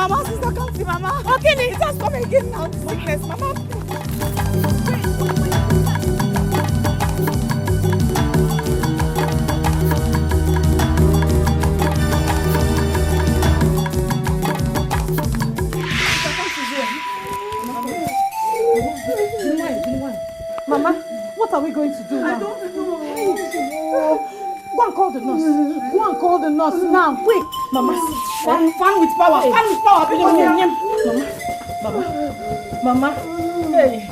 Mama, sister, come see Mama. Okay, just come again now. The sickness, Mama. Mama, what are we going to do now? I don't know. Go and call the nurse. Go and call the nurse now, quick. Mama, fan with power. Fan with power. Mama. Hey,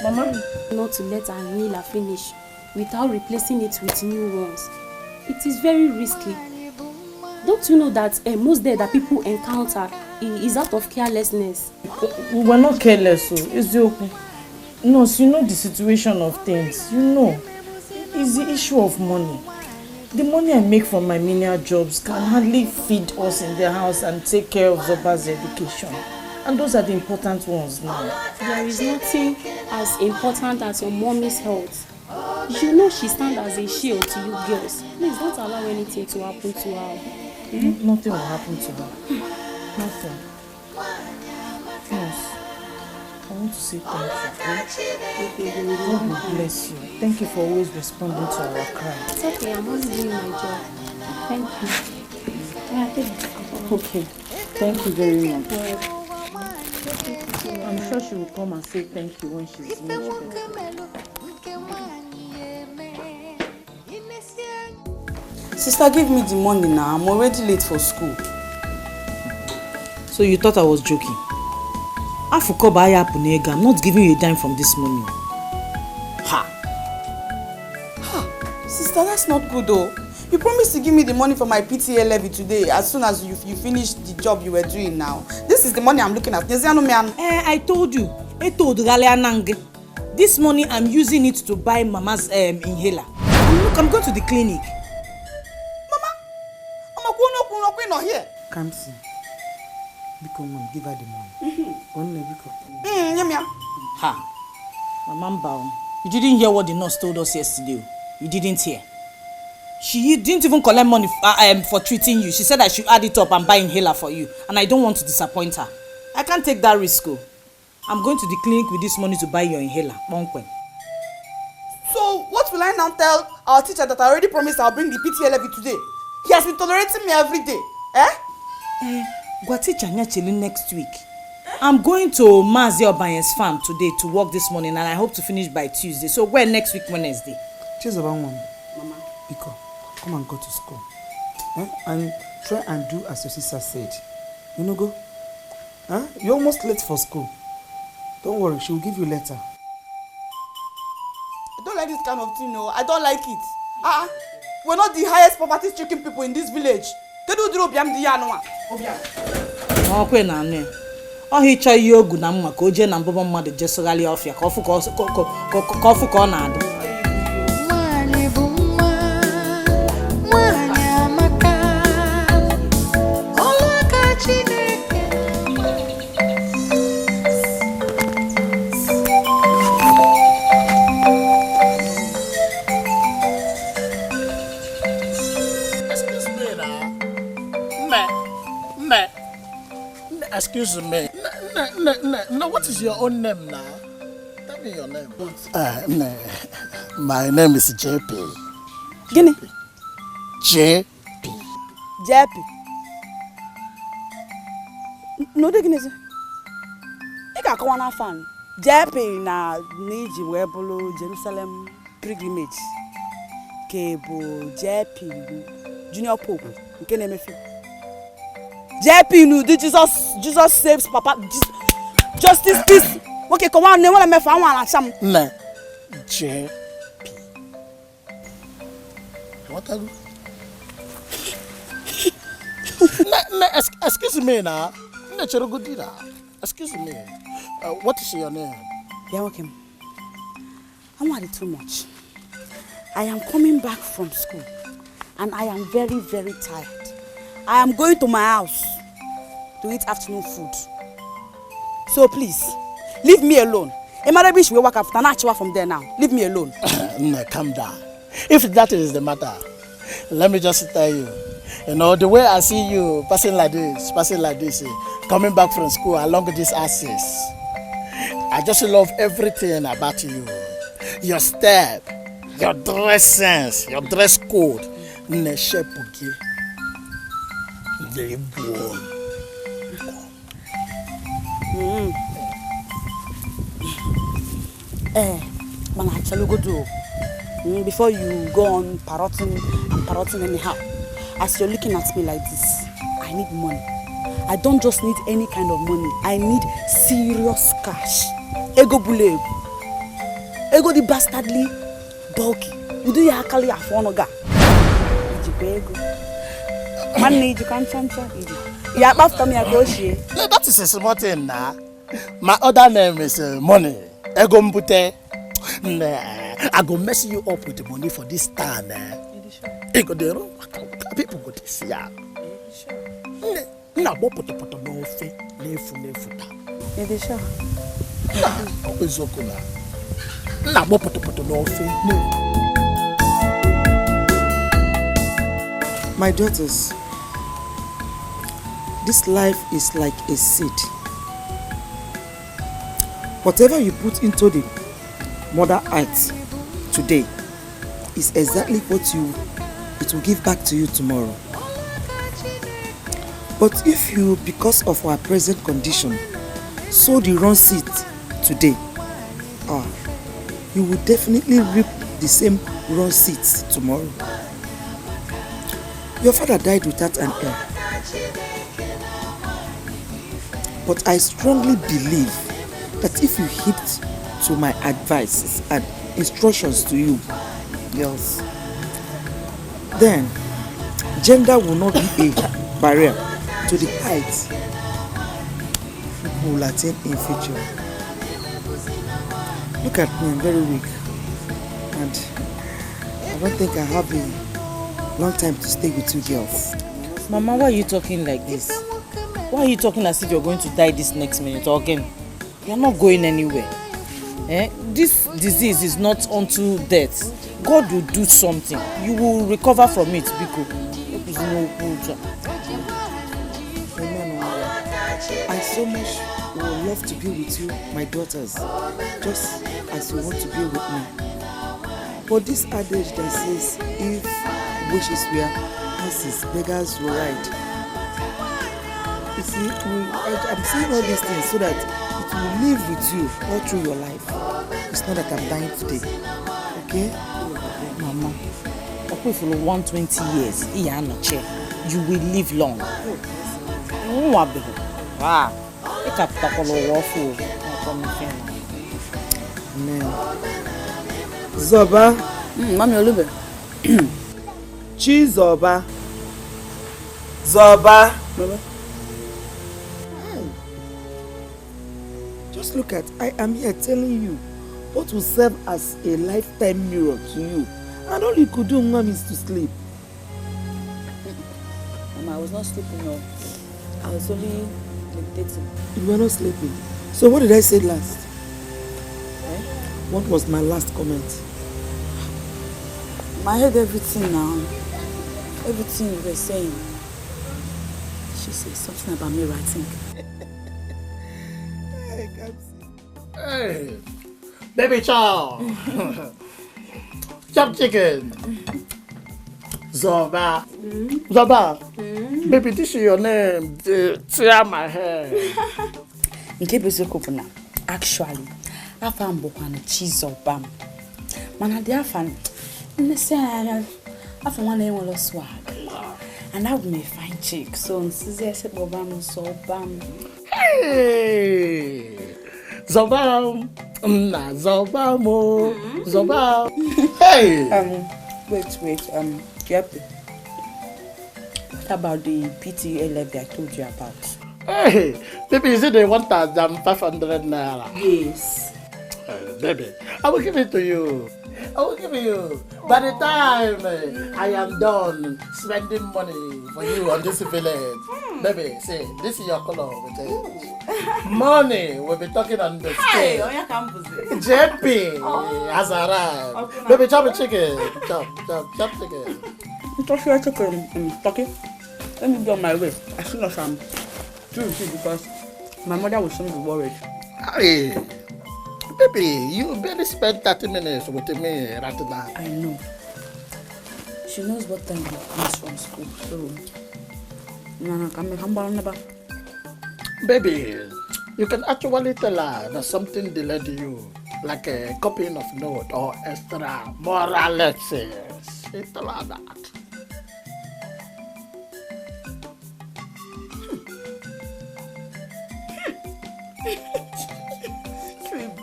Mama. Not to let our inhaler finish without replacing it with new ones. It is very risky. Don't you know that most death that people encounter is out of carelessness? We were not careless, so it's okay. Nurse, you know the situation of things. You know, it's the issue of money. The money I make from my menial jobs can hardly feed us in the house and take care of Zoba's education. And those are the important ones now. There is nothing as important as your mommy's health. You know she stands as a shield to you girls. Please don't allow anything to happen to her. Nothing will happen to her. Nothing. Nurse, I want to say thank you. God will bless you. Thank you for always responding to our cry. It's okay, I'm only doing my job. Thank you. Okay, thank you very much. I'm sure she will come and say thank you when she's much better. Sister, give me the money now. I'm already late for school. So you thought I was joking? I'm not giving you a dime from this money. Sister, that's not good though. You promised to give me the money for my PTA levy today as soon as you finish the job you were doing now. This is the money I'm looking at. I told you. This money I'm using it to buy Mama's inhaler. Look, I'm going to the clinic. Mama, not here. Come see. Because mom, give her the money. Mama Mbao, you didn't hear what the nurse told us yesterday. You didn't hear. She didn't even collect money for treating you. She said I should add it up and buy inhaler for you. And I don't want to disappoint her. I can't take that risk. I'm going to the clinic with this money to buy your inhaler. So, what will I now tell our teacher that I already promised I'll bring the PTA levy today? He has been tolerating me every day. Next week. I'm going to Mazi Obanye's farm today to work this morning and I hope to finish by Tuesday. So where next week Wednesday? Cheers about mom. Mama. Because come and go to school. And try and do as your sister said. You know go? You're almost late for school. Don't worry, she will give you a letter. I don't like this kind of thing, no. I don't like it. We're not the highest poverty-stricken people in this village. Hicha ihe ogu na mma ka o jee na mbụbọ mmadụ jesogharị ọfịa ka ọfụ ka ọ na-adị. Excuse me. No, what is your own name now? Tell me your name. My name is JP. Guinea? JP. JP. No, the Guinea. I got one fan. JP na Niji Webolo Jerusalem pilgrimage. Kebo JP Junior Pope. You can name it. JP no, Jesus saves Papa. Justice peace. Okay, come on, never let me find one some. No, JP. What are you? Excuse me now. Excuse me. What is your name? Yeah, okay. I'm worried too much. I am coming back from school, and I am very, very tired. I am going to my house to eat afternoon food. So please, leave me alone. Emarabish will work after Nachiwa from there now. Leave me alone. No, calm down. If that is the matter, let me just tell you. You know, the way I see you passing like this, coming back from school along this axis, I just love everything about you. Your step, your dress sense, your dress code. Man, actually go do. Before you go on parroting anyhow. As you're looking at me like this, I need money. I don't just need any kind of money. I need serious cash. Ego bule. Ego the bastardly bulky. You do your akali afonoga. Ego. Man need you can't chancha. Yeah, after me I go she. That is a small thing now. My other name is Money. Ego mbute. I go mess you up with the money for this time. Ego the wrong. People go to see ya. Na bopoto no fe, nefu ta. Edisha. Wazico na bopoto no fe. My daughters, this life is like a seed. Whatever you put into the mother earth today is exactly what it will give back to you tomorrow. But if you, because of our present condition, sow the wrong seed today, you will definitely reap the same wrong seeds tomorrow. Your father died without an heir. But I strongly believe that if you heed to my advice and instructions to you, girls, then gender will not be a barrier to the heights people will attain in future. Look at me, I'm very weak, and I don't think I have a long time to stay with you girls. Mama, why are you talking like this? Why are you talking as if you're going to die this next minute or again? You're not going anywhere. This disease is not unto death. God will do something. You will recover from it, Biko. I so much would love to be with you, my daughters, just as you want to be with me. But this adage that says, if wishes were horses, beggars will ride. You see, I'm saying all these things so that it will live with you all through your life. It's not that I'm dying today. Okay? Mama, if you 120 years, you will live long. Wow. Zoba. Mami Olube. Chizoba. Zoba. Mama. Just look at, I am here telling you what will serve as a lifetime mirror to you. And all you could do, Mom, is to sleep. Mama, I was not sleeping, no. I was only meditating. You were not sleeping. So what did I say last? What was my last comment? I heard everything now. Everything you were saying. She said something about me writing. I can't see. Hey, baby chow. Chop chicken. Zoba. Zoba. Baby, this is your name. Tear my hair. In case you could actually, I found Bokana cheese or bam. Man, I dare fan. I found one name will swag. And I would make fine chick. So, Caesar said, Bobam, so bam. Hey, Zobam. Nah, Zobamo. Zobam. Hey. Wait. Yep. What about the PTA levy I told you about? Hey, baby, is it the 1,500 naira? Yes. Baby, I will give it to you. I will give it you. By the time I am done spending money for you on this village, baby, see, this is your color. Money, we'll be talking on the stage. JP has arrived. Okay, baby, chop a chicken. Chop chicken. Chop your chicken. Talking. Let me go on my way. As soon as I'm through with it, because my mother will soon be worried. Hey, baby, you barely spent 30 minutes with me right now. I know. She knows what time he comes from school, so never. Baby, you can actually tell her that something delayed you, like a copying of note or extra moral lessons. You tell her that.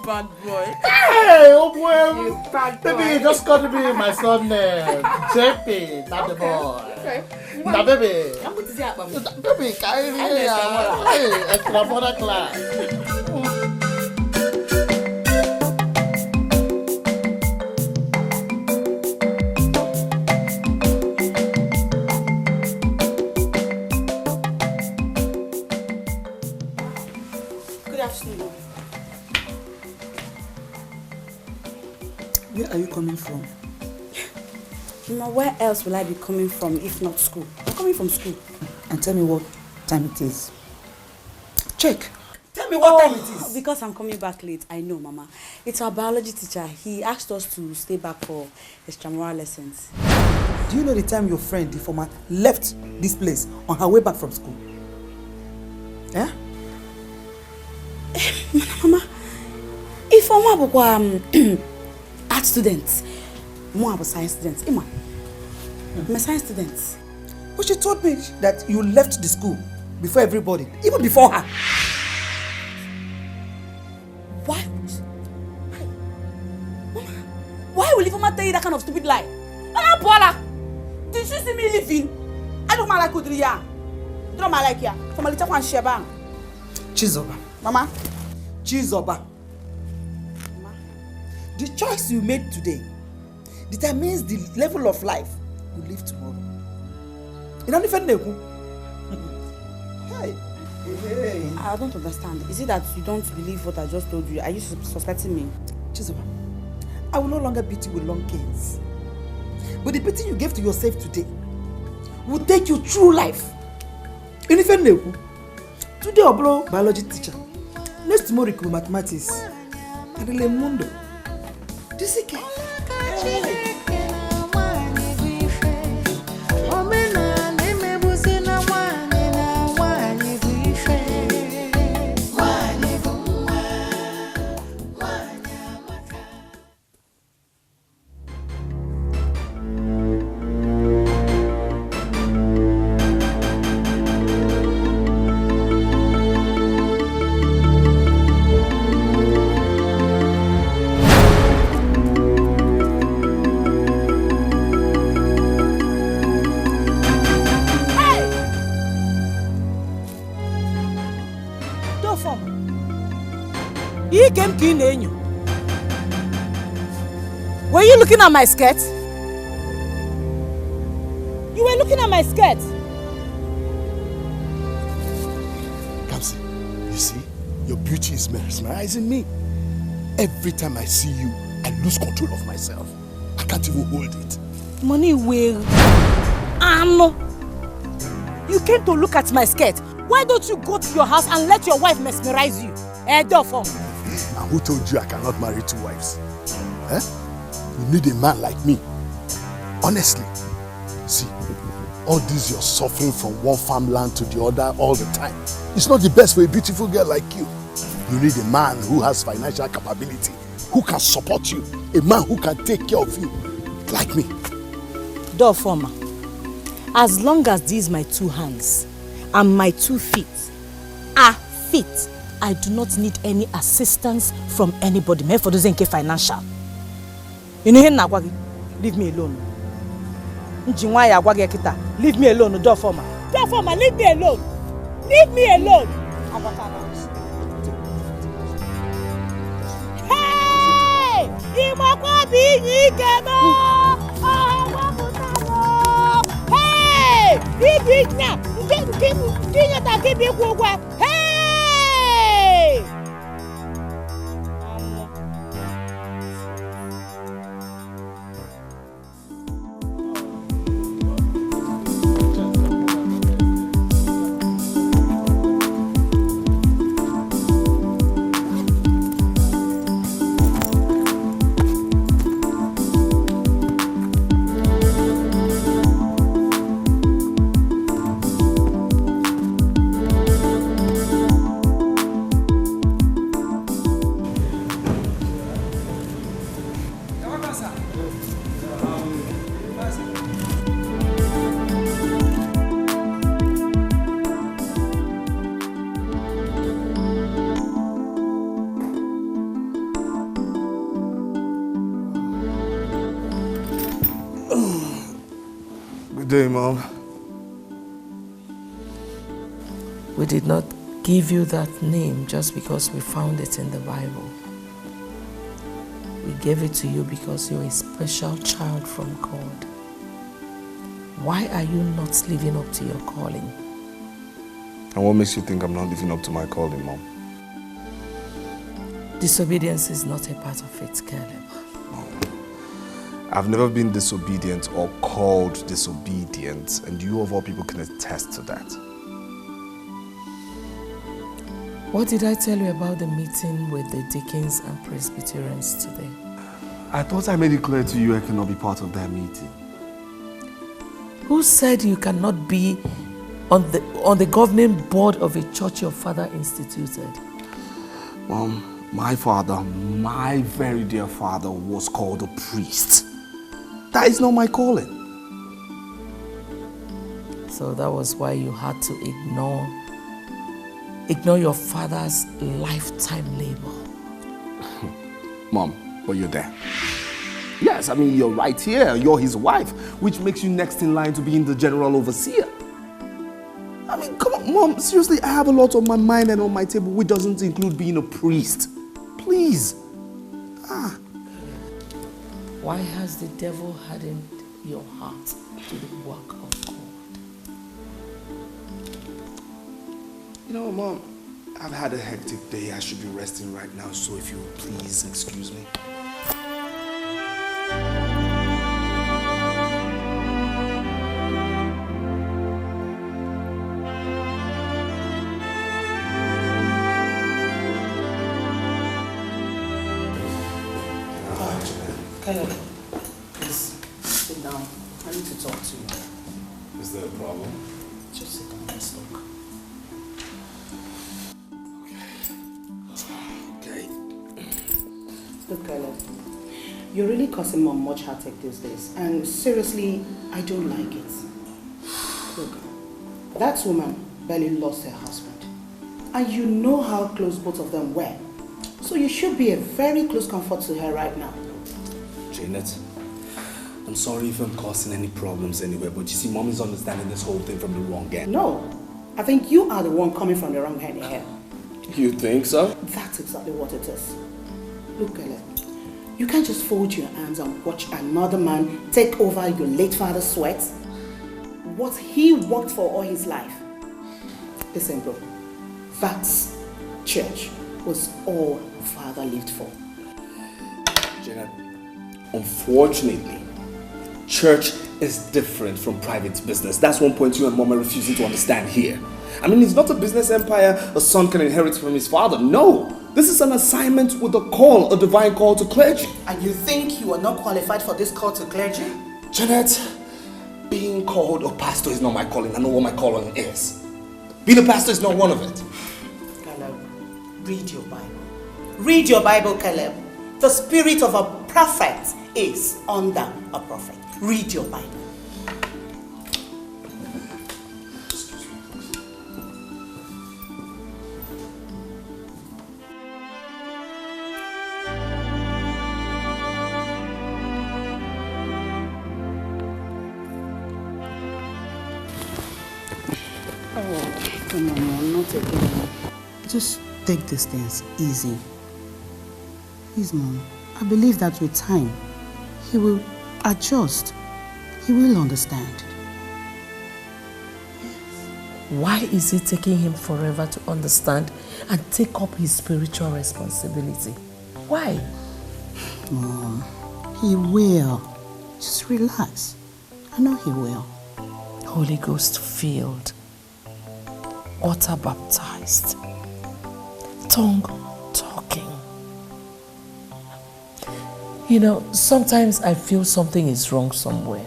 Bad boy. Hey, oh boy. You bad boy. Baby, just call me my son, JP, not the boy. Okay. Now, baby. I'm going to see about me. Baby, carry me. Hey, extra moral class. Good afternoon. Where are you coming from? Mama, where else will I be coming from if not school? I'm coming from school. And tell me what time it is. Check. Tell me what time it is. Because I'm coming back late. I know, Mama. It's our biology teacher. He asked us to stay back for extramural lessons. Do you know the time your friend, the former, left this place on her way back from school? Eh? Mama, if I'm art students, I'm a science student. I'm a science student. But she told me that you left the school before everybody, even before her. Why? Mama, why will Mama tell you that kind of stupid lie? Mama, Paula, did she see me leaving? I don't like Udriya. Don't like ya. From a little one, Sheba. Chizoba. Mama. Chizoba. Mama. The choice you made today determines the level of life you live tomorrow. You don't even know. Hey. I don't understand. Is it that you don't believe what I just told you? Are you suspecting me? Chizoba, I will no longer beat you with long canes. But the beating you gave to yourself today will take you through life. You don't even know. Today, I blow biology teacher. Next tomorrow, it will be mathematics. And the mundo. This is it. Were you looking at my skirt? You were looking at my skirt. Kamsi, you see, your beauty is mesmerizing me. Every time I see you, I lose control of myself. I can't even hold it. Money will. You came to look at my skirt. Why don't you go to your house and let your wife mesmerize you? And who told you I cannot marry two wives? Eh? You need a man like me. Honestly, see, all this you're suffering from one farmland to the other all the time. It's not the best for a beautiful girl like you. You need a man who has financial capability, who can support you, a man who can take care of you, like me. Dorfoma, as long as these my two hands and my 2 feet are fit, I do not need any assistance from anybody. Me for doesn't care financial. You know him, leave me alone. Leave me alone, Dorfoma. Dorfoma, leave me alone. Leave me alone. Hey! Hey! Good day, Mom. We did not give you that name just because we found it in the Bible. We gave it to you because you're a special child from God. Why are you not living up to your calling? And what makes you think I'm not living up to my calling, Mom? Disobedience is not a part of it, Caleb. I've never been disobedient or called disobedient, and you of all people can attest to that. What did I tell you about the meeting with the deacons and Presbyterians today? I thought I made it clear to you I cannot be part of that meeting. Who said you cannot be on the governing board of a church your father instituted? Mom, my father, my very dear father, was called a priest. That is not my calling. So that was why you had to ignore your father's lifetime labor. Mom, but you're there. Yes, I mean, you're right here. You're his wife, which makes you next in line to being the general overseer. I mean, come on, Mom, seriously, I have a lot on my mind and on my table which doesn't include being a priest. Please. Why has the devil hardened your heart to the work of God? You know, Mom, I've had a hectic day. I should be resting right now, so if you would please excuse me. Caleb, please sit down. I need to talk to you. Is there a problem? Just sit down, let's talk. Okay. Look, Caleb, you're really causing Mom much heartache these days, and seriously, I don't like it. Look, that woman barely lost her husband, and you know how close both of them were. So you should be a very close comfort to her right now. Janet, I'm sorry if I'm causing any problems anywhere, but you see, Mom is understanding this whole thing from the wrong end. No, I think you are the one coming from the wrong end here. You think so? That's exactly what it is. Look, Caleb, you can't just fold your hands and watch another man take over your late father's sweat. What he worked for all his life. Listen, bro, that church was all father lived for. Janet, unfortunately, church is different from private business. That's one point you and Mom are refusing to understand here. I mean, it's not a business empire a son can inherit from his father. No, this is an assignment with a call, a divine call to clergy. And you think you are not qualified for this call to clergy? Janet, being called a pastor is not my calling. I know what my calling is. Being a pastor is not one of it. Caleb, read your Bible. Read your Bible, Caleb. The spirit of a prophet is under a prophet. Read your Bible. Oh, come on, Mom, not again. Just take these things easy. Please, Mom, I believe that with time, he will adjust. He will understand. Why is it taking him forever to understand and take up his spiritual responsibility? Why? Mom, he will. Just relax. I know he will. Holy Ghost filled, water baptized, tongue talking. You know, sometimes I feel something is wrong somewhere.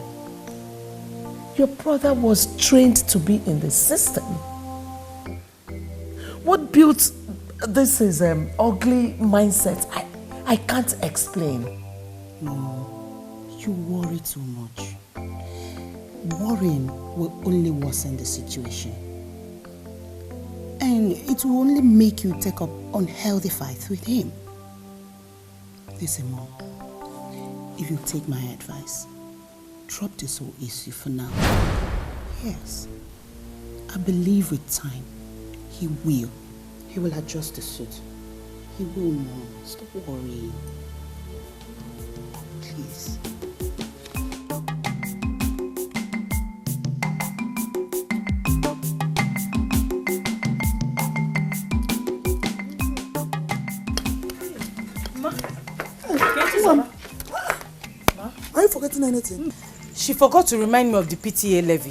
Your brother was trained to be in the system. What built this ugly mindset? I can't explain. No, you worry too much. Worrying will only worsen the situation. And it will only make you take up unhealthy fights with him. Listen, Mom, if you take my advice, drop this whole issue for now. Yes. I believe with time, he will. He will adjust the suit. He will, Mom. Stop worrying. Please. Are you forgetting anything? She forgot to remind me of the PTA levy.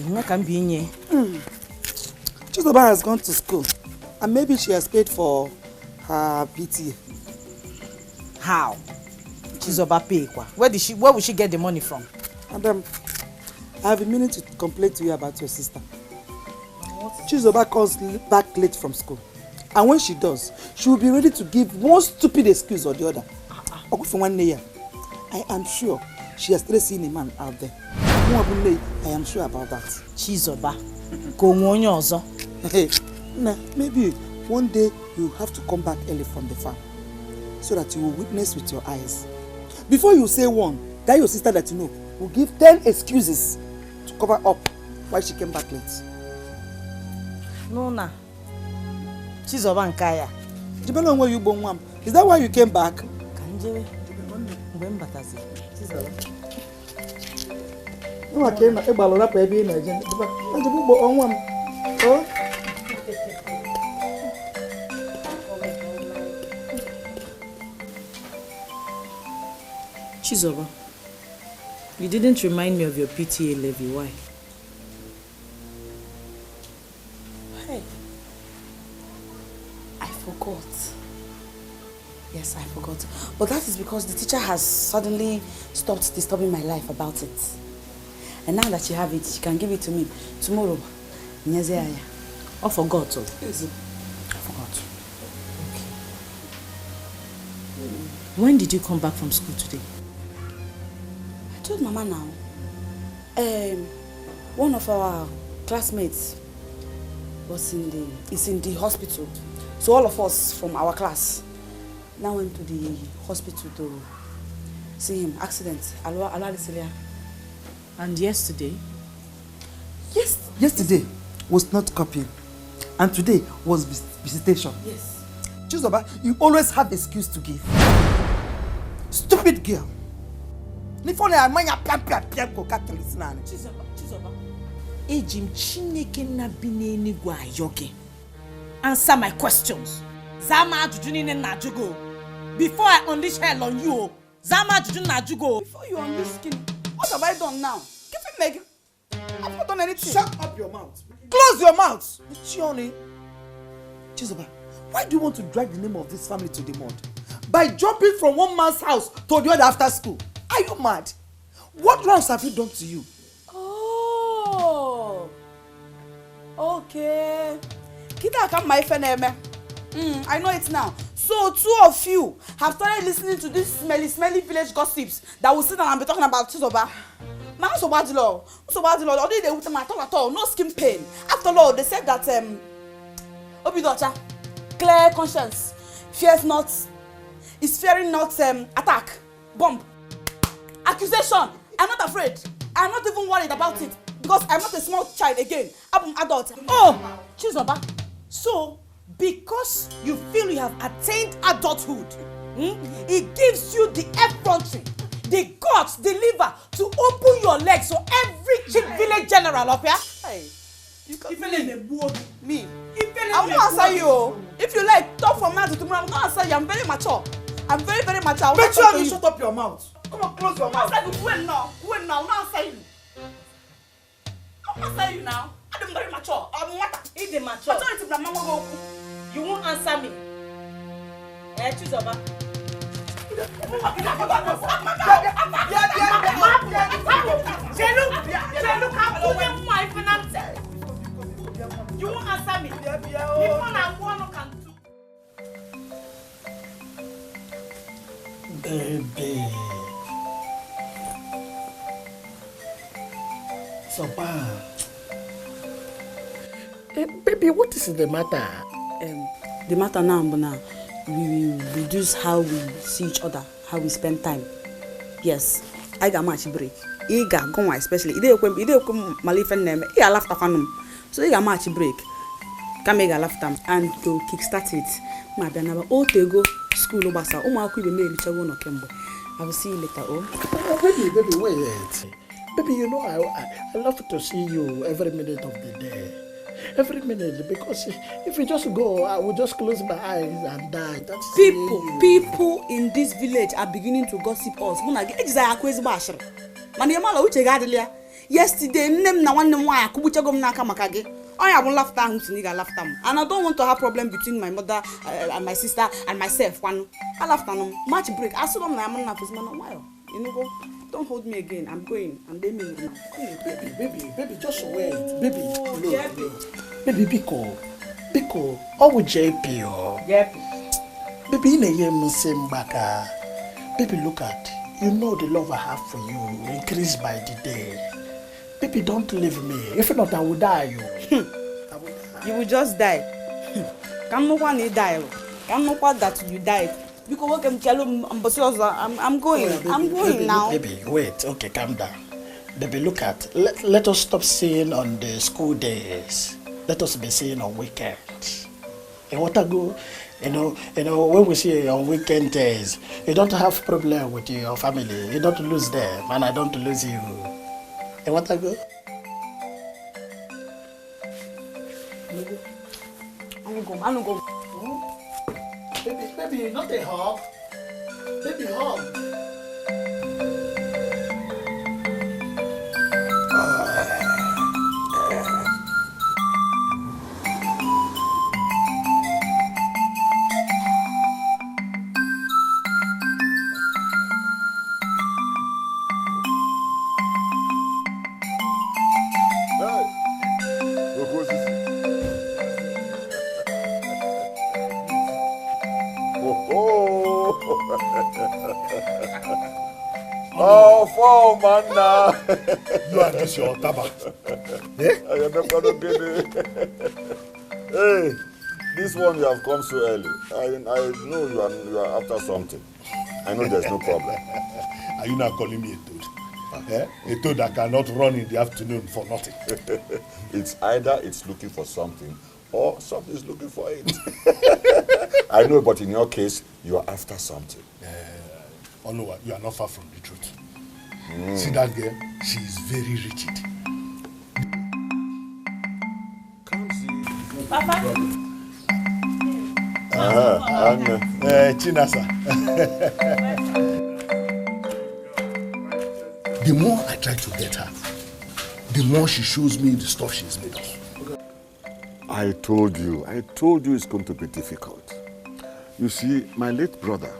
Chizoba has gone to school and maybe she has paid for her PTA. How? Chizoba pay kwa? Where will she get the money from? Madam, I have been meaning to complain to you about your sister. Chizoba comes back late from school. And when she does, she will be ready to give one stupid excuse or the other. I am sure she has started seeing a man out there. I am sure about that. Chizoba, go on yozo. Hey, nah, maybe one day you have to come back early from the farm so that you will witness with your eyes. Before you say one, that your sister that you know will give 10 excuses to cover up why she came back late. No, nah. Chizoba and Kaya. Depending on where you born, ma'am. Is that why you came back? Kanjewe. No, I came back. Chizoba, you didn't remind me of your PTA levy. Why? Hey, I forgot. Yes, I forgot. But that is because the teacher has suddenly stopped disturbing my life about it. And now that you have it, you can give it to me tomorrow. I forgot. Yes. I forgot. Okay. When did you come back from school today? I told Mama now. One of our classmates is in the hospital. So all of us from our class now went to the hospital to see him. Accident. And yesterday? Yes. Yesterday was not copying. And today was visitation. Yes. Chizoba, you always have excuse to give. Stupid girl. Chizoba. Ejim Chineke na bineni gwa yoke. Answer my questions. Zama ajujuni na jugo. Before I unleash hell on you, Zama ajujuni na jugo. Before you unleash skin, what have I done now? Give me Meg. I've not done anything. Shut up your mouth. Close your mouth. Chioni. Chizoba, why do you want to drag the name of this family to the mud? By jumping from one man's house to the other after school. Are you mad? What wrongs have you done to you? Oh. Okay. Kita come my friend. I know it now. So two of you have started listening to these smelly village gossips that will sit down and be talking about Chizoba. Man, so bad law. Although they would at all. No skin pain. After all, they said that Obidocha, clear conscience, fears not, is fearing not attack, bomb, accusation. I'm not afraid. I'm not even worried about it because I'm not a small child again. I'm an adult. Oh, Chizoba. So, because you feel you have attained adulthood, it gives you the effrontery, the guts, the liver to open your legs so every chief village general up here. Hey, Me. I won't answer you. If you like, talk from now to tomorrow. I will not answer you. I'm very mature. I'm very, very mature. Make sure you shut up your mouth. Come on, close your mouth. Wait now. I will not answer you. I will answer you now. I'm very mature. I'm If they mature, maturity na mama go. you won't answer me. Chizoba. You won't answer me. Baby. So bad. Baby, what is the matter? The matter now, we will reduce how we see each other, how we spend time. Yes, I got much break. Iga go especially ide ekwe malife name I laugh tafanum so iga match break ka me ga laugh tam and to kickstart it ma bia na ba o tego school obasa umu akwu ibe me richago no kemgbe I will see you later. Oh, baby, wait. Baby, you know I love to see you every minute of the day. Every minute, because if you just go, I will just close my eyes and die. That's people in this village are beginning to gossip us. Yesterday, name na one why kubuchagom na kamakage. I have laughed at him, laughed at him. And I don't want to have problem between my mother and my sister and myself. One, I laughed at him. Match break. I saw him na man na man while. You know, go. Don't hold me again. I'm going. I'm there. Baby, just wait. Baby, no. Baby, Biko. How would JP or? JP. Baby, in a year, Musembaka. Baby, look at. You know the love I have for you increased by the day. Baby, don't leave me. If not, I will die. You will just die. Come no one die. Come no one that you died. Because I'm going. I'm going now. Baby, wait. Okay, calm down. Baby, look at. Let us stop seeing on the school days. Let us be seeing on weekends. And what I go, you know, when we see on weekend days, you don't have problem with your family. You don't lose them, and I don't lose you. And what I go? I'm gonna go. Baby, not a hug. Baby, hug. Oh, for man now. You are just your tabak. I am not going to get it. Hey, this one you have come so early. I know you are after something. I know there's no problem. Are you not calling me a toad? A toad that cannot run in the afternoon for nothing. It's either it's looking for something or something is looking for it. I know, but in your case, you are after something. Oh no, you are not far from the truth. See that girl? She is very rigid. Papa. Chinasa. The more I try to get her, the more she shows me the stuff she's made of. I told you it's going to be difficult. You see, my late brother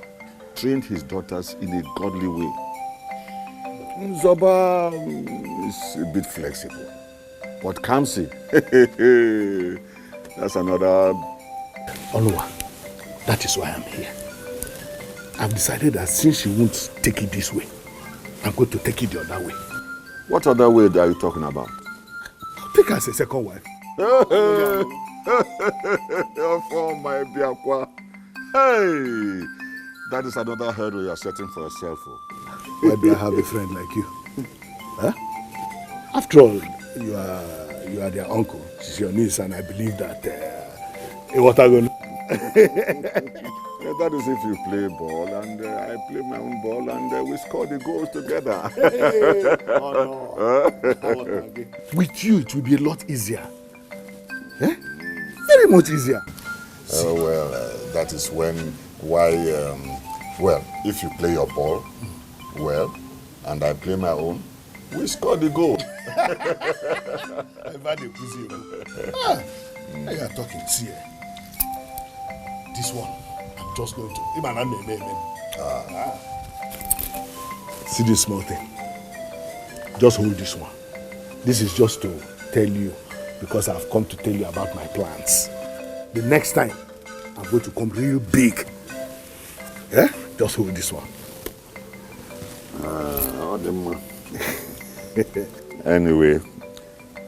trained his daughters in a godly way. Zoba is a bit flexible. But Kamsi, that's another... Onua, that is why I'm here. I've decided that since she won't take it this way, I'm going to take it the other way. What other way are you talking about? Take her as a second wife. Oh, my Biakwa. Hey, that is another hurdle you are setting for yourself. Why do I have a friend like you? Huh? After all, you are their uncle. She's your niece, and I believe that. What are you going that is if you play ball, and I play my own ball, and we score the goals together. Oh, no. With you, it will be a lot easier. Eh? Very much easier. Oh, well, that is why, if you play your ball, well, and I play my own, we score the goal. I've had a busy now you are talking. See, this one, I'm just going to. See this small thing. Just hold this one. This is just to tell you, because I've come to tell you about my plans. The next time, I'm going to come real big. Yeah? Just hold this one. Anyway,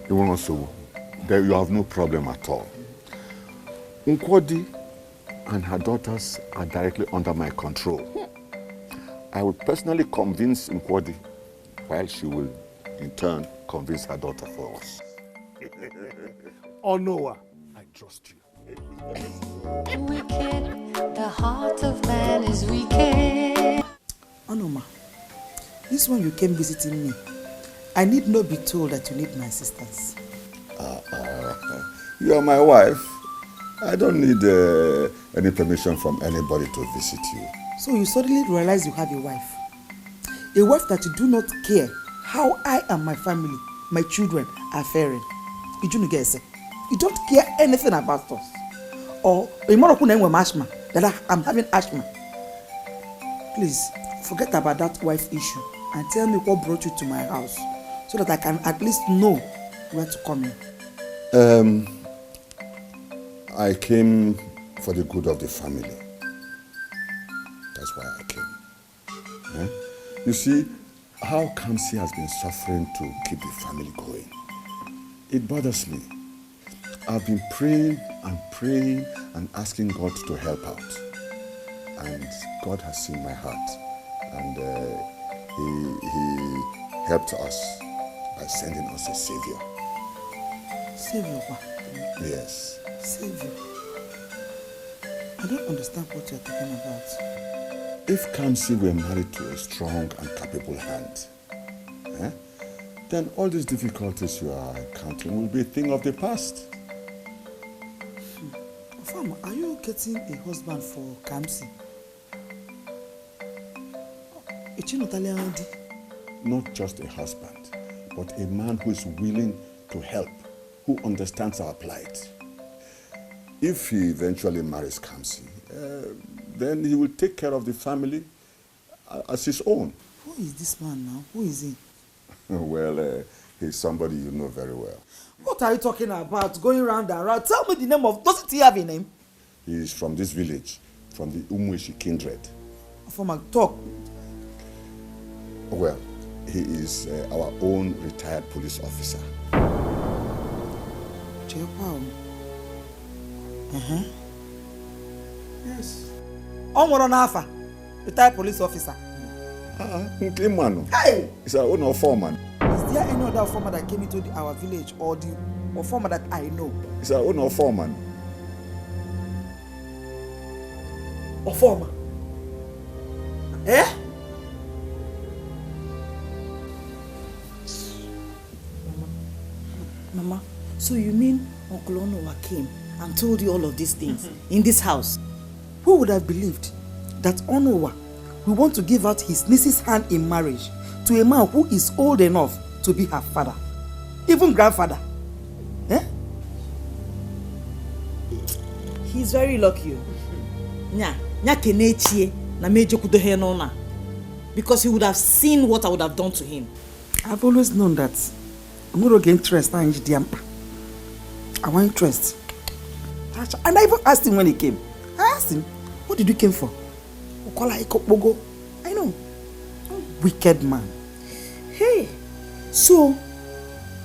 you have no problem at all. Nkwadi and her daughters are directly under my control. I will personally convince Nkwadi while she will, in turn, convince her daughter for us. Oh, Noah, I trust you. Wicked, the heart of man is wicked. Onoma, this one you came visiting me. I need not be told that you need my assistance. You are my wife. I don't need any permission from anybody to visit you. So you suddenly realize you have a wife. A wife that you do not care how I and my family, my children are faring. You don't care anything about us. Or that I'm having asthma. Please, forget about that wife issue and tell me what brought you to my house so that I can at least know where to come in. I came for the good of the family. That's why I came. Eh? You see, how Kamsi has been suffering to keep the family going. It bothers me. I've been praying and asking God to help out. And God has seen my heart. And he helped us by sending us a savior. Savior? Yes. Savior? I don't understand what you're talking about. If Kamsi were married to a strong and capable hand, then all these difficulties you are encountering will be a thing of the past. Farmer, are you getting a husband for Kamsi? Not just a husband, but a man who is willing to help, who understands our plight. If he eventually marries Kamsi, then he will take care of the family as his own. Who is this man now? Who is he? Well, he's somebody you know very well. What are you talking about? Going round and round. Tell me the name of... Doesn't he have a name? He is from this village, from the Umweshi kindred. From a talk. Well, he is our own retired police officer. Yes. Nafa, retired police officer. Hey! He's our own foreman. Is there any other foreman that came into our village or foreman that I know? He's our own foreman. Or foreman? Eh? Mama, so you mean Uncle Onowa came and told you all of these things in this house? Who would have believed that Onowa will want to give out his niece's hand in marriage to a man who is old enough to be her father, even grandfather? Eh? He's very lucky. Because he would have seen what I would have done to him. I've always known that I'm going to get interest in Diampa. I want interest. And I even asked him when he came. I asked him, what did you come for? I know. Wicked man. Hey, so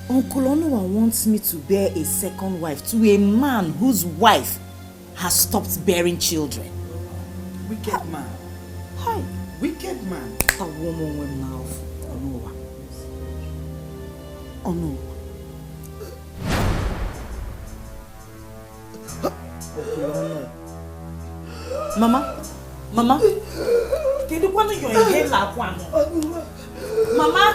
Uncle Onowa wants me to bear a second wife to a man whose wife has stopped bearing children. Wicked man. Hi. Wicked man. A woman will now. Onowa. Oh no. Mama, can you want your inhale like one? Mama.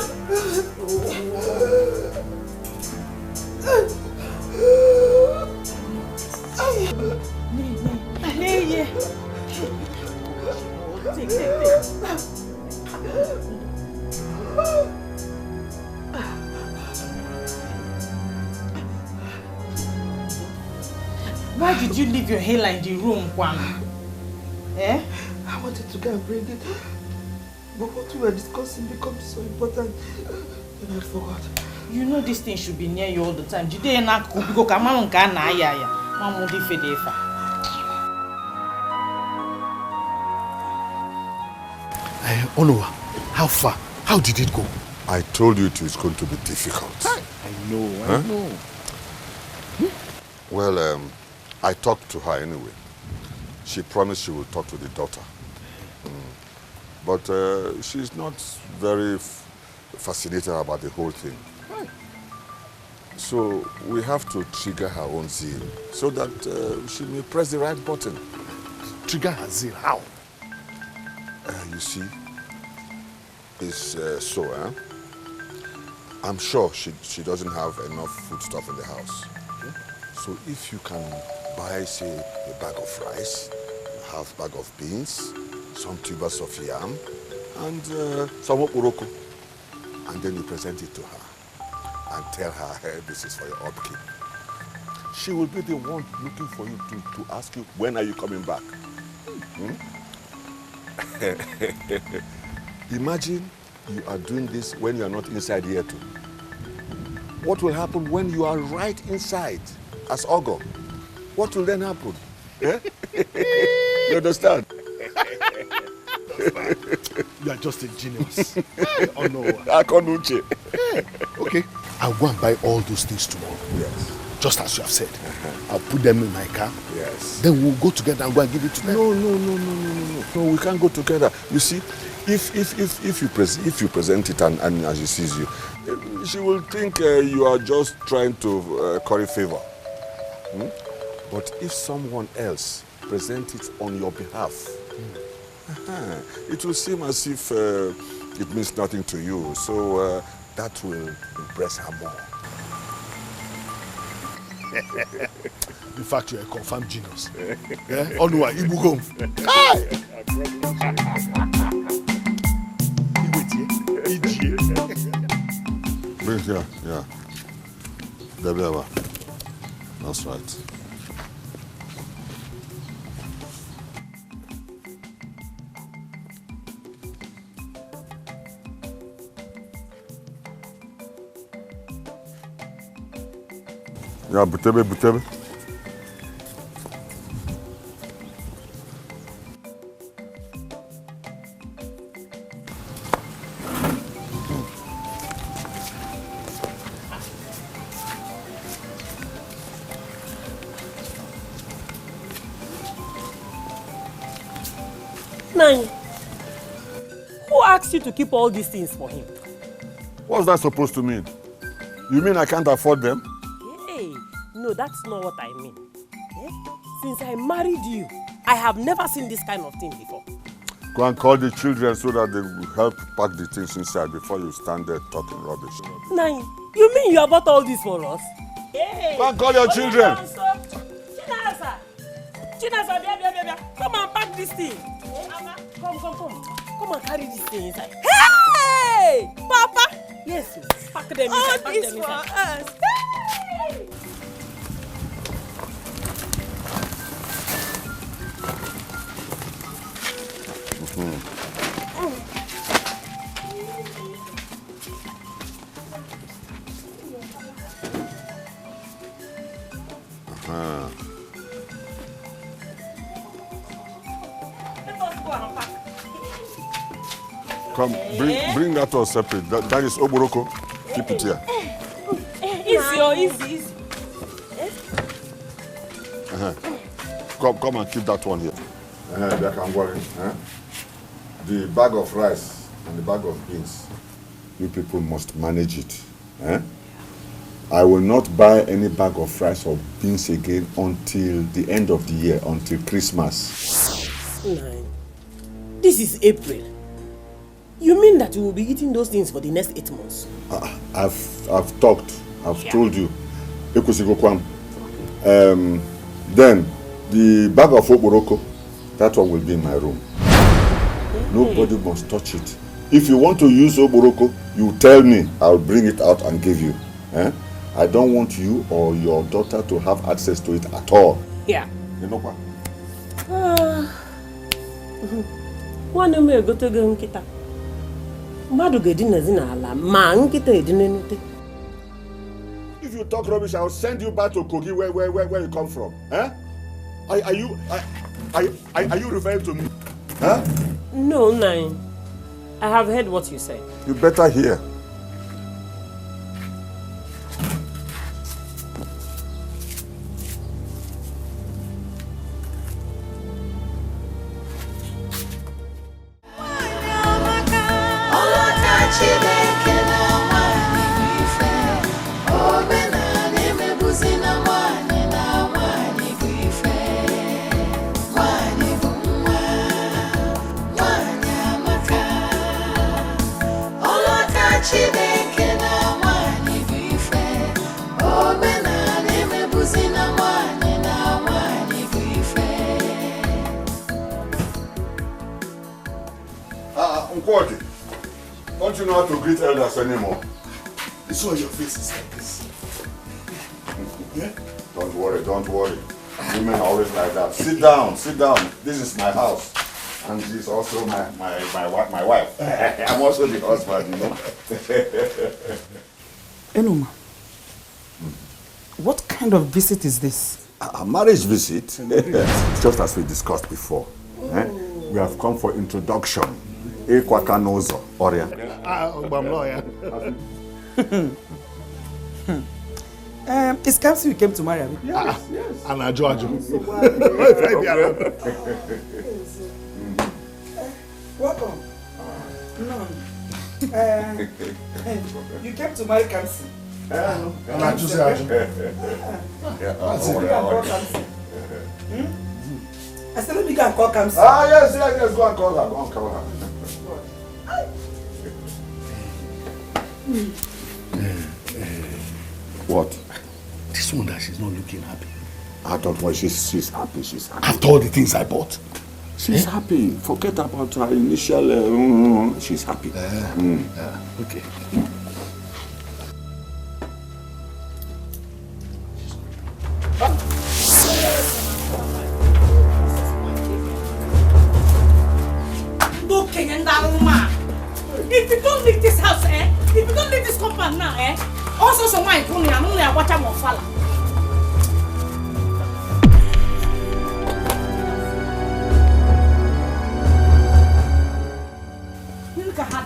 Why did you leave your hairline in the room, Kwan? Eh? I wanted to go and bring it, but what we were discussing becomes so important that I forgot. You know this thing should be near you all the time. Jide na kubigo kama nka na aya ya. Mamu di fedefa. Onowa, how far? How did it go? I told you it was going to be difficult. I know. Well, I talked to her anyway. She promised she will talk to the daughter. But she's not very fascinated about the whole thing. So we have to trigger her own zeal so that she may press the right button. Trigger her zeal, how? You see, it's I'm sure she doesn't have enough foodstuff in the house. Okay? So if you can buy, say, a bag of rice, a half bag of beans, some tubers of yam, and some okporoko, and then you present it to her and tell her, hey, this is for your upkeep. She will be the one looking for you to ask you, when are you coming back? Imagine you are doing this when you are not inside here too. What will happen when you are right inside as Ogo? What will then happen? Yeah? You understand? You are just a genius. Oh no. Okay, I'll go and buy all those things tomorrow. Yes. Just as you have said. I'll put them in my car. Yes. Then we'll go together and go and give it to them. No, we can't go together. You see, if you present it and as she sees you, she will think you are just trying to curry favor. But if someone else presents it on your behalf, it will seem as if it means nothing to you. So that will impress her more. In fact, you're a confirmed genius. Yeah? Onwa, Ibugo. Bring here, yeah. Debiaba. That's right. Yeah, butebe. Nine, who asked you to keep all these things for him? What's that supposed to mean? You mean I can't afford them? Hey, no, that's not what I mean. Since I married you, I have never seen this kind of thing before. Go and call the children so that they will help pack the things inside before you stand there talking rubbish. Nine, you mean you have bought all this for us? Hey, go and call your children. Chinasa, come and pack this thing. Hey, Anna, come and carry this thing inside. Hey, Papa. Yes, pack them inside. All Pack this them for inside. us. Hey. Come, bring that all separate. That is Oboroko. Keep it here. Easy. Come and keep that one here. They can worry. The bag of rice and the bag of beans, you people must manage it. I will not buy any bag of rice or beans again until the end of the year, until Christmas. Nine. This is April. You mean that you will be eating those things for the next 8 months? I've talked. I've told you. Then the bag of okporoko, that one will be in my room. Nobody must touch it. If you want to use okporoko, you tell me. I'll bring it out and give you. I don't want you or your daughter to have access to it at all. Yeah. You know what? One of me go to go nkita. Madu ge di na ala ma nkita edinenute. If you talk rubbish, I'll send you back to Kogi where you come from. Are you referring to me? No, Nine. I have heard what you said. You better hear. Chineke Unquote. Don't you know how to greet elders anymore? It's all your face is like this. Yeah? Don't worry, don't worry. Women are always like that. Sit down, sit down. This is my house. And she's also my wife. I'm also the husband, you know. Enoma, what kind of visit is this? A marriage visit, just as we discussed before. We have come for introduction. Ekwakanozo, Oria. It's Kamsi you came to marry me. Yes, yes. And a George. Welcome. No. You came to marry Kamsi. And I just said, I said, let me go and call Kamsi. Ah, yes, go and call her, go and call her. What? This one that she's not looking happy. I don't worry, she's happy, she's happy. After all the things I bought. She's happy. Forget about her initial, she's happy. Okay. If you don't leave this house, if you don't leave this compound now, also so my phone, I'm only a watcher more falla. Look at her.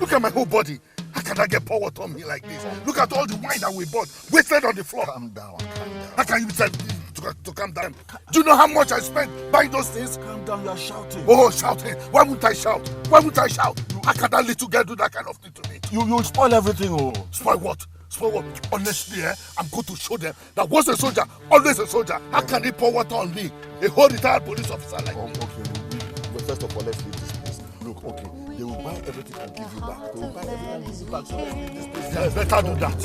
Look at my whole body. How can I get power on me like this? Look at all the wine that we bought, wasted on the floor. Calm down, calm down. How can you tell me to calm down? Do you know how much I spent buying those things? Calm down, you're shouting. Oh, shouting. Why wouldn't I shout? Why wouldn't I shout? How can that little girl do that kind of thing to me? You spoil everything, oh. Spoil what? Spoil what? Honestly, I'm going to show them that once a soldier, always a soldier. How can they pour water on me? A whole retired police officer like me. Okay, first of all, let's leave this place. Look, okay, they will buy everything and give you back. They will buy everything and give you back. So let's leave this place. They better do that.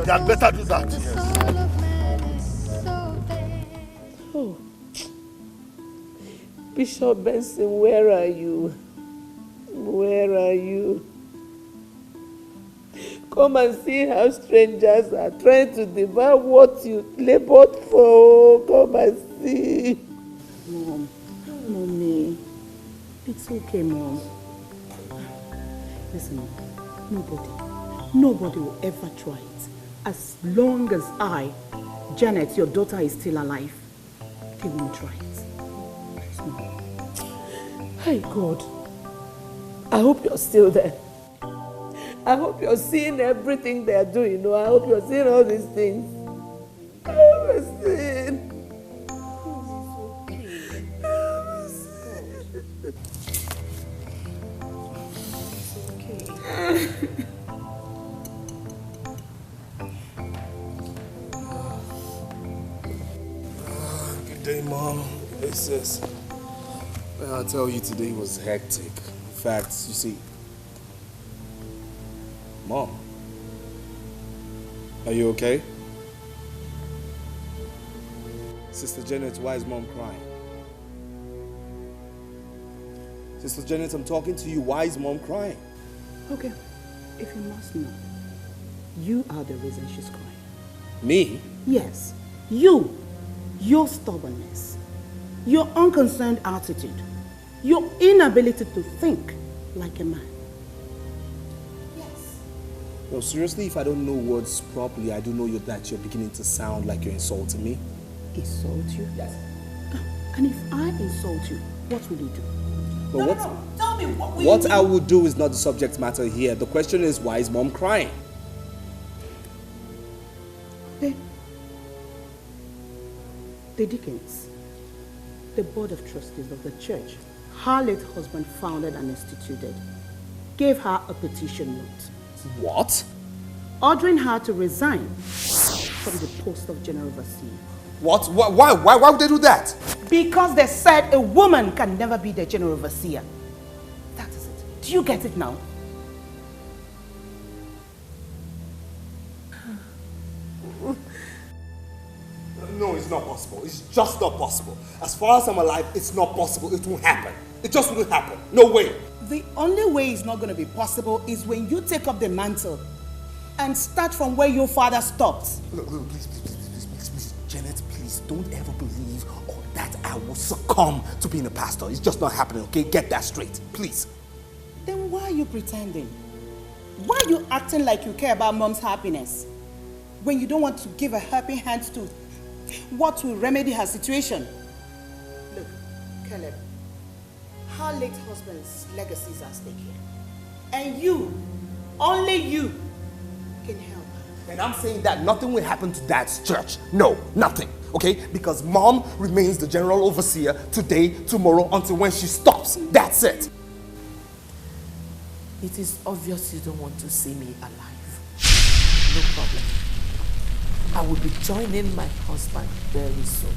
They had better do that. Yes. Oh. Bishop Benson, where are you? Where are you? Come and see how strangers are trying to devour what you labored for. Come and see. Mom, Mommy, it's okay, Mom. Listen, nobody will ever try it. As long as Janet, your daughter, is still alive, they won't try it. Hey, God. I hope you're still there. I hope you're seeing everything they're doing. I hope you're seeing all these things. I hope you're seeing. Good day, Mom. Good day, sis. Well, I'll tell you, today was hectic. In fact, you see, Mom, are you okay? Sister Janet, why is Mom crying? Sister Janet, I'm talking to you. Why is Mom crying? Okay, if you must know, you are the reason she's crying. Me? Yes, you. Your stubbornness, your unconcerned attitude, your inability to think like a man. Yes. No, seriously, if I don't know words properly, I do know that you're beginning to sound like you're insulting me. Insult you? Yes. And if I insult you, what will you do? But Tell me what will what you do? I would do is not the subject matter here. The question is, why is Mom crying? Okay. The deacons, the board of trustees of the church her late husband founded and instituted, gave her a petition note. What? Ordering her to resign from the post of general overseer. What? Why would they do that? Because they said a woman can never be the general overseer. That is it. Do you get it now? No, it's not possible. It's just not possible. As far as I'm alive, it's not possible. It won't happen. It just won't happen. No way. The only way it's not going to be possible is when you take up the mantle and start from where your father stopped. Look, please, Janet, please, don't ever believe that I will succumb to being a pastor. It's just not happening, okay? Get that straight, please. Then why are you pretending? Why are you acting like you care about mom's happiness when you don't want to give a helping hand to what will remedy her situation? Look, Caleb, her late husband's legacy is at stake here. And you, only you, can help her. And I'm saying that nothing will happen to Dad's church. No, nothing, okay? Because Mom remains the general overseer today, tomorrow, until when she stops. That's it. It is obvious you don't want to see me alive. No problem. I will be joining my husband very soon.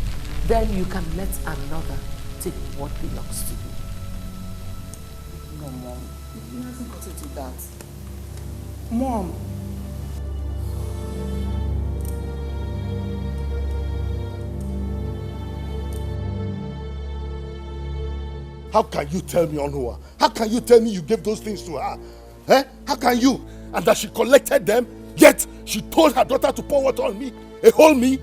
Then you can let another take what belongs to you. No, Mom. You haven't got to do that. Mom. How can you tell me, Onua? How can you tell me you gave those things to her? Eh? How can you? And that she collected them, yet she told her daughter to pour water on me, a whole me?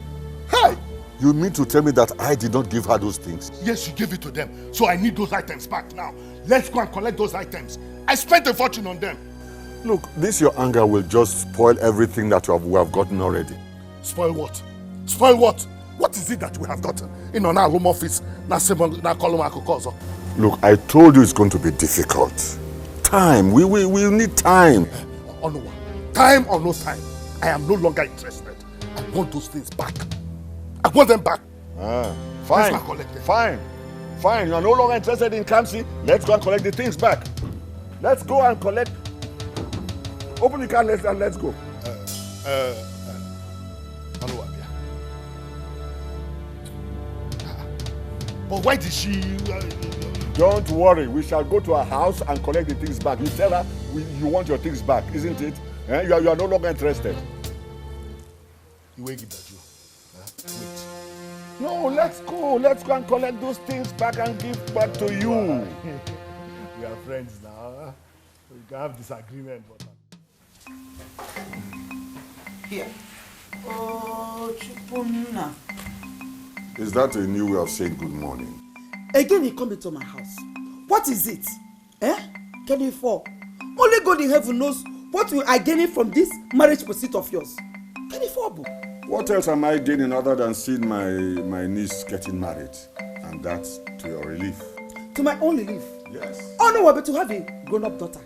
Hey! You mean to tell me that I did not give her those things? Yes, you gave it to them. So I need those items back now. Let's go and collect those items. I spent a fortune on them. Look, this your anger will just spoil everything that we have gotten already. Spoil what? Spoil what? What is it that we have gotten? In our home office, Look, I told you it's going to be difficult. Time. We need time. Onua, time or no time, I am no longer interested. I want those things back. I want them back. Fine. Let's go collect them. Fine. You are no longer interested in Kamsi. Let's go and collect the things back. Let's go and collect. Open the car and let's go. Onua, but why did she... Don't worry, we shall go to her house and collect the things back. You tell her you want your things back, isn't it? You are no longer interested. You wait at you. Wait. No, let's go. Let's go and collect those things back and give back to you. We are friends now. We can have disagreement. But... Here. Oh, Chupuna. Is that a new way of saying good morning? Again, he come into my house. What is it? Can you fall? Only God in heaven knows what we are gaining from this marriage pursuit of yours. Can you fall? What else am I gaining other than seeing my niece getting married? And that's to your relief. To my own relief? Yes. Oh no, but to have a grown-up daughter.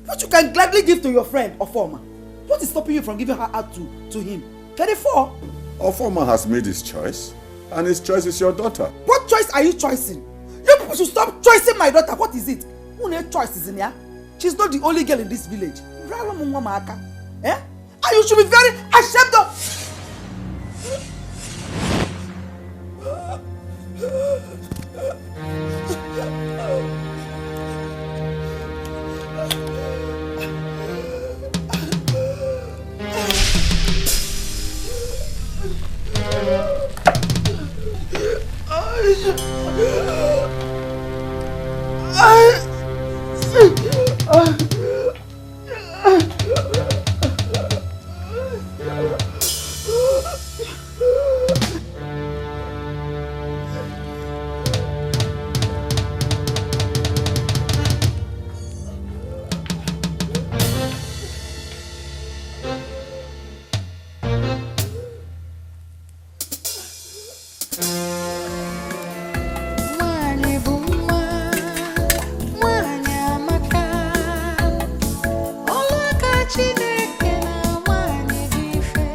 What you can gladly give to your friend or former. What is stopping you from giving her out to him? Can you fall? Ofoma has made his choice, and his choice is your daughter. What choice are you choosing? You people should stop choosing my daughter. What is it? Who choice is in here? She's not the only girl in this village. And you should be very ashamed of... Chineke na nwanyị dị ife,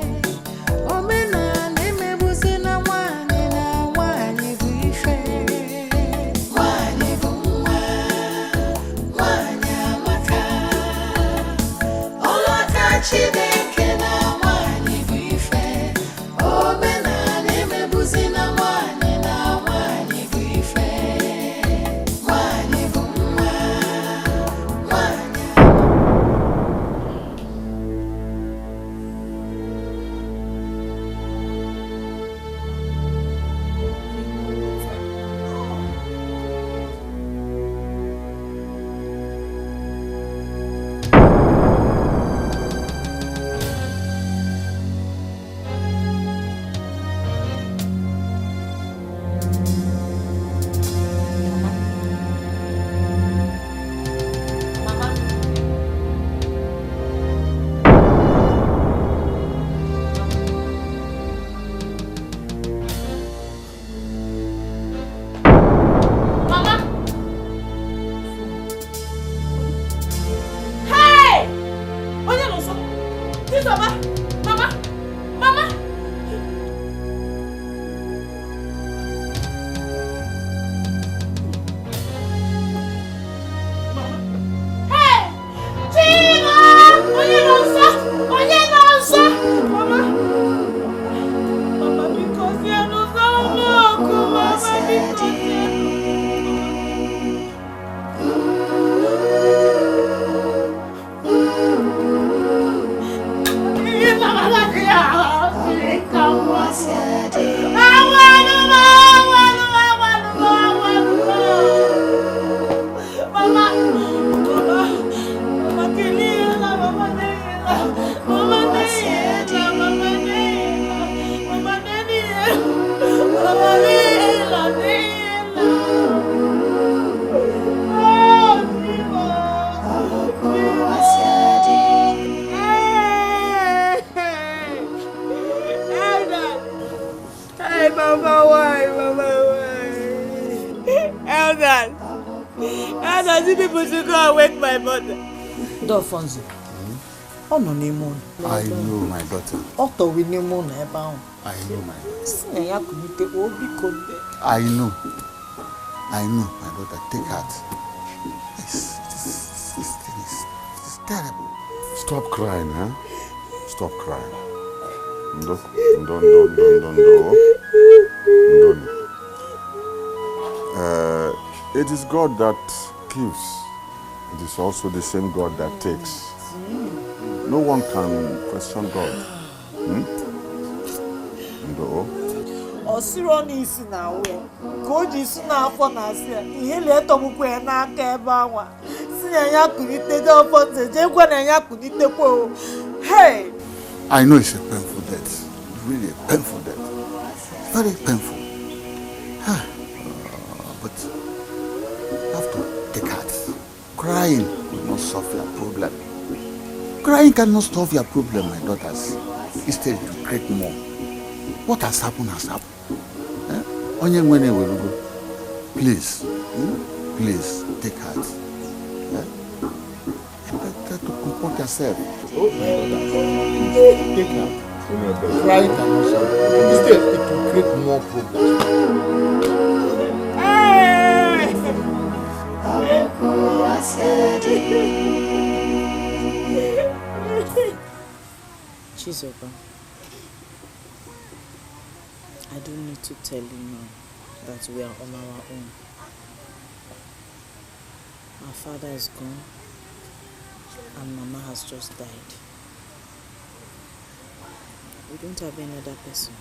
omenala emegbuzi na Elders, you people should go and wake my mother. Fonzie. Oh no, Nemo. I know my daughter. Otto we Nemo never. I know my daughter. I know. I know my daughter. Take heart. This thing is terrible. Stop crying, huh? Stop crying. Don't. It is God that gives. It is also the same God that takes. No one can question God. Osironi isi na we ka o ji isi na afọ na asịa ihe na-etọgbukwa ya n'aka ebe anwa si na ya kulite dị ọfọ ntị jekwa na ya kulitekwa o. Hey! I know it's a painful death. Really a painful death. Very painful. But you have to take heart. Crying will not solve your problem. Crying cannot solve your problem, my daughters. Instead, to create more. What has happened has happened. Please, please take heart. Try to comport yourself. Take heart. Crying cannot solve. Instead, it will create more problems. Chizoba, I don't need to tell you now that we are on our own. Our father is gone and Mama has just died. We don't have any other person.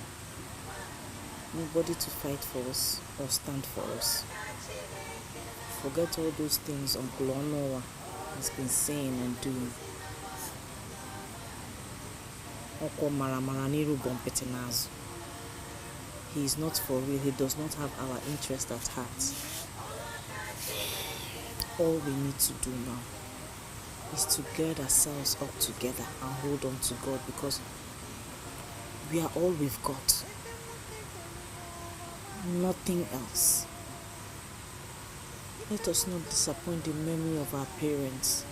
Nobody to fight for us or stand for us. Forget all those things Uncle Onowa has been saying and doing. He is not for real. He does not have our interest at heart. All we need to do now is to gird ourselves up together and hold on to God, because we are all we've got. Nothing else. Let us not disappoint the memory of our parents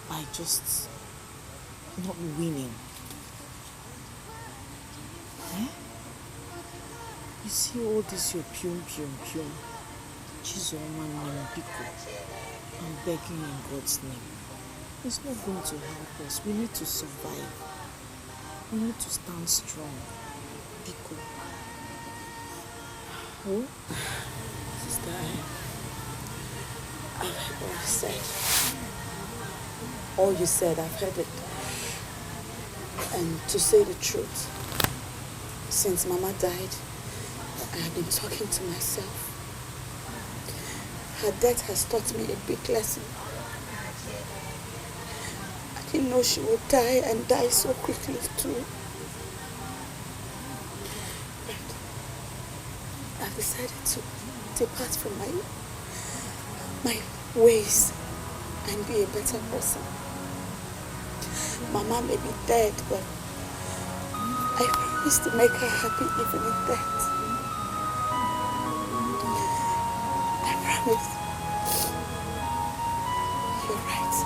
by just not winning. You see all this your pium. Chizoma Nembiko. I'm begging in God's name. It's not going to help us. We need to survive. We need to stand strong. Biko. Oh? Sister, I've heard what you said. All you said, I've heard it. And to say the truth, since Mama died, I have been talking to myself. Her death has taught me a big lesson. I didn't know she would die and die so quickly too. But I've decided to depart from my ways and be a better person. Mama may be dead, but I promise to make her happy even in death. I promise. You're right.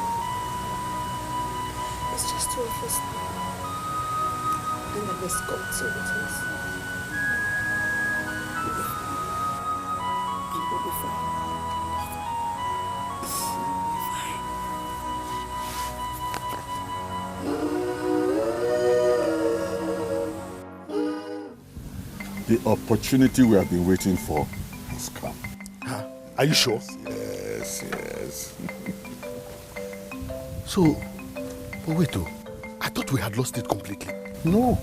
It's just two of us now. And then there's God so with us. We'll be fine. And we'll be fine. The opportunity we have been waiting for has come. Huh? Are you sure? Yes, yes. So, but wait though, I thought we had lost it completely. No.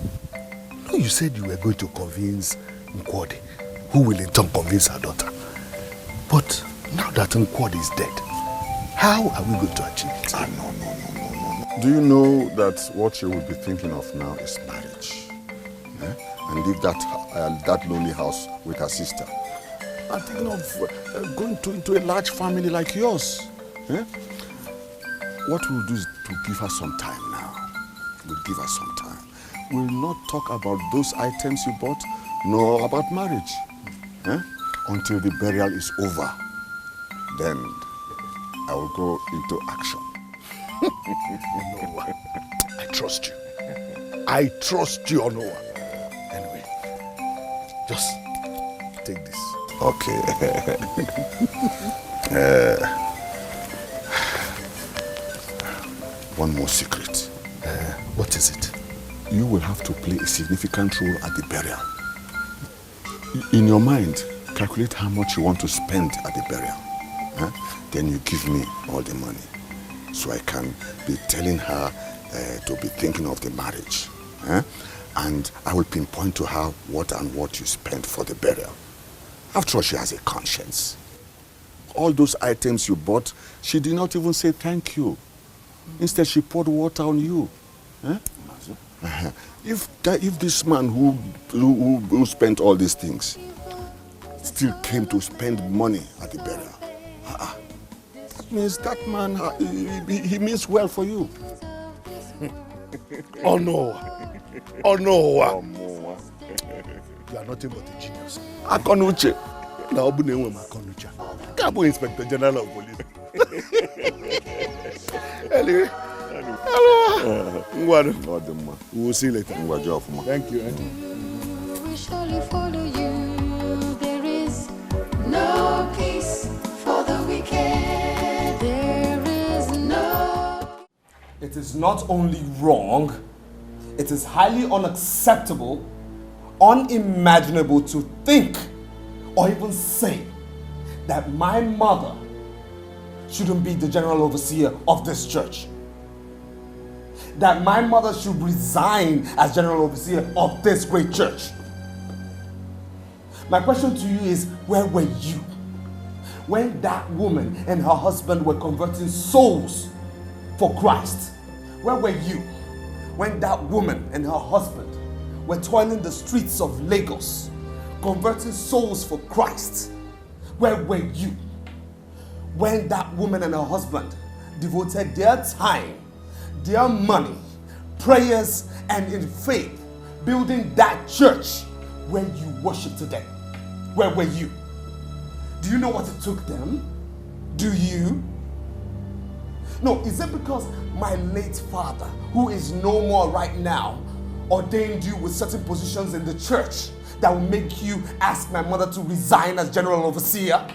No, you said you were going to convince Nkwode, who will in turn convince her daughter. But now that Nkwode is dead, how are we going to achieve it? No. Do you know that what you will be thinking of now is marriage? And leave that lonely house with her sister. I'm thinking of going into a large family like yours. What we'll do is to give her some time now. We'll give her some time. We'll not talk about those items you bought, nor about marriage. Until the burial is over. Then I will go into action. Noah, I trust you. I trust you, Noah. Anyway, just take this. Okay. One more secret. What is it? You will have to play a significant role at the burial. In your mind, calculate how much you want to spend at the burial. Then you give me all the money. So I can be telling her to be thinking of the marriage. And I will pinpoint to her what you spent for the burial. After all, she has a conscience. All those items you bought, she did not even say thank you. Instead, she poured water on you. If this man who spent all these things still came to spend money at the burial, that means that man, he means well for you. Oh no. Oh no. You are nothing but a genius. Akonuche. Now, Akonuche. Cabo Inspector General of Police. Anyway. We will see you later. Thank you. We surely follow you. There is no peace for the wicked. There is no. It is not only wrong, it is highly unacceptable, unimaginable to think or even say that my mother shouldn't be the general overseer of this church. That my mother should resign as general overseer of this great church. My question to you is, where were you when that woman and her husband were converting souls for Christ? Where were you when that woman and her husband were toiling the streets of Lagos, converting souls for Christ? Where were you when that woman and her husband devoted their time, their money, prayers, and in faith, building that church where you worship today? Where were you? Do you know what it took them? Do you? No, is it because my late father, who is no more right now, ordained you with certain positions in the church that will make you ask my mother to resign as general overseer?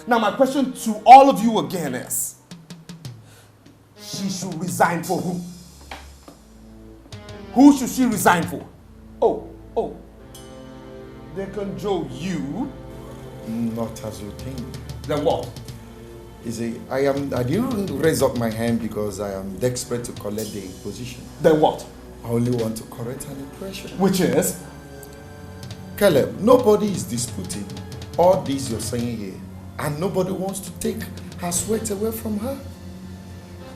Now my question to all of you again is, she should resign for who? Who should she resign for? Oh. Deacon Joe, you? Not as you think. Then what? You see, I didn't raise up my hand because I am desperate to collect the position. Then what? I only want to correct an impression. Which is? Caleb, nobody is disputing all this you're saying here. And nobody wants to take her sweat away from her.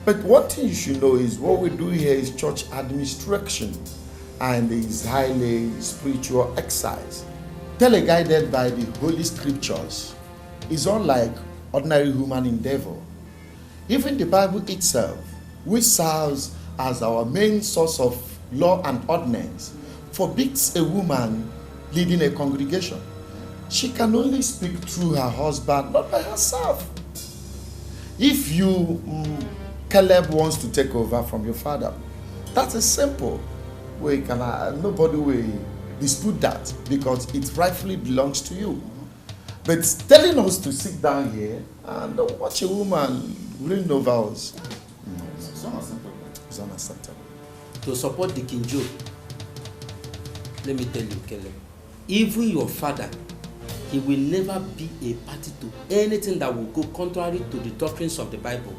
But one thing you should know is what we do here is church administration and is highly spiritual exercise. Teleguided by the Holy Scriptures is unlike ordinary human endeavor. Even the Bible itself, which serves as our main source of law and ordinance, forbids a woman leading a congregation. She can only speak through her husband, not by herself. If you, Caleb, wants to take over from your father, that's a simple way. Nobody will dispute that because it rightfully belongs to you. But telling us to sit down here and watch a woman reign over us, no, it's unacceptable. It's unacceptable. To support the King Joe, let me tell you, Caleb, even your father, he will never be a party to anything that will go contrary to the doctrines of the Bible.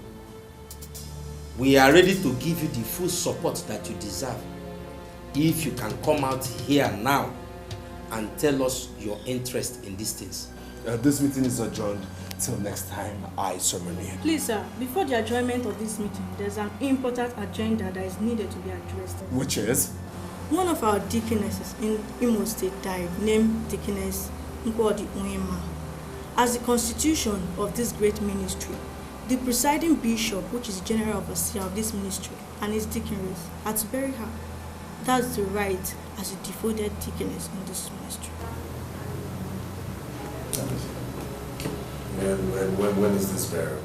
We are ready to give you the full support that you deserve if you can come out here now and tell us your interest in these things. This meeting is adjourned till next time I summon you. Please, sir, before the adjournment of this meeting, there's an important agenda that is needed to be addressed. Which is? One of our deaconesses in Imo State died, named Deaconess Nkwodi Onyema. As the constitution of this great ministry, the presiding bishop, which is the general overseer of this ministry, and his deaconess are to bury her. That's the right as a devoted deaconess in this ministry. When is this burial?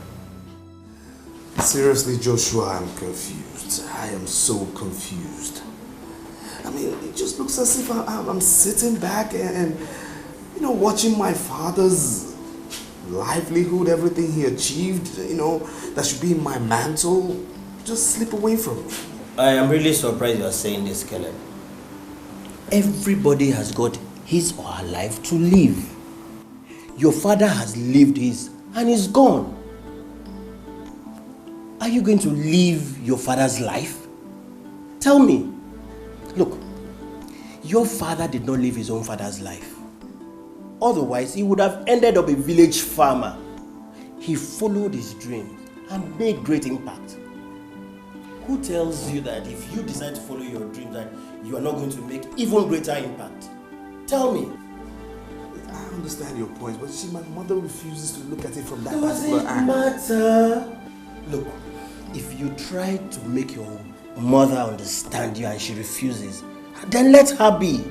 Seriously, Joshua, I'm confused. I am so confused. I mean, it just looks as if I'm sitting back and watching my father's livelihood, everything he achieved, that should be in my mantle, just slip away from me. I am really surprised you are saying this, Caleb. Everybody has got his or her life to live. Your father has lived his and is gone. Are you going to live your father's life? Tell me. Look, your father did not live his own father's life. Otherwise, he would have ended up a village farmer. He followed his dreams and made great impact. Who tells you that if you decide to follow your dreams that you are not going to make even greater impact? Tell me. I understand your point, but you see, my mother refuses to look at it from that Does particular it angle. matter? Look, if you try to make your mother understand you and she refuses, then let her be.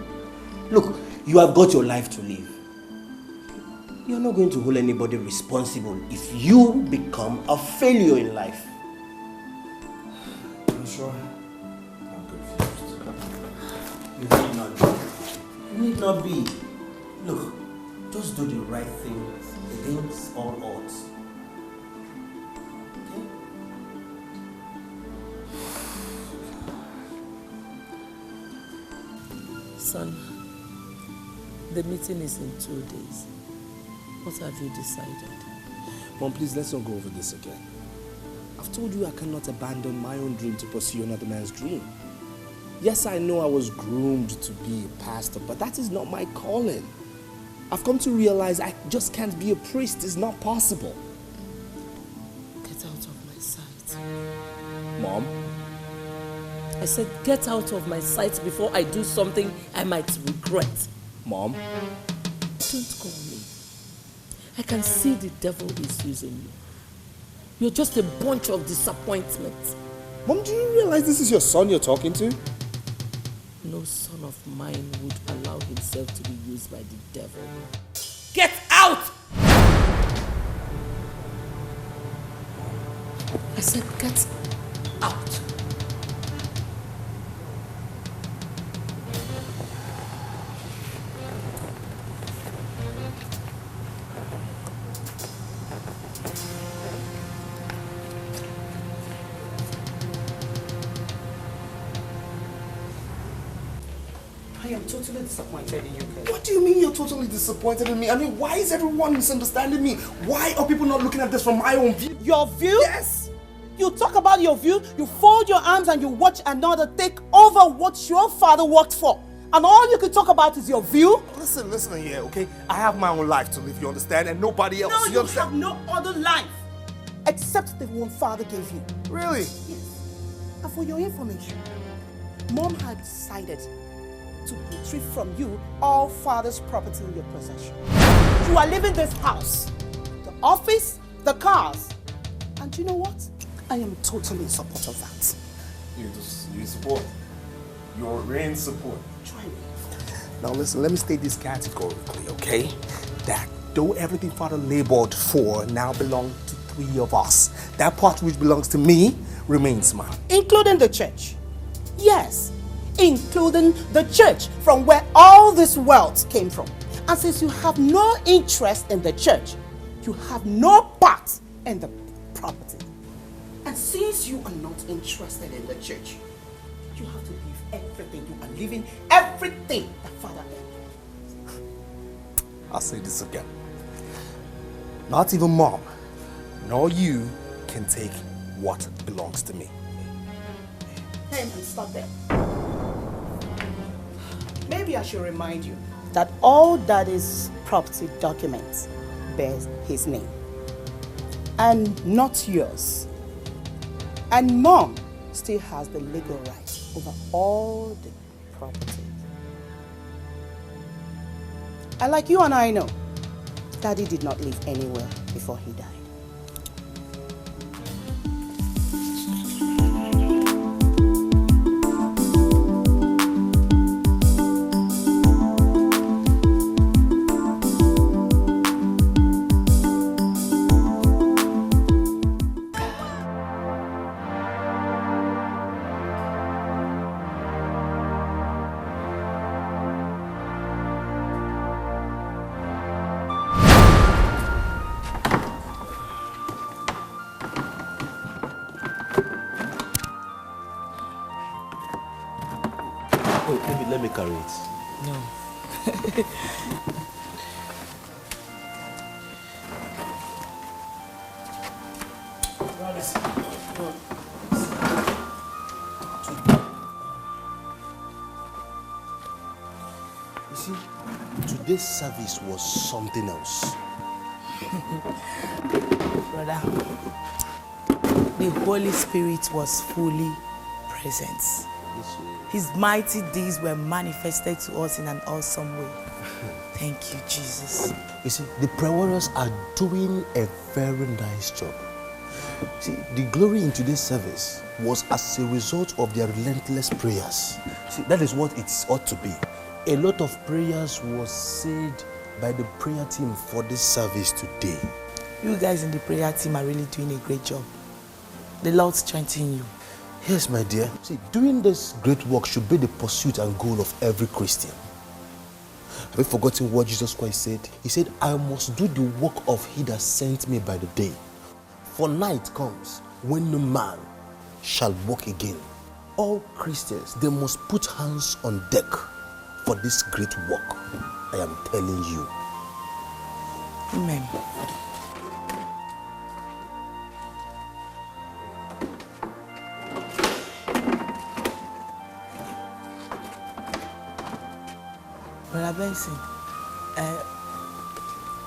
Look, you have got your life to live. You're not going to hold anybody responsible if you become a failure in life. I'm sure. I'm confused. You need not be. You need not be. Look, just do the right thing against all odds. Okay? Son, the meeting is in 2 days. What have you decided? Mom, please, let's not go over this again. I've told you I cannot abandon my own dream to pursue another man's dream. Yes, I know I was groomed to be a pastor, but that is not my calling. I've come to realize I just can't be a priest. It's not possible. Get out of my sight. Mom? I said get out of my sight before I do something I might regret. Mom? Don't call me. I can see the devil is using you. You're just a bunch of disappointment. Mom, do you realize this is your son you're talking to? No son of mine would allow himself to be used by the devil. Get out! I said get out. am totally disappointed in you, Kelly. What do you mean you're totally disappointed in me? I mean, why is everyone misunderstanding me? Why are people not looking at this from my own view? Your view? Yes. You talk about your view, you fold your arms and you watch another take over what your father worked for. And all you can talk about is your view? Listen here, okay? I have my own life to live, you understand? And nobody else. No, you understand? have no other life except the one father gave you. Really? Yes. And for your information, Mom had decided to retrieve from you all father's property in your possession. You are leaving this house, the office, the cars. And you know what? I am totally in support of that. You support. You're in support. Try me. Now listen, let me state this categorically, okay? That though everything father labored for now belongs to 3 of us, that part which belongs to me remains mine. Including the church. Yes, including the church from where all this wealth came from. And since you have no interest in the church, you have no part in the property. And since you are not interested in the church, you have to leave everything. You are leaving everything that Father earned. I'll say this again. Not even Mom, nor you can take what belongs to me. Hey man, stop there. Maybe I should remind you that all Daddy's property documents bears his name and not yours. And Mom still has the legal right over all the property. And like you and I know, Daddy did not live anywhere before he died. Let me carry it. No. You see, today's service was something else. Brother, the Holy Spirit was fully present. His mighty deeds were manifested to us in an awesome way. Thank you, Jesus. You see, the prayer warriors are doing a very nice job. See, the glory in today's service was as a result of their relentless prayers. See, that is what it ought to be. A lot of prayers was said by the prayer team for this service today. You guys in the prayer team are really doing a great job. The Lord strengthen you. Yes, my dear. See, doing this great work should be the pursuit and goal of every Christian. Have you forgotten what Jesus Christ said? He said, I must do the work of he that sent me by the day. For night comes when no man shall walk again. All Christians, they must put hands on deck for this great work. I am telling you. Amen. Brother Benson,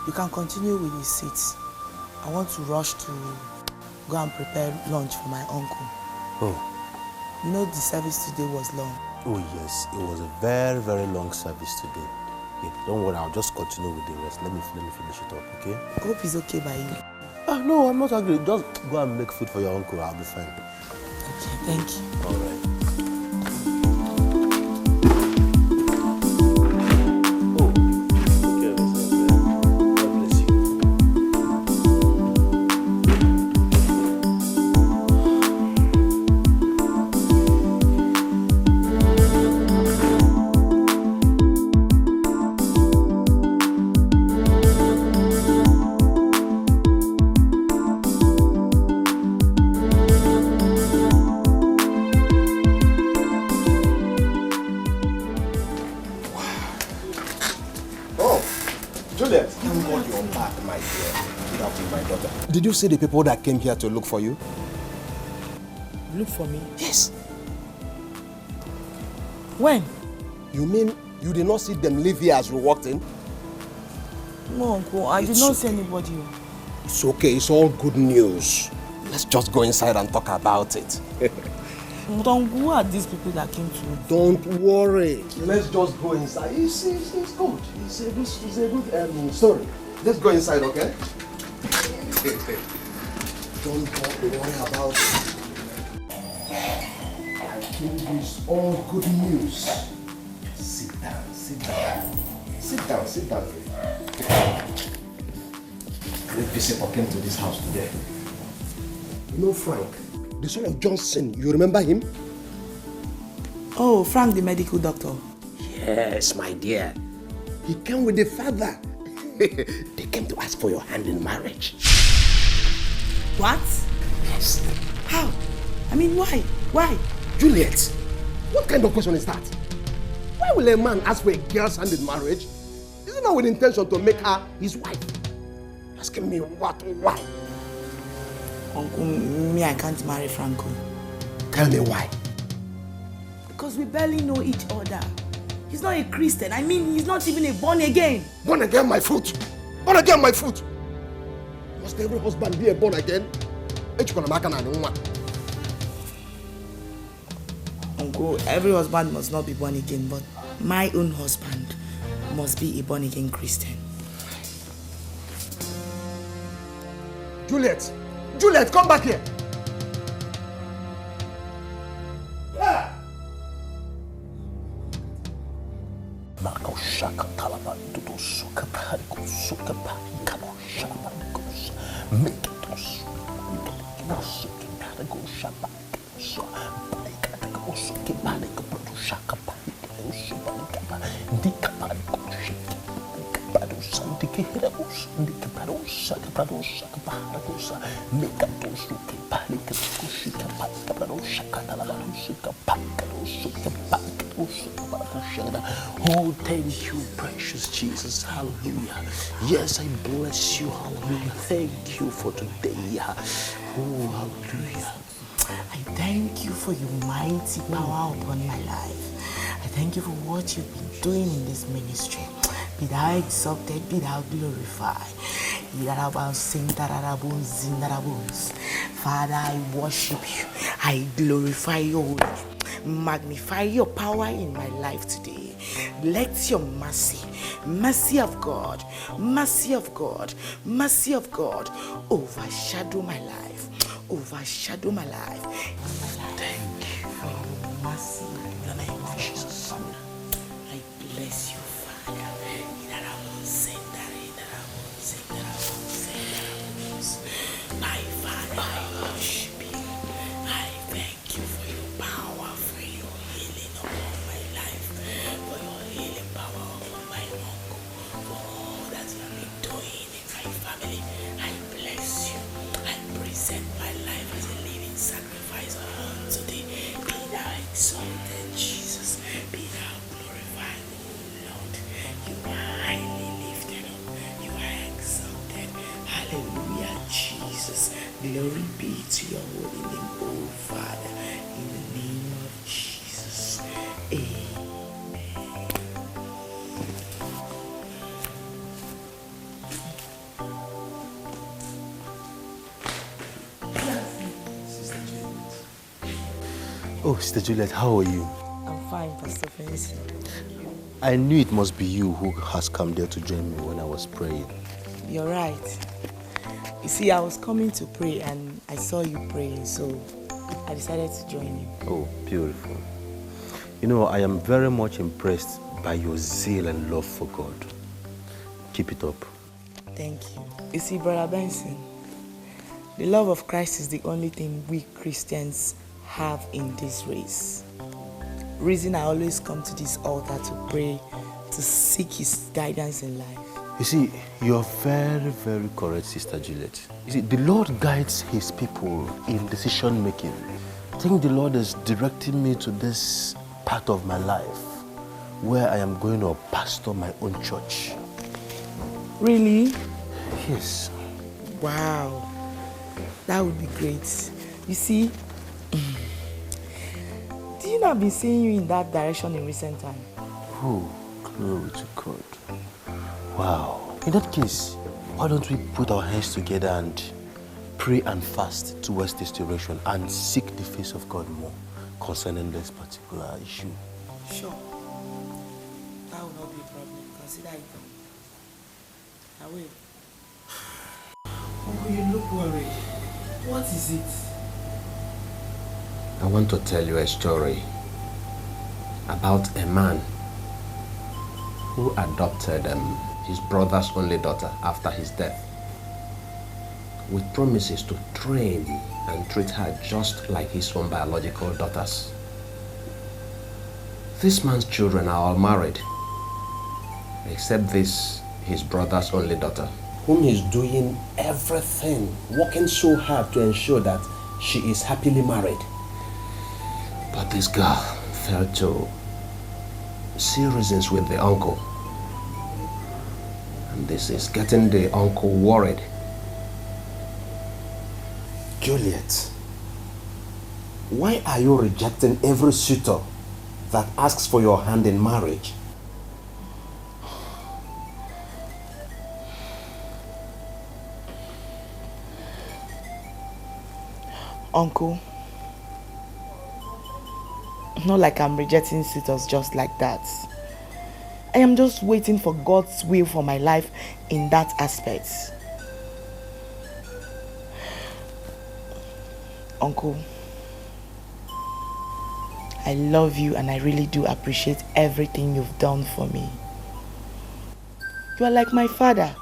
you can continue with his seats. I want to rush to go and prepare lunch for my uncle. Oh. You know the service today was long. Oh yes, it was a very, very long service today. Okay, don't worry, I'll just continue with the rest. Let me finish it up, okay? I hope it's okay by you. No, I'm not angry. Just go and make food for your uncle. I'll be fine. Okay, thank you. All right. got your back, my dear. Get up with my daughter. Did you see the people that came here to look for you? Look for me? Yes. When? You mean you did not see them leave here as we walked in? No, Uncle, I did not see anybody. It's okay, it's all good news. Let's just go inside and talk about it. But Uncle, who are these people that came to me? Don't worry. Let's just go inside. It's good. It's a good story. Let's go inside, okay? Don't worry about it. I think it's all good news. Sit down. Great visitor came to this house today. You know Frank, the son of Johnson, you remember him? Oh, Frank, the medical doctor. Yes, my dear. He came with the father. They came to ask for your hand in marriage. What? Yes. How? I mean, why? Why? Juliet, what kind of question is that? Why will a man ask for a girl's hand in marriage? Is it not with intention to make her his wife? Asking me what? Why? Uncle, me, I can't marry Franco. Tell me why. Because we barely know each other. He's not a Christian. I mean, he's not even a born again. Born again, my foot. Born again, my foot. Must every husband be a born again? Uncle, every husband must not be born again, but my own husband must be a born again Christian. Juliet, come back here. Oh, thank you, precious Jesus. Hallelujah. Yes, I bless you. Hallelujah. Thank you for today. Oh, hallelujah. I thank you for your mighty power upon my life. I thank you for what you've been doing in this ministry. Be thou exalted, be thou glorified. Father, I worship you. I glorify your holy name. Magnify your power in my life today. Let your mercy of God, overshadow my life. Thank you for your mercy in the name of Jesus. I bless you, Father. My Father, I worship you. I thank you for your power, for your healing upon my life, for your healing power upon my uncle, for all that you have been doing in my family. I bless you. I present my life as a living sacrifice unto thee. Be thou exalted, Jesus. Be thou glorified, O Lord. You are highly lifted up. You are exalted. Hallelujah, Jesus. Glory be to your holy name, O Father. In the name of Jesus. Amen. Oh, Sister Juliet, how are you? I'm fine, Pastor Felicity. I knew it must be you who has come there to join me when I was praying. You're right. You see, I was coming to pray and I saw you praying, so I decided to join you. Oh, beautiful. You know, I am very much impressed by your zeal and love for God. Keep it up. Thank you. You see, Brother Benson, the love of Christ is the only thing we Christians have in this race. Reason I always come to this altar to pray, to seek his guidance in life. You see, you're very, very correct, Sister Juliet. You see, the Lord guides his people in decision making. I think the Lord is directing me to this part of my life where I am going to pastor my own church. Really? Yes. Wow. That would be great. You see, do you know I've been seeing you in that direction in recent time? Oh, glory to God. Wow. In that case, why don't we put our hands together and pray and fast towards this direction and seek the face of God more concerning this particular issue? Sure. That will not be a problem. Consider it done. I will. Oh, you look worried. What is it? I want to tell you a story about a man who adopted his brother's only daughter after his death, with promises to train and treat her just like his own biological daughters. This man's children are all married, except this, his brother's only daughter, whom he's doing everything, working so hard to ensure that she is happily married. But this girl failed to see reasons with the uncle. And this is getting the uncle worried. Juliet, why are you rejecting every suitor that asks for your hand in marriage? Uncle, not like I'm rejecting suitors just like that. I am just waiting for God's will for my life in that aspect. Uncle, I love you and I really do appreciate everything you've done for me. You are like my father,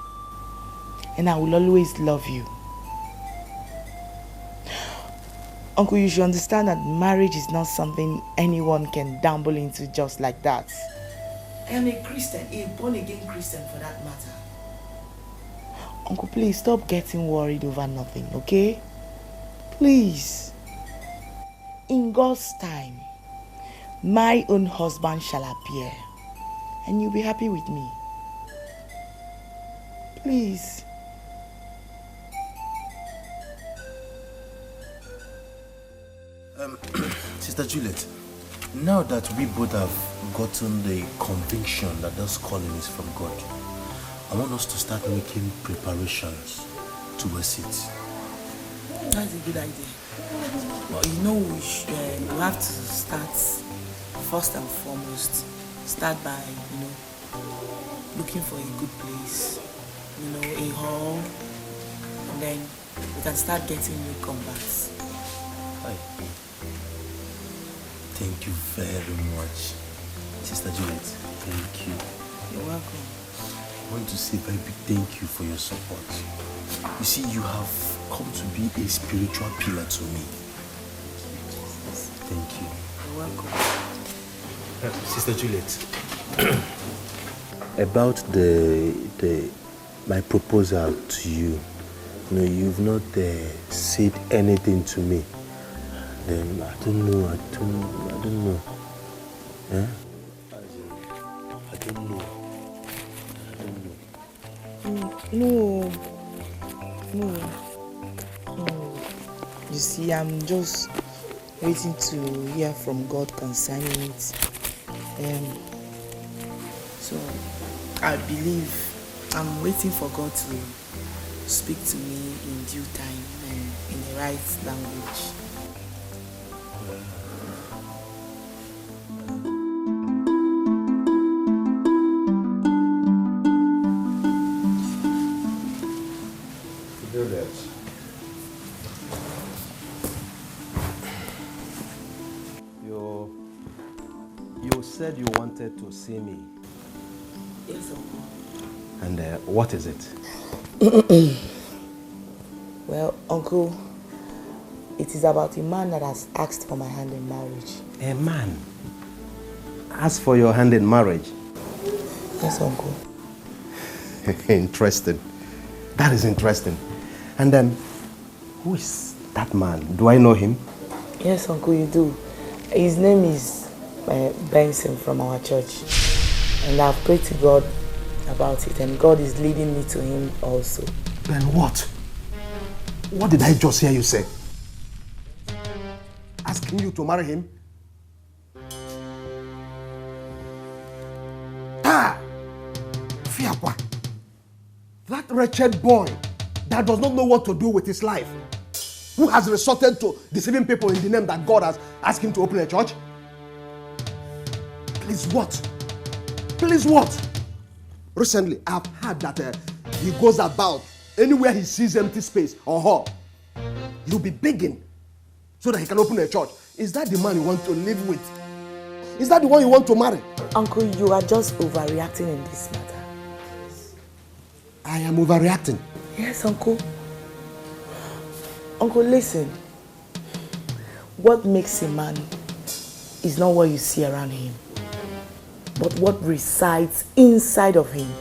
and I will always love you. Uncle, you should understand that marriage is not something anyone can dabble into just like that. I am a Christian, a born-again Christian for that matter. Uncle, please stop getting worried over nothing, okay? Please. In God's time, my own husband shall appear, and you'll be happy with me. Please. Sister Juliet, now that we both have gotten the conviction that this calling is from God, I want us to start making preparations towards it. That's a good idea. But you know, we have to start first and foremost. Start by, looking for a good place, a hall, and then we can start getting new converts. Hi. Thank you very much, Sister Juliet. Thank you. You're welcome. I want to say a very big thank you for your support. You see, you have come to be a spiritual pillar to me. Thank you. You're welcome. Sister Juliet, about my proposal to you, you've not said anything to me. Then I don't know. Eh? I don't know. No. You see, I'm just waiting to hear from God concerning it. So I believe I'm waiting for God to speak to me in due time and in the right language. You said you wanted to see me. Yes, Uncle. And what is it? Well, Uncle, it is about a man that has asked for my hand in marriage. A man asked for your hand in marriage? Yes, Uncle. Interesting. That is interesting. And then, who is that man? Do I know him? Yes, Uncle, you do. His name is Benson from our church. And I've prayed to God about it, and God is leading me to him also. Then what? What did I just hear you say? Asking you to marry him? Ah! Fiakwa! That wretched boy that does not know what to do with his life, who has resorted to deceiving people in the name that God has asked him to open a church? Please what? Please what? Recently, I've heard that he goes about anywhere he sees empty space or hall. He'll be begging so that he can open a church. Is that the man you want to live with? Is that the one you want to marry? Uncle, you are just overreacting in this matter. I am overreacting. Yes, Uncle. Uncle, listen. What makes a man is not what you see around him, but what resides inside of him.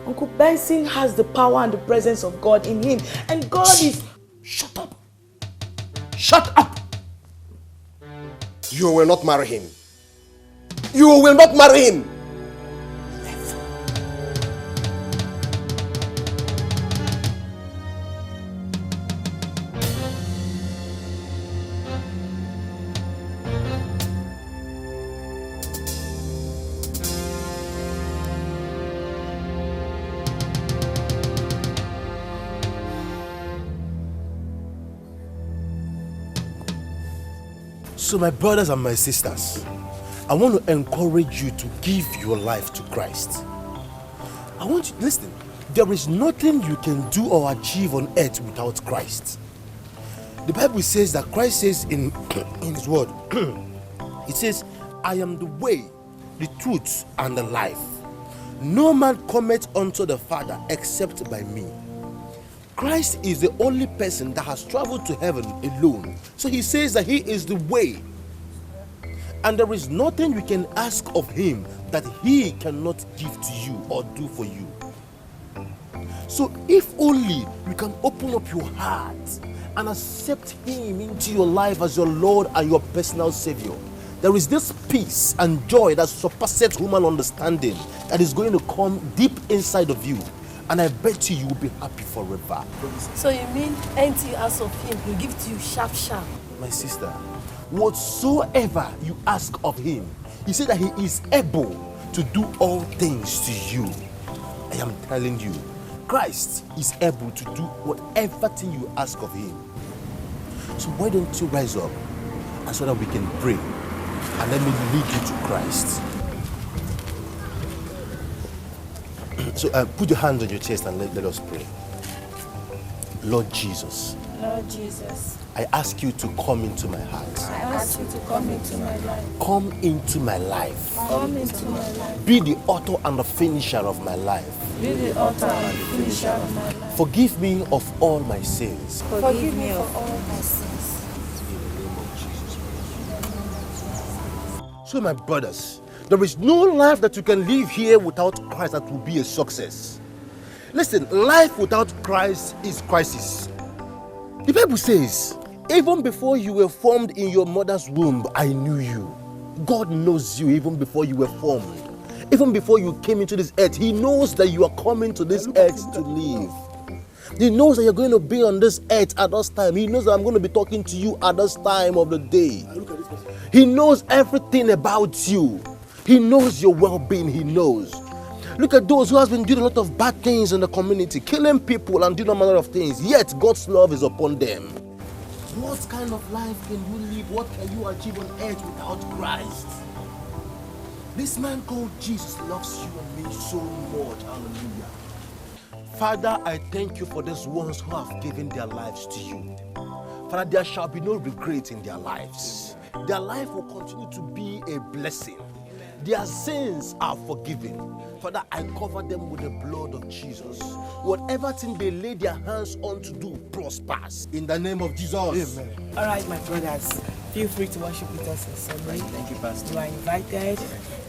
Uncle Benson has the power and the presence of God in him, and God is... Shut up! Shut up! You will not marry him. You will not marry him! So my brothers and my sisters, I want to encourage you to give your life to Christ. I want you to listen. There is nothing you can do or achieve on earth without Christ. The Bible says that Christ says in his word, it says, I am the way, the truth, and the life. No man cometh unto the Father except by me. Christ is the only person that has traveled to heaven alone. So he says that he is the way. And there is nothing you can ask of him that he cannot give to you or do for you. So if only you can open up your heart and accept him into your life as your Lord and your personal Savior, there is this peace and joy that surpasses human understanding that is going to come deep inside of you. And I bet you will be happy forever. So you mean anything you ask of him, he'll give to you sharp. My sister, whatsoever you ask of him, he said that he is able to do all things to you. I am telling you, Christ is able to do whatever thing you ask of him. So why don't you rise up and so that we can pray and let me lead you to Christ. So put your hands on your chest and let us pray. Lord Jesus. Lord Jesus. I ask you to come into my heart. I ask you to come into my life. Come into my life. Come into my life. Be the author and the finisher of my life. Be the author and the finisher of my life. Forgive me of all my sins. Forgive me of all my sins. So my brothers, there is no life that you can live here without Christ that will be a success. Listen, life without Christ is crisis. The Bible says, even before you were formed in your mother's womb, I knew you. God knows you even before you were formed. Even before you came into this earth, he knows that you are coming to this earth to live. He knows that you're going to be on this earth at this time. He knows that I'm going to be talking to you at this time of the day. He knows everything about you. He knows your well-being. He knows. Look at those who have been doing a lot of bad things in the community, killing people and doing a manner of things, yet God's love is upon them. What kind of life can you live? What can you achieve on earth without Christ? This man called Jesus loves you and me so much. Hallelujah. Father, I thank you for these ones who have given their lives to you. Father, there shall be no regret in their lives. Their life will continue to be a blessing. Their sins are forgiven. Father, I cover them with the blood of Jesus. Whatever thing they lay their hands on to do prospers. In the name of Jesus. Amen. All right, my brothers, feel free to worship with us on Sunday. Thank you, Pastor. You are invited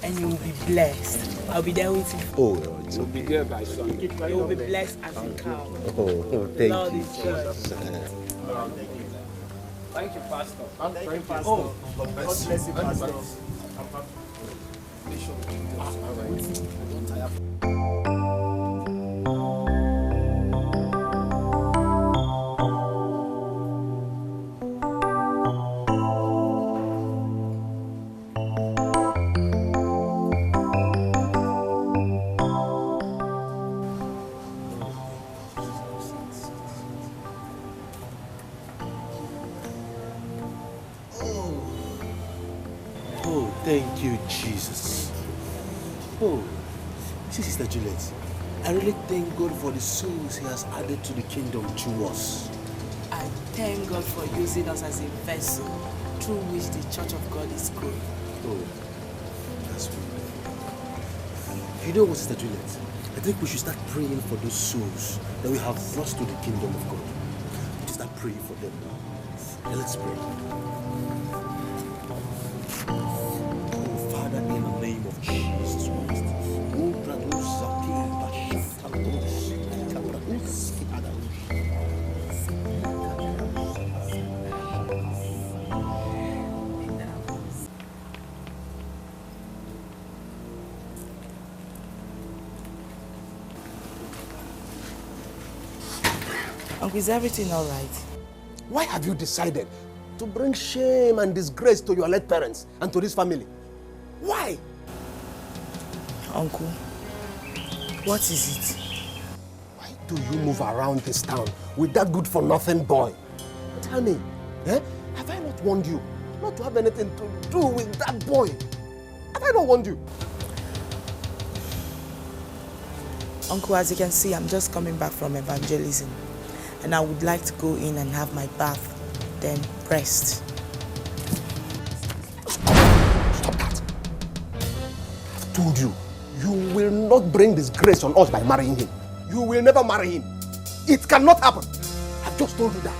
and you will be blessed. I'll be there with you. Oh, it's okay. Be there by Sunday. You will be blessed as you come. Oh, thank Lord you. is good. Thank you, Pastor. Thank you, Pastor. God bless you, Pastor. Oh, thank you, Jesus. Oh, see, Sister Juliet, I really thank God for the souls He has added to the kingdom through us. I thank God for using us as a vessel through which the Church of God is growing. Oh, that's wonderful. You know what, Sister Juliet? I think we should start praying for those souls that we have brought to the kingdom of God. We should start praying for them now. Okay, let's pray. Oh, Father, in the name of Jesus Christ. Uncle, is everything all right? Why have you decided to bring shame and disgrace to your late parents and to this family? Why? Uncle, what is it? Why do you move around this town with that good-for-nothing boy? Tell me, have I not warned you not to have anything to do with that boy? Have I not warned you? Uncle, as you can see, I'm just coming back from evangelism. And I would like to go in and have my bath, then rest. Stop that. I've told you, you will not bring disgrace on us by marrying him. You will never marry him. It cannot happen. I've just told you that.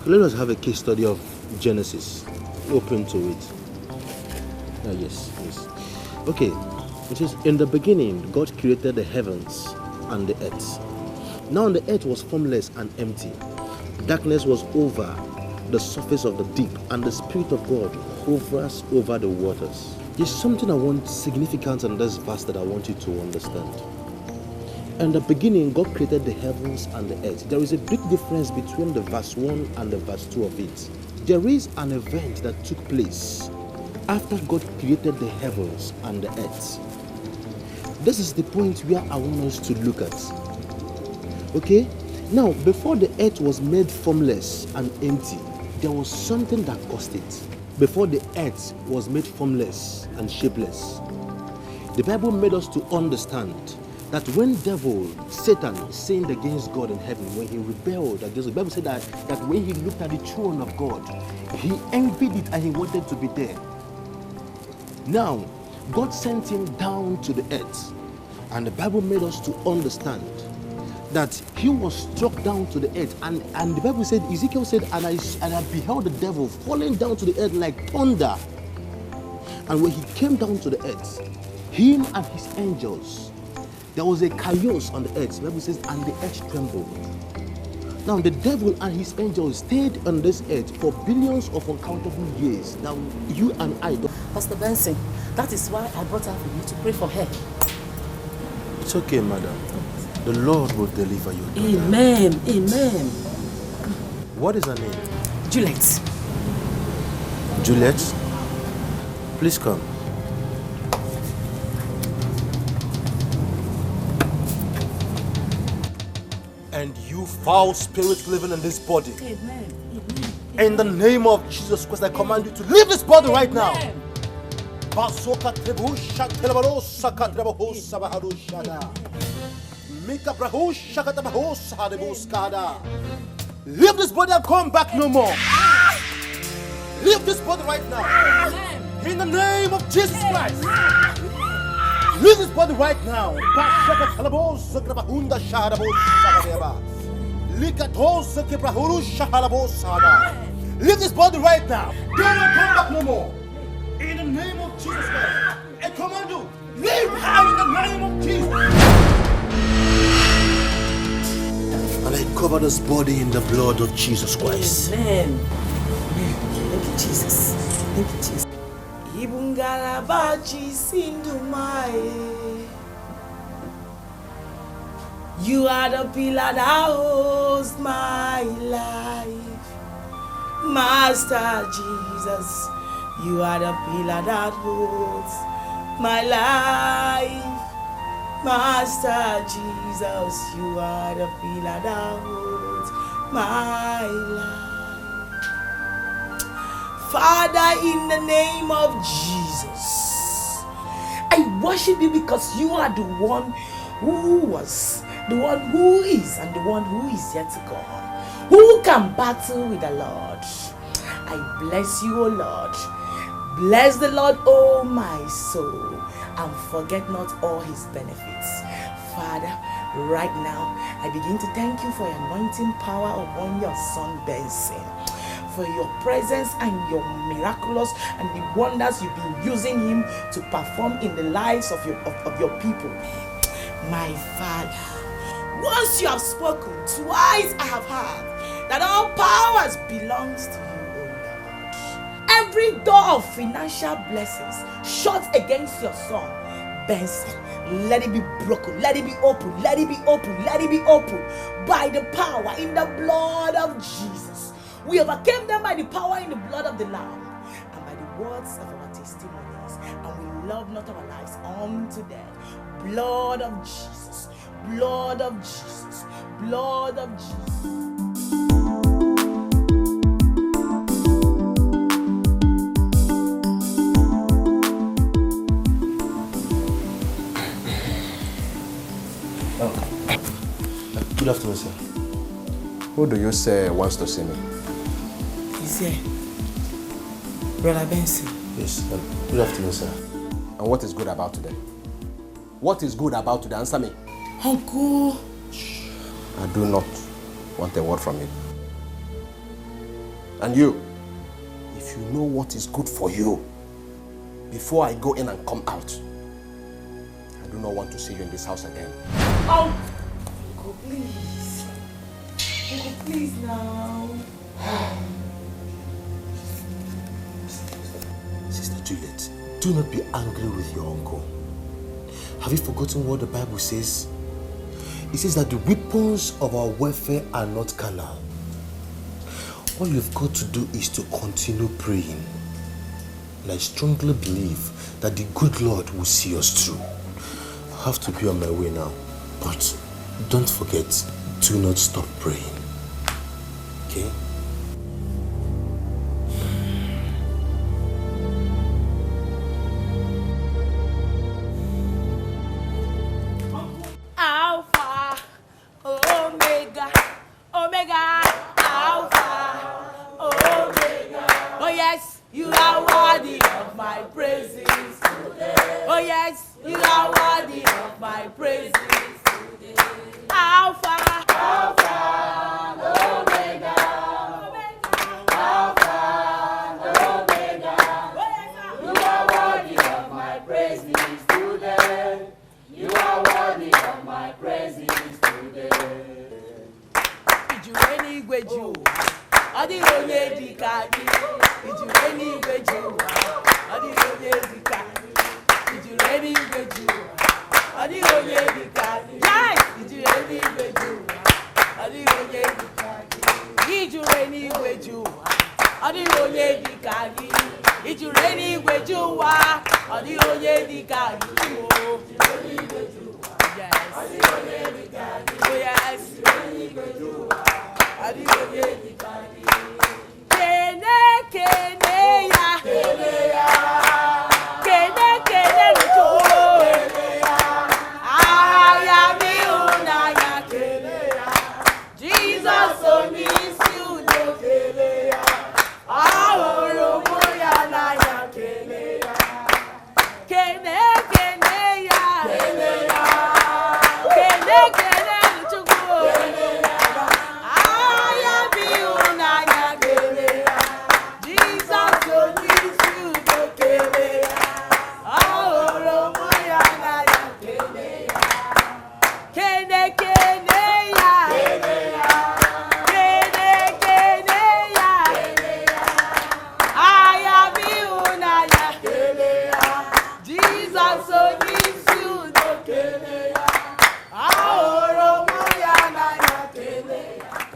Let us have a case study of Genesis. Open to it. Yes. Okay, it says, in the beginning, God created the heavens and the earth. Now the earth was formless and empty. Darkness was over the surface of the deep, and the Spirit of God hovers over the waters. There's something I want significant in this verse that I want you to understand. In the beginning, God created the heavens and the earth. There is a big difference between the verse 1 and the verse 2 of it. There is an event that took place after God created the heavens and the earth. This is the point where I want us to look at. Okay? Now, before the earth was made formless and empty, there was something that caused it. Before the earth was made formless and shapeless, the Bible made us to understand that when Satan sinned against God in heaven, when he rebelled against, the Bible said that when he looked at the throne of God, he envied it and he wanted to be there. Now, God sent him down to the earth, and the Bible made us to understand that he was struck down to the earth, and the Bible said, Ezekiel said, and I beheld the devil falling down to the earth like thunder. And when he came down to the earth, him and his angels, there was a chaos on the earth. The Bible says, and the earth trembled. Now the devil and his angels stayed on this earth for billions of uncountable years. Now you and I don't. Pastor Benson, that is why I brought her for you to pray for her. It's okay, madam. The Lord will deliver you. Amen. Amen. What is her name? Juliet. Juliet? Please come. And you foul spirits living in this body. Amen. In the name of Jesus Christ, I command you to leave this body right now. Leave this body and come back no more. Leave this body right now. In the name of Jesus Christ. Leave this body right now. Leave this body right now. Do not come back no more. In the name of Jesus Christ. I command you, leave her in the name of Jesus. And I cover this body in the blood of Jesus Christ. Amen. Thank you, Jesus. Thank you, Jesus. You are the pillar that holds my life. Master Jesus, you are the pillar that holds my life. Master Jesus, you are the pillar that holds my life. Father, in the name of Jesus, I worship you because you are the one who was, the one who is, and the one who is yet to come. Who can battle with the Lord? I bless you, O Lord. Bless the Lord, O my soul, and forget not all his benefits. Father, right now, I begin to thank you for your anointing power upon your son Benson, for your presence and your miraculous and the wonders you've been using him to perform in the lives of your people. My Father, once you have spoken, twice I have heard that all powers belongs to you, O Lord. Every door of financial blessings shut against your son Benson, let it be broken, let it be open, let it be open, let it be open by the power in the blood of Jesus. We overcame them by the power in the blood of the Lamb and by the words of our testimonies, and we love not our lives unto death. Blood of Jesus, blood of Jesus, blood of Jesus. Good afternoon, sir. Who do you say wants to see me? He's here. Brother Benson. Yes, good afternoon, sir. And what is good about today? What is good about today? Answer me. Uncle. I do not want a word from you. And you, if you know what is good for you, before I go in and come out, I do not want to see you in this house again. Uncle, please. Uncle, please now. Sister Juliet, do not be angry with your uncle. Have you forgotten what the Bible says? It says that the weapons of our warfare are not carnal. All you've got to do is to continue praying. And I strongly believe that the good Lord will see us through. I have to be on my way now. But don't forget, do not stop praying. Okay? Alpha, Omega, Omega, Alpha, Omega. Oh yes, you are worthy of my praises today. Oh yes, you are worthy of my praises today. Alpha, Alpha, Omega, Alpha, Omega. You are worthy of my praises today. You are worthy of my praises today. Ijureni igweju, adironye dikadi. Ijureni igweju, adironye dikadi. Ijureni igweju, adironye dikadi.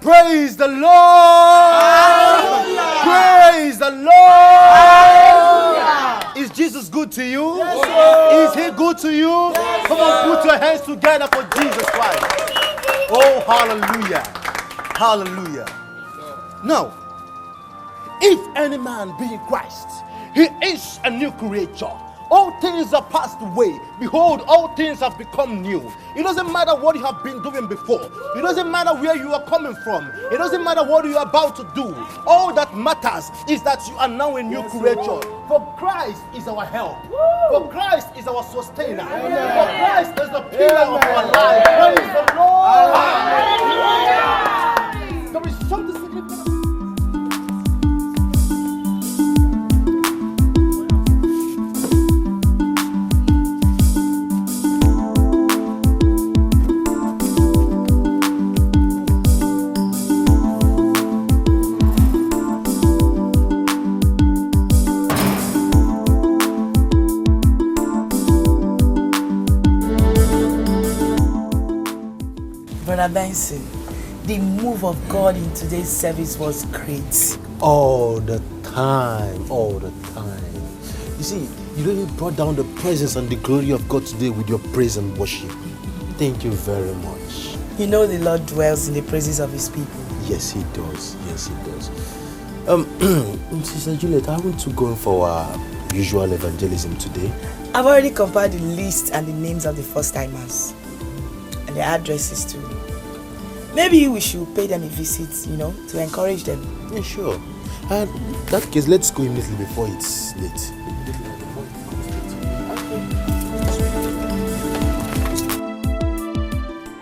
Praise the Lord! Praise the Lord! Is Jesus good to you? Is he good to you? Come on, put your hands together for Jesus Christ. Oh, hallelujah. Hallelujah. Now, if any man be in Christ, he is a new creature. All things are passed away. Behold, all things have become new. It doesn't matter what you have been doing before. It doesn't matter where you are coming from. It doesn't matter what you are about to do. All that matters is that you are now a new creature. For Christ is our help. For Christ is our sustainer. For Christ is the pillar of our life. Praise the Lord. There is something significant. Brother Benson, the move of God in today's service was great. All the time. You see, you really brought down the presence and the glory of God today with your praise and worship. Thank you very much. You know the Lord dwells in the praises of his people. Yes, he does. Yes, he does. Sister Juliet, I want to go for our usual evangelism today. I've already compiled the list and the names of the first timers and their addresses too. Maybe we should pay them a visit, to encourage them. Yeah, sure. And in that case, let's go immediately before it's late.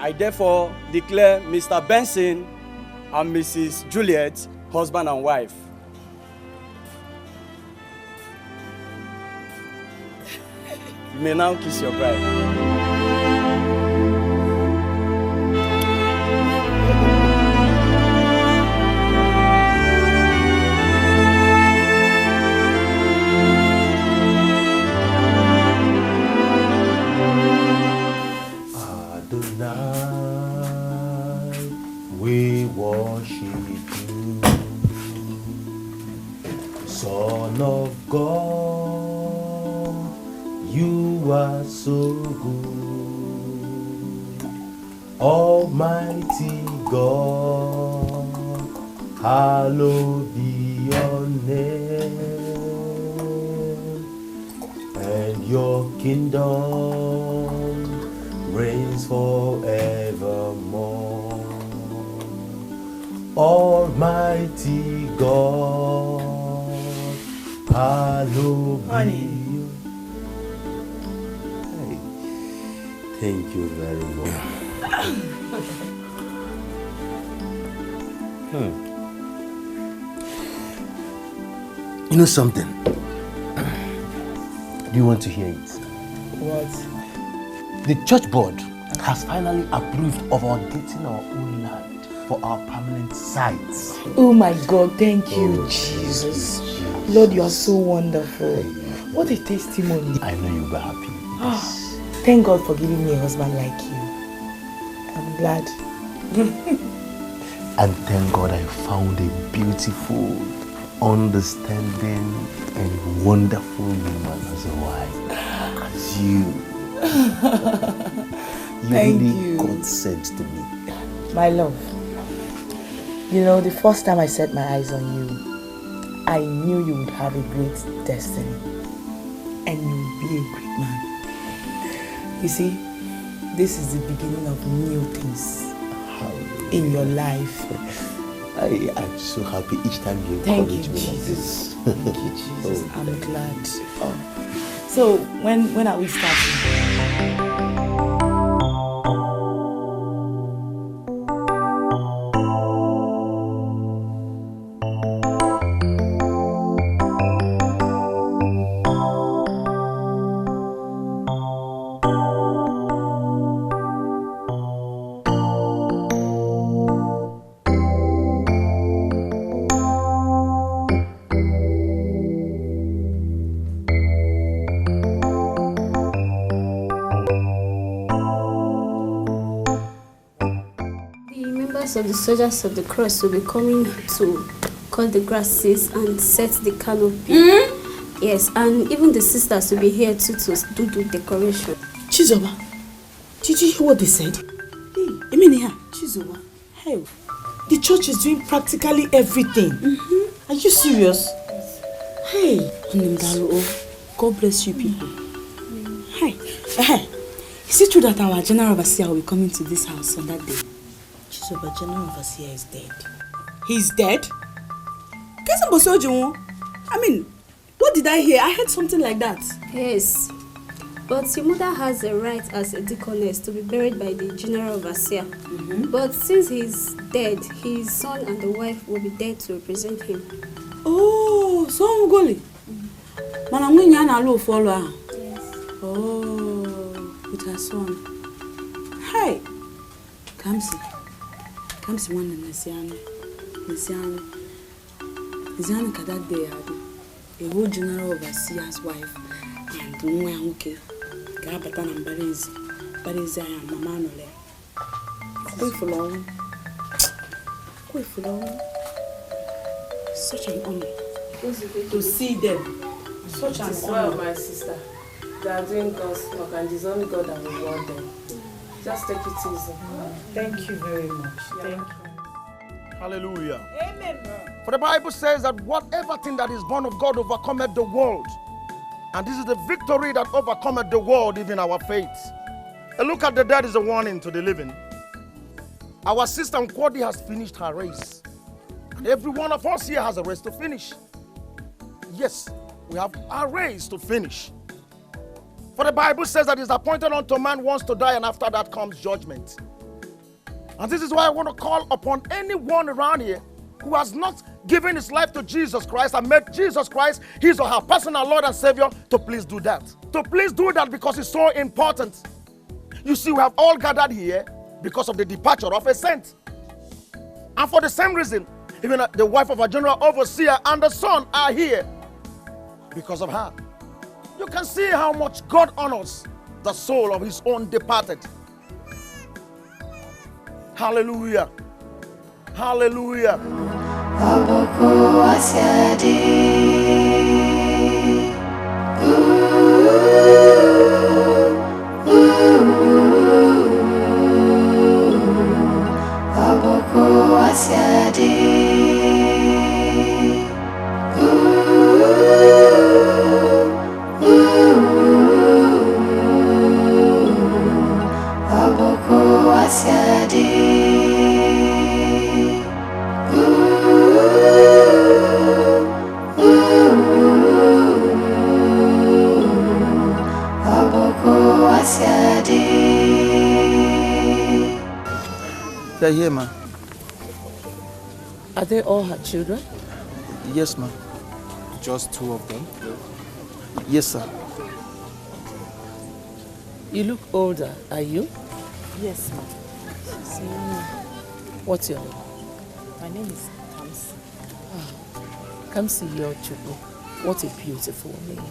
I therefore declare Mr. Benson and Mrs. Juliet husband and wife. You may now kiss your bride. We worship you, Son of God, you are so good. Almighty God, hallowed be your name, and your kingdom reigns forevermore. Almighty God, hallowed be you. Hey, thank you very much. You know something? Do you want to hear it? What? The church board has finally approved of our getting our own land for our permanent sites. Oh my God, thank you, Jesus. Lord, you are so wonderful. What a testimony. I know you'll be happy. Thank God for giving me a husband like you. I'm glad. And thank God I found a beautiful, understanding, and wonderful woman as a wife. you. Thank really you. got sense to me. My love, you know, the first time I set my eyes on you, I knew you would have a great destiny and you would be a great man. You see, this is the beginning of new things in your life. I am so happy each time you encourage me like this. Thank you, Jesus. I'm glad. Oh. So, when are we starting? Of the soldiers of the cross will be coming to cut the grasses and set the canopy. Yes, and even the sisters will be here too to do the decoration. Chizoba, did you hear what they said? Hey, I mean here, Chizoba. Hey, the church is doing practically everything. Are you serious? Hey, God bless you people. Hey, is it true that our general overseer will be coming to this house on that day? So, but General Overseer is dead. He's dead? I mean, what did I hear? I heard something like that. Yes, but your mother has a right as a deaconess to be buried by the General Overseer. But since he's dead, his son and the wife will be there to represent him. Oh, so Ngoli. Mana mwenye ana lo follow her. Yes. Oh, with her son. Hi. Kamsi one Nesiano kada day had a whole general overseer's wife and Mwamuke Gabatan and Bariza and Mamanole. Wait for long. Such an honor to see them. Such an honor. Well, my sister, they are doing God's work and it's only God that will reward them. Just take it easy. Thank you very much. Thank you. Hallelujah. Amen. For the Bible says that whatever thing that is born of God overcometh the world. And this is the victory that overcometh the world, even our faith. A look at the dead is a warning to the living. Our sister Nkwadi has finished her race. And every one of us here has a race to finish. Yes, we have a race to finish. For the Bible says that it's appointed unto man once to die, and after that comes judgment. And this is why I want to call upon anyone around here who has not given his life to Jesus Christ and made Jesus Christ his or her personal Lord and Savior to please do that. To please do that because it's so important. You see, we have all gathered here because of the departure of a saint. And for the same reason, even the wife of a general overseer and the son are here because of her. You can see how much God honors the soul of his own departed. Hallelujah. Hallelujah. They're here, ma. Are they all her children? Yes, ma. Just two of them? Yes, sir. You look older, are you? Yes, ma'am. What's your name? My name is Kamsi. Kamsi Yochubu. What a beautiful name.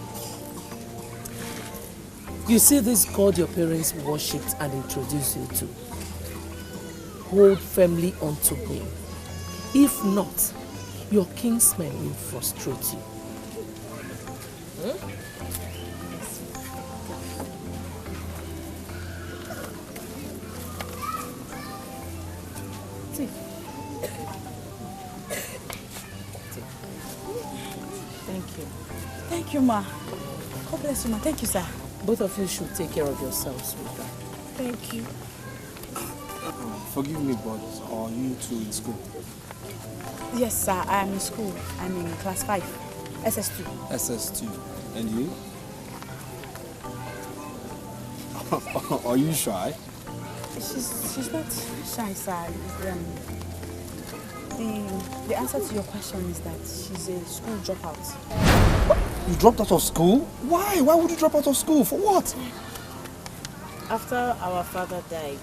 You see this God your parents worshipped and introduced you to. Hold firmly onto him. If not, your kinsmen will frustrate you. Tea. Thank you. Thank you, ma. God bless you, ma. Thank you, sir. Both of you should take care of yourselves, sweetheart. Thank you. Forgive me, but are you two in school? Yes, sir. I am in school. I'm in class 5, SS2. SS2. And you? Are you shy? She's not shy, sir. The answer to your question is that she's a school dropout. You dropped out of school? Why? Why would you drop out of school? For what? After our father died,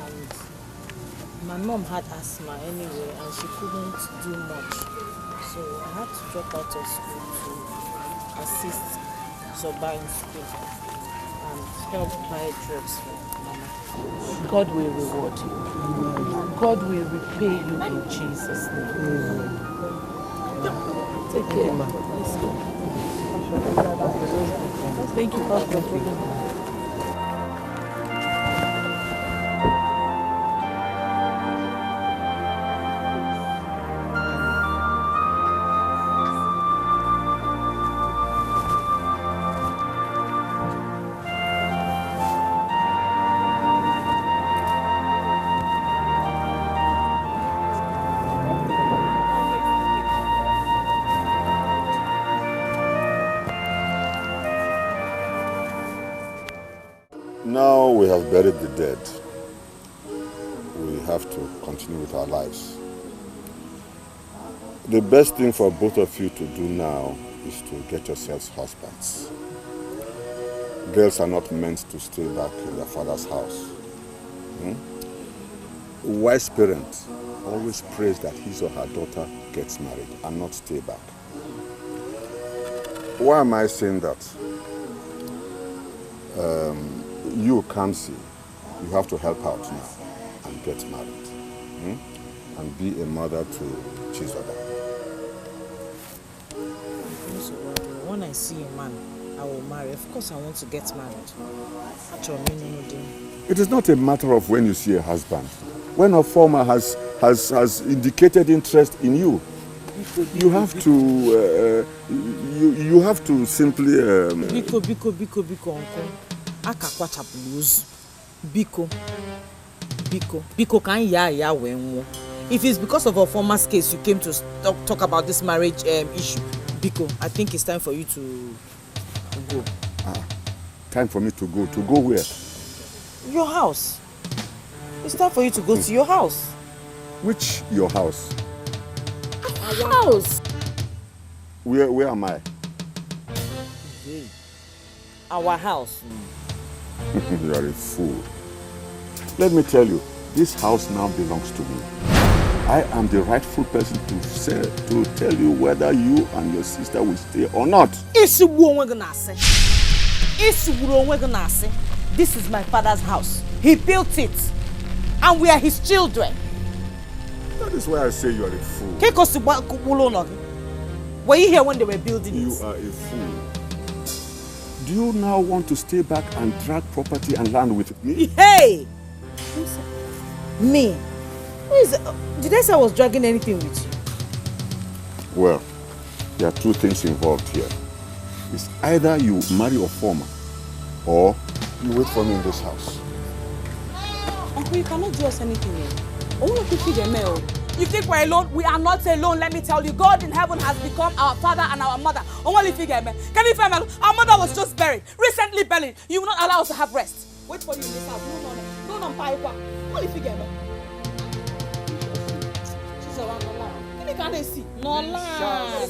and my mom had asthma anyway, and she couldn't do much. So I had to drop out of school to assist Zoba in school and help buy drugs for Mama. God will reward you. God will repay you in Jesus' name. Take care, ma. Let's go. Thank you, Pastor. Now we have buried the dead. We have to continue with our lives. The best thing for both of you to do now is to get yourselves husbands. Girls are not meant to stay back in their father's house. A wise parent always prays that his or her daughter gets married and not stay back. Why am I saying that? You, Kamsi, you have to help out now and get married. And be a mother to Chizoba. When I see a man, I will marry. Of course, I want to get married. It is not a matter of when you see a husband. When a farmer has indicated interest in you, you have to you have to simply. Biko, uncle. Akakwa chapuluz. Biko can ya when. If it's because of a former's case you came to talk about this marriage issue, Biko, I think it's time for you to go. Time for me to go. To go where? Your house. It's time for you to go to your house. Which your house? Our house. Where am I? Our house. You are a fool. Let me tell you, this house now belongs to me. I am the rightful person to tell you whether you and your sister will stay or not. This is my father's house. He built it. And we are his children. That is why I say you are a fool. Were you here when they were building it? You are a fool. Do you now want to stay back and drag property and land with me? Hey! Me? Did I say I was dragging anything with you? Well, there are two things involved here. It's either you marry a farmer or you wait for me in this house. Uncle, you cannot do us anything here. You think we're alone? We are not alone, let me tell you. God in heaven has become our father and our mother. Can you find our mother was just buried, recently buried. You will not allow us to have rest. Wait for you in this house. No, only figure me. She's around the line. Can they see? No line.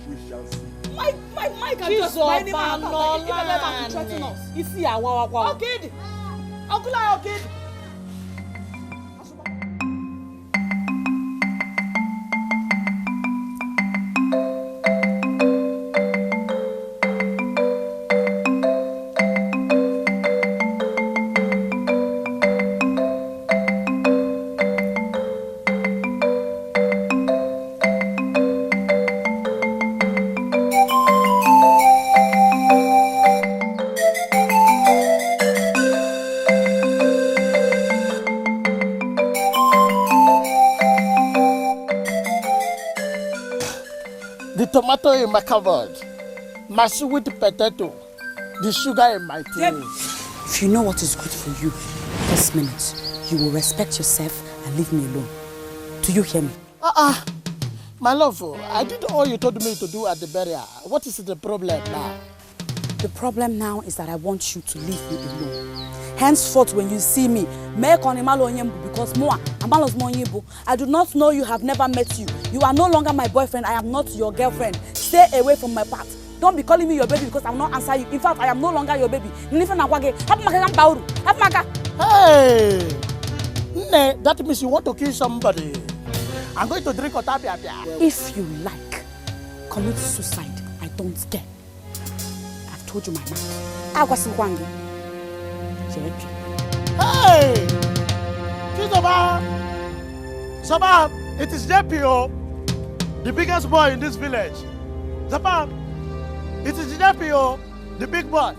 We shall see. Mike can just buy any man. No line. Threaten us. You see, I want. Okay. Uncle, okay. tomato in my cupboard, my sweet potato, the sugar in my tea. If you know what is good for you this minute, you will respect yourself and leave me alone. Do you hear me? My love, I did all you told me to do at the burial. What is the problem now? The problem now is that I want you to leave me alone. Henceforth, when you see me, because I do not know you, have never met you. You are no longer my boyfriend. I am not your girlfriend. Stay away from my path. Don't be calling me your baby because I will not answer you. In fact, I am no longer your baby. Hey! That means you want to kill somebody. I'm going to drink otapia. If you like, commit suicide. I don't care. I've told you my mind. Hey! Sabah, it is JPO, the biggest boy in this village. Sabah, it is JPO, the big boy.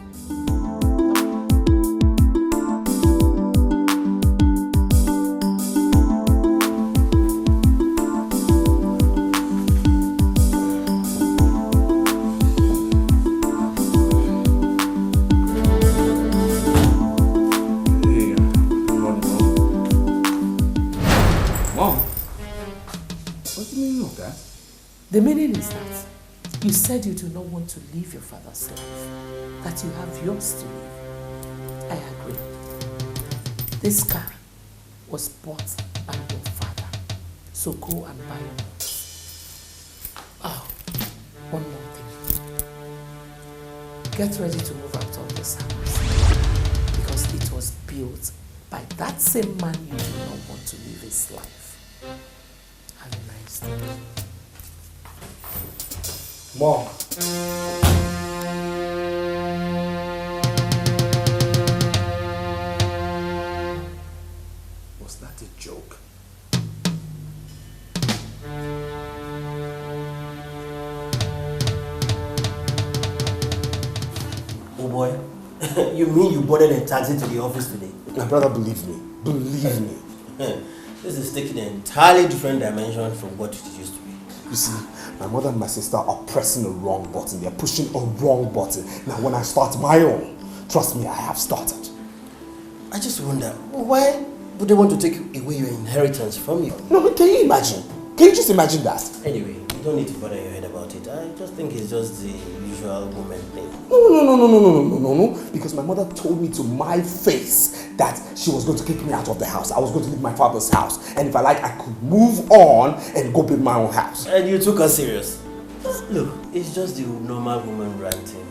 The meaning is that you said you do not want to live your father's life, that you have yours to live. I agree. This car was bought by your father, so go and buy it. Oh, one more thing. Get ready to move out of this house because it was built by that same man you do not want to live his life. Have a nice day. Mom. Was that a joke? Oh boy, you mean you boarded a taxi to the office today? My brother, believe me. Believe me. This is taking an entirely different dimension from what it used to be. You see, my mother and my sister are pressing the wrong button. They're pushing a wrong button. Now, when I start my own, trust me, I have started. I just wonder, why would they want to take away your inheritance from you? No, can you imagine? Can you just imagine that? Anyway, you don't need to bother your head about it. I just think it's just the usual woman thing. No. Because my mother told me to my face that she was going to kick me out of the house. I was going to leave my father's house. And if I like, I could move on and go build my own house. And you took her serious? Look, it's just the normal woman ranting.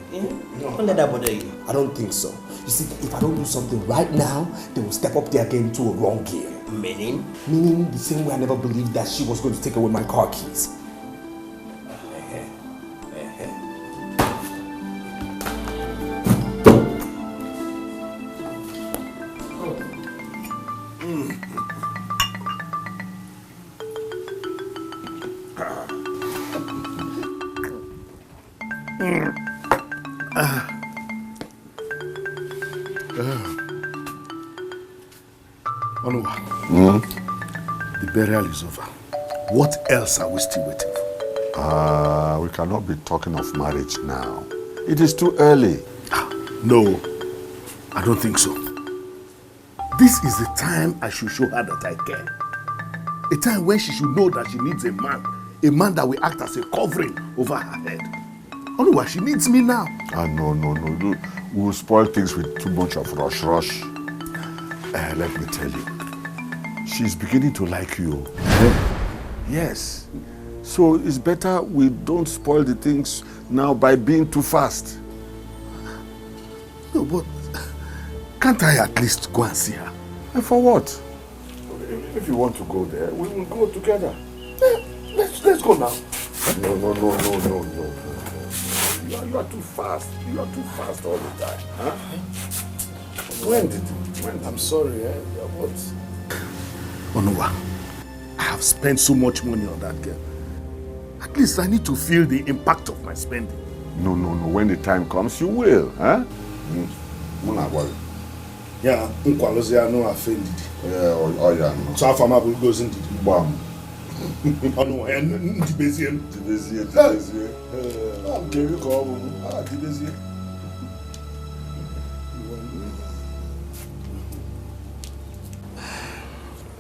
Don't let that bother you. I don't think so. You see, if I don't do something right now, they will step up their game to a wrong gear. Meaning? Meaning the same way I never believed that she was going to take away my car keys. Onuwa, the burial is over. What else are we still waiting for? We cannot be talking of marriage now. It is too early. No, I don't think so. This is the time I should show her that I care. A time when she should know that she needs a man that will act as a covering over her head. Onuwa, she needs me now. No. We will spoil things with too much of rush. Let me tell you, she's beginning to like you. Yes. So it's better we don't spoil the things now by being too fast. No, but can't I at least go and see her? And for what? If you want to go there, we will go together. Let's go now. No. You are too fast. You are too fast all the time. Huh? When? I'm sorry, but Onuwa, I have spent so much money on that girl. At least I need to feel the impact of my spending. No. When the time comes, you will. Huh? Yeah, Nkwalozia no offended. Yeah, oh yeah. So Afama goes into the bomb.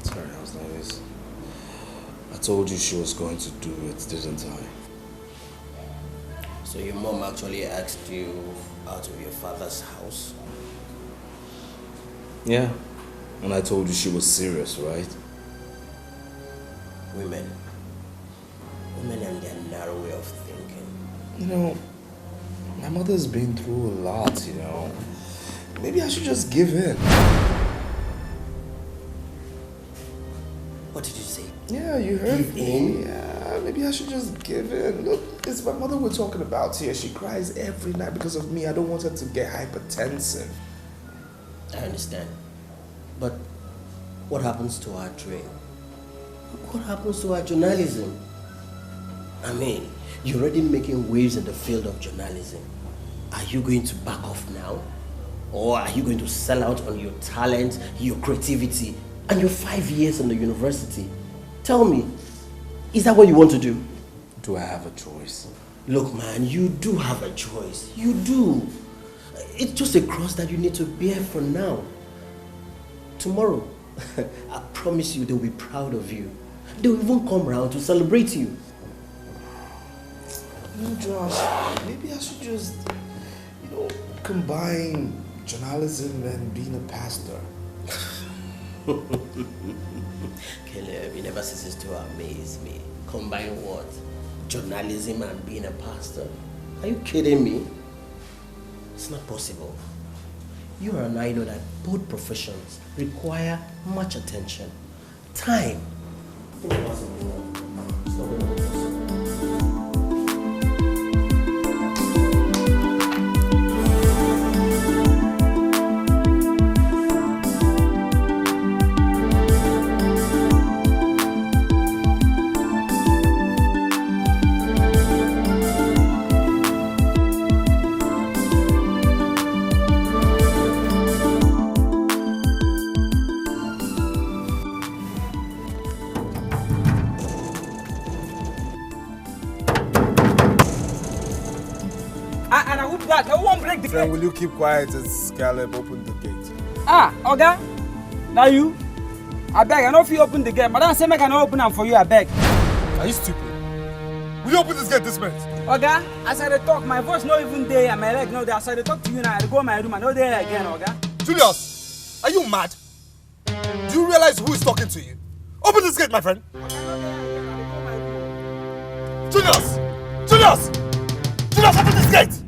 Sorry, I was nervous. I told you she was going to do it, didn't I? So your mom actually asked you out of your father's house? Yeah. And I told you she was serious, right? Women and their narrow way of thinking. You know, my mother's been through a lot, you know. Maybe I should just give in. What did you say? Yeah, you heard Give me. in? Yeah, maybe I should just give in. Look, it's my mother we're talking about here. She cries every night because of me. I don't want her to get hypertensive. I understand. But what happens to our dream? What happens to our journalism? I mean, you're already making waves in the field of journalism. Are you going to back off now? Or are you going to sell out on your talent, your creativity, and your 5 years in the university? Tell me, is that what you want to do? Do I have a choice? Look, man, you do have a choice. You do. It's just a cross that you need to bear for now. Tomorrow, I promise you they'll be proud of you. They'll even come round to celebrate you. You know, Josh, maybe I should just, combine journalism and being a pastor. Caleb, you never ceases to amaze me. Combine what? Journalism and being a pastor? Are you kidding me? It's not possible. You and I know that both professions require much attention, time. It's not possible. It's not going to be possible. Friend, will you keep quiet as Caleb opened the gate? Oga, now you? I beg, I know if you open the gate. Madam say make I not open them for you, I beg. Are you stupid? Will you open this gate this minute? Oga, as I talk, my voice not even there and my leg no there. As I talk to you now, I go my room, I know there again, Oga. Julius, are you mad? Do you realize who is talking to you? Open this gate, my friend. Julius! Julius! Julius, open this gate!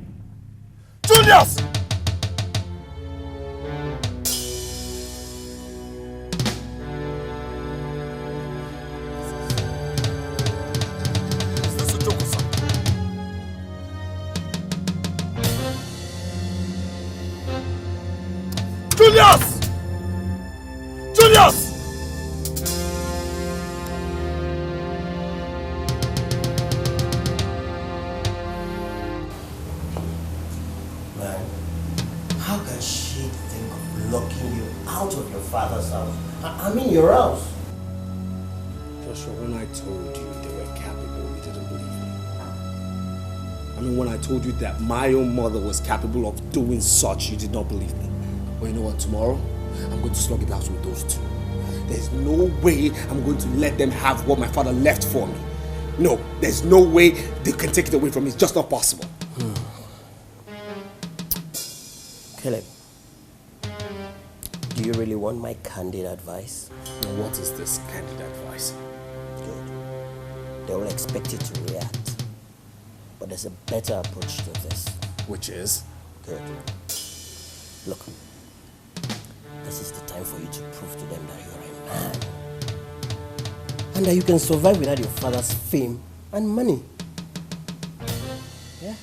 Julius! Is this a joke or something? Julius! Julius! Out of your father's house. I mean your house. Joshua, when I told you they were capable, you didn't believe me. I mean, when I told you that my own mother was capable of doing such, you did not believe me. But you know what, tomorrow, I'm going to slug it out with those two. There's no way I'm going to let them have what my father left for me. No, there's no way they can take it away from me. It's just not possible. Caleb, do you really want my candid advice? Now, what is this candid advice? Good. They will expect you to react. But there's a better approach to this. Which is? Good. Look, this is the time for you to prove to them that you're a man. And that you can survive without your father's fame and money. Yeah?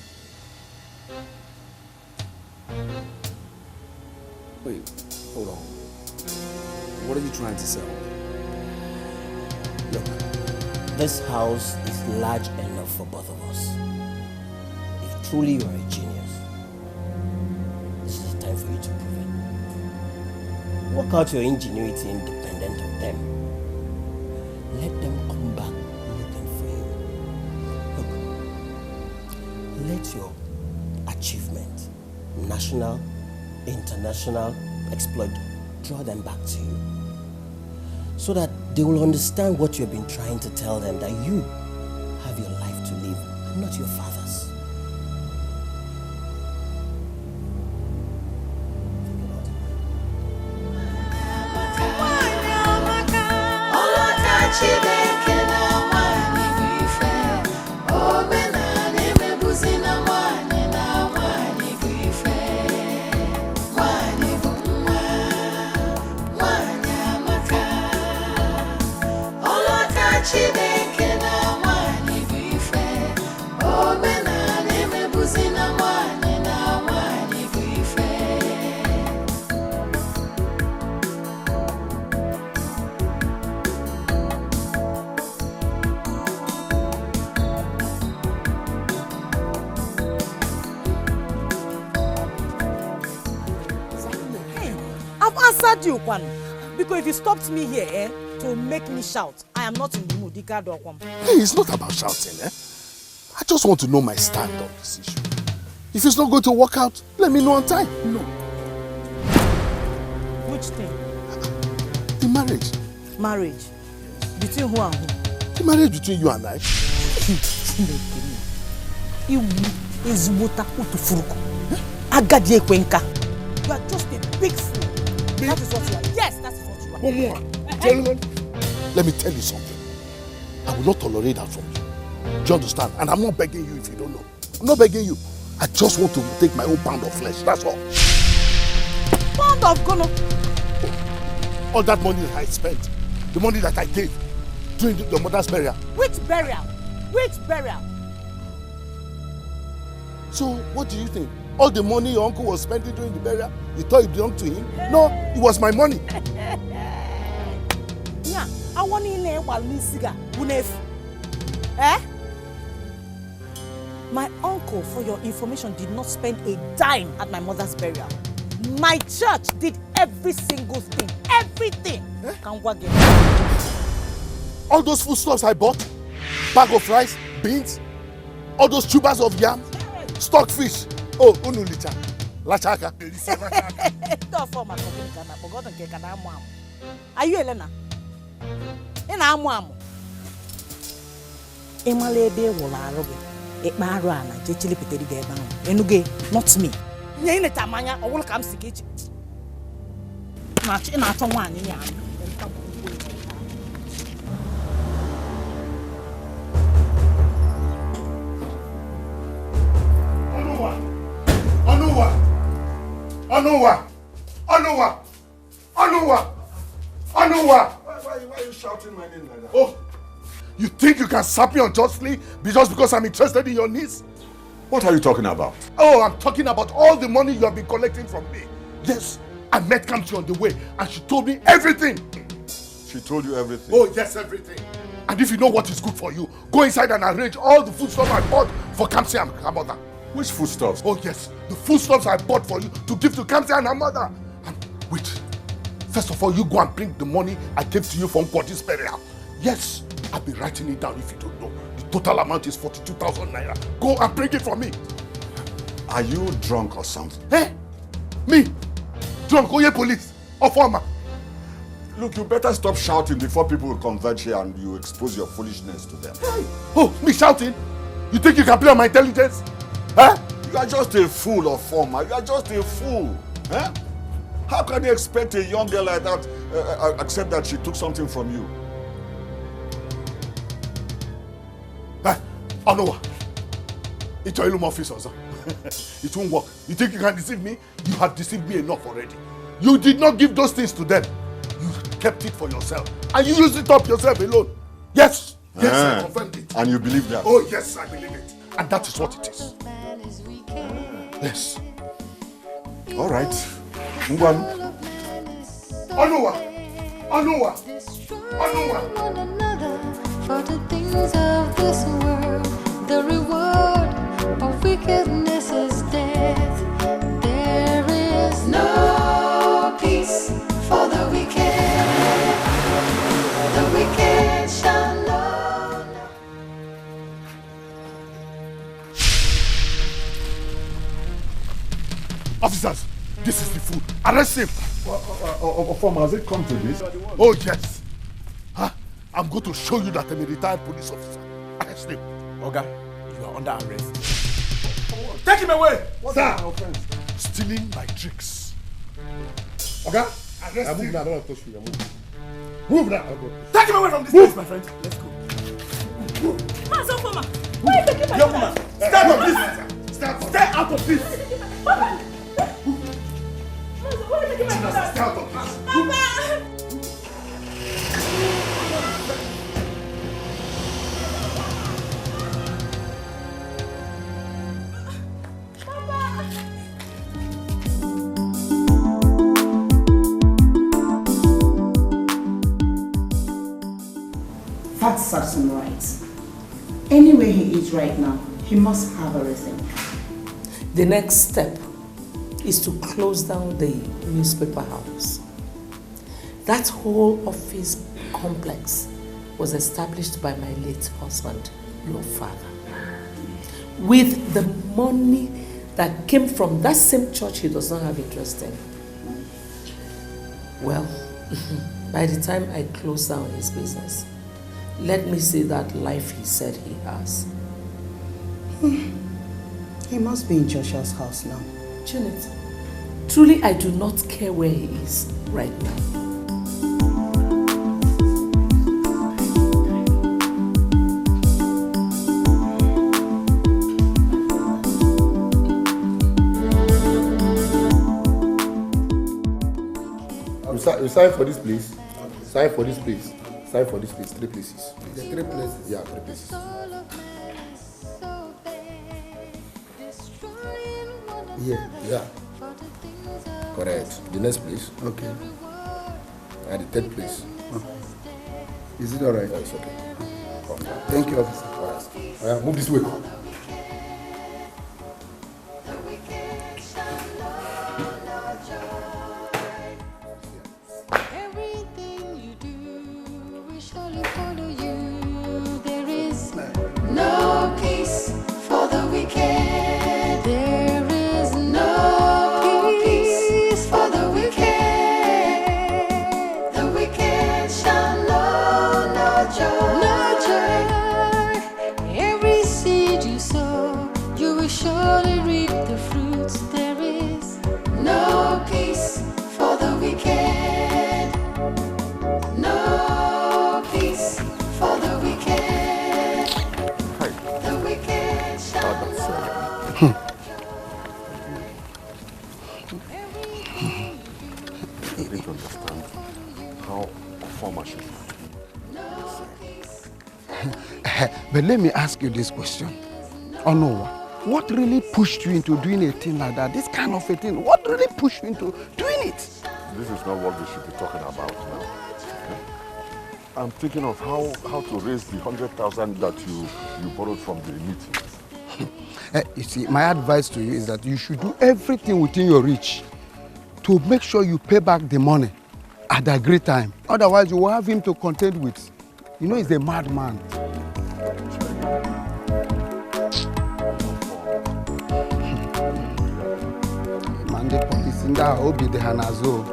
Wait, hold on. What are you trying to sell? Look, this house is large enough for both of us. If truly you are a genius, this is the time for you to prove it. Work out your ingenuity independent of them. Let them come back let your achievement, national, international, exploit, draw them back to you. So that they will understand what you've been trying to tell them, that you have your life to live and not your father's. You Kwan, because if you stopped me here to make me shout, I am not in the mood. Hey, it's not about shouting, I just want to know my stand on this issue. If it's not going to work out, let me know on time. No. Which thing? The marriage. Marriage? Between who and who? The marriage between you and I. You are just a big fool. That is what you are. Yes, that is what you are. One more. Gentlemen, let me tell you something. I will not tolerate that from you. Do you understand? And I'm not begging you if you don't know. I'm not begging you. I just want to take my own pound of flesh. That's all. Pound of gono? All that money that I spent, the money that I gave during your mother's burial. Which burial? Which burial? So, what do you think? All the money your uncle was spending during the burial, you thought it belonged to him? No, it was my money. Yeah, I want to Eh? My uncle, for your information, did not spend a dime at my mother's burial. My church did every single thing. Everything. All those foodstuffs I bought, bag of rice, beans, all those tubers of yam, stockfish. Oh, unulita. Lachaka. Are you Elena? Emalebe wala robe. Ekmaru ana jechili piteri ga eba no. Enuge not me. Nye ine tamanya owul kam sikechi. Na chi na ato nwanyi nya. Anuwa! Why are you shouting my name like that? Oh, you think you can slap me unjustly just because I'm interested in your needs? What are you talking about? Oh, I'm talking about all the money you have been collecting from me. Yes, I met Kamsi on the way and she told me everything. She told you everything? Oh, yes, everything. And if you know what is good for you, go inside and arrange all the foodstuffs I bought for Kamsi and her mother. Which foodstuffs? Oh, yes, the foodstuffs I bought for you to give to Kamsi and her mother. And wait. First of all, you go and bring the money I gave to you from Kwadi's burial. Yes, I'll be writing it down if you don't know. The total amount is 42,000 naira. Go and bring it for me. Are you drunk or something? Hey, me? Drunk? Oh, yeah, police. Or farmer? Look, you better stop shouting before people will converge here and you expose your foolishness to them. Hey. Oh, me shouting? You think you can play on my intelligence? Huh? You are just a fool or farmer. You are just a fool. Huh? How can you expect a young girl like that accept that she took something from you? Anowa, it's your illusion office, also. It won't work. You think you can deceive me? You have deceived me enough already. You did not give those things to them. You kept it for yourself. And you used it up yourself alone. Yes. Yes, I confirmed it. And you believe that? Oh, yes, I believe it. And that is what it is. Yes. All right. Ngwan. Anowa! For the things of this world, the reward of wickedness is death. There is no peace for the wicked. The wicked shall know. is the fool. Arrest him. Form, has it come to this? Oh, yes. Huh? I'm going to show you that I'm a retired police officer. Arrest him. Oga, you are under arrest. Take him away! What's my offense? Stealing my tricks. Okay? Arrest him. I don't want to touch you. Move now. Take him away from this place, my friend. Let's go. Why are you taking my Young woman, stay out of this. Stay out of this. Why are you taking my brother? Stay out of this. Papa! That serves him right. Anywhere he is right now, he must have everything. The next step is to close down the newspaper house. That whole office complex was established by my late husband, your father. With the money that came from that same church he does not have interest in. Well, by the time I close down his business, let me see that life he said he has. He must be in Joshua's house now. Janet, truly I do not care where he is right now. You sign for this place. Sign for this place. Sign for this place. 3 places. The 3 places? Yeah, 3 places. Yeah. Yeah. Correct. The next place. Okay. And the 3rd place. Is it alright? Yeah, it's okay. Thank you, officer. Alright, move this way. No peace for the wicked. There is no peace for the wicked. The wicked shall know no joy. No joy. Every seed you sow, you will surely reap the fruits. There is no peace for the wicked. No peace for the wicked. I didn't understand how formal should be. But let me ask you this question. Oh no, what really pushed you into doing a thing like that? This kind of a thing, what really pushed you into doing it? This is not what we should be talking about now. I'm thinking of how to raise the 100,000 that you borrowed from the meeting. You see, my advice to you is that you should do everything within your reach to make sure you pay back the money at a great time. Otherwise, you will have him to contend with. You know, he's a madman. Mande pokisinda obi de hanazo.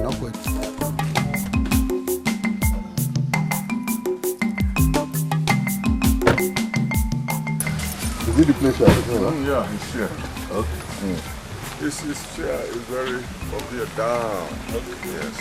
No good. Is it the place you are talking about? Yeah, it's here. Okay. This chair is very up here down. Okay. Yes.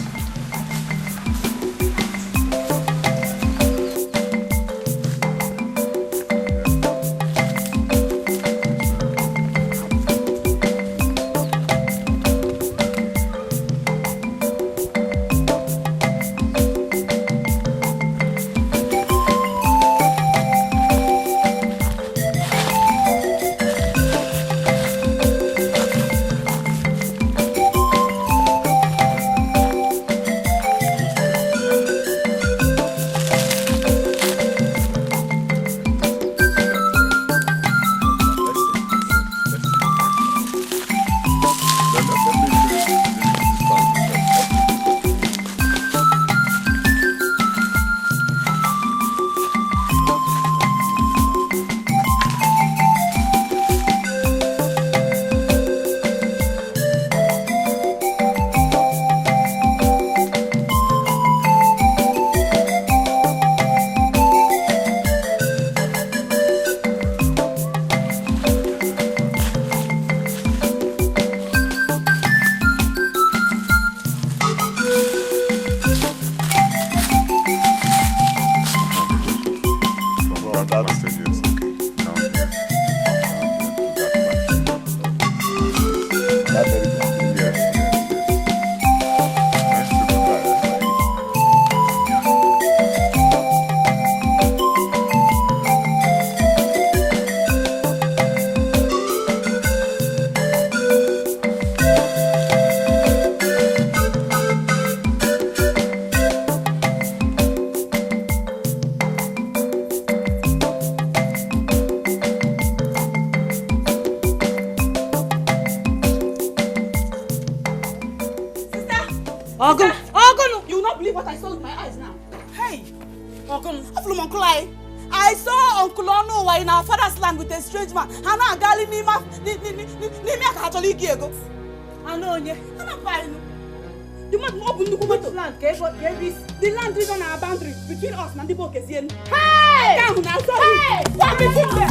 Ogun, you will not believe what I saw with my eyes now. Hey, Ogun, I saw Uncle Onu in our father's land with a strange man. Hana gali nima Catholic ego. I know you. You must open the woman's land. The land is on our boundary between us and the Bokesian. Hey! Come now, hey! What is it there?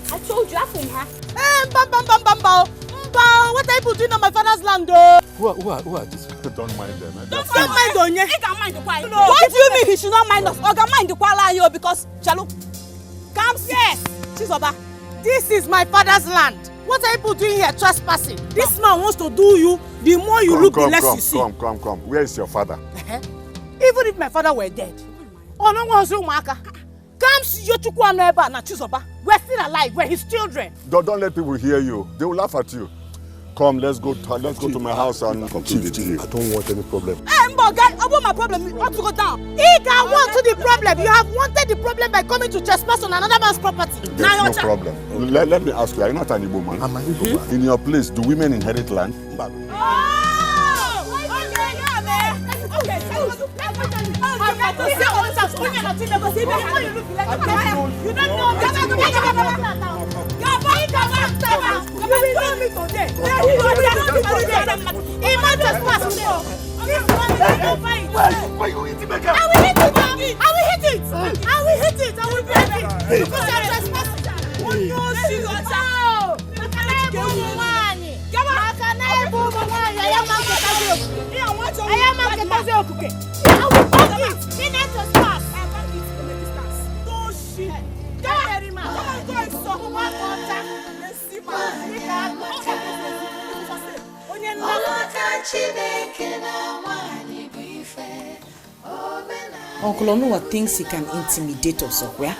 I told you, from her. What are you doing on my father's land? Who are these people? Don't mind them. Don't mind Onye. He can mind the quiet. What do you mean he should not mind us? Oga mind the quiet because Chalu. Come yes. Chizoba. This is my father's land. What are you doing here trespassing? This man wants to do you. The more you look, the less you see. Come. Where is your father? Even if my father were dead. Oh no one's room, Maka. Comes Yochukwu Neba na Chizoba. We're still alive. We're his children. Don't let people hear you. They will laugh at you. Come, let's go to my house and complete the deal. I don't want any problem. Guy, I want my problem not to go down. He can want to the problem. You have wanted the problem by coming to trespass on another man's property. There's no problem. Let me ask you, are you not an Igbo man? I'm an Igbo man. In your place, do women inherit land? Why you eating my car? I will hit it. Because I'm trespassing. Uncle Onua thinks he can intimidate us, where?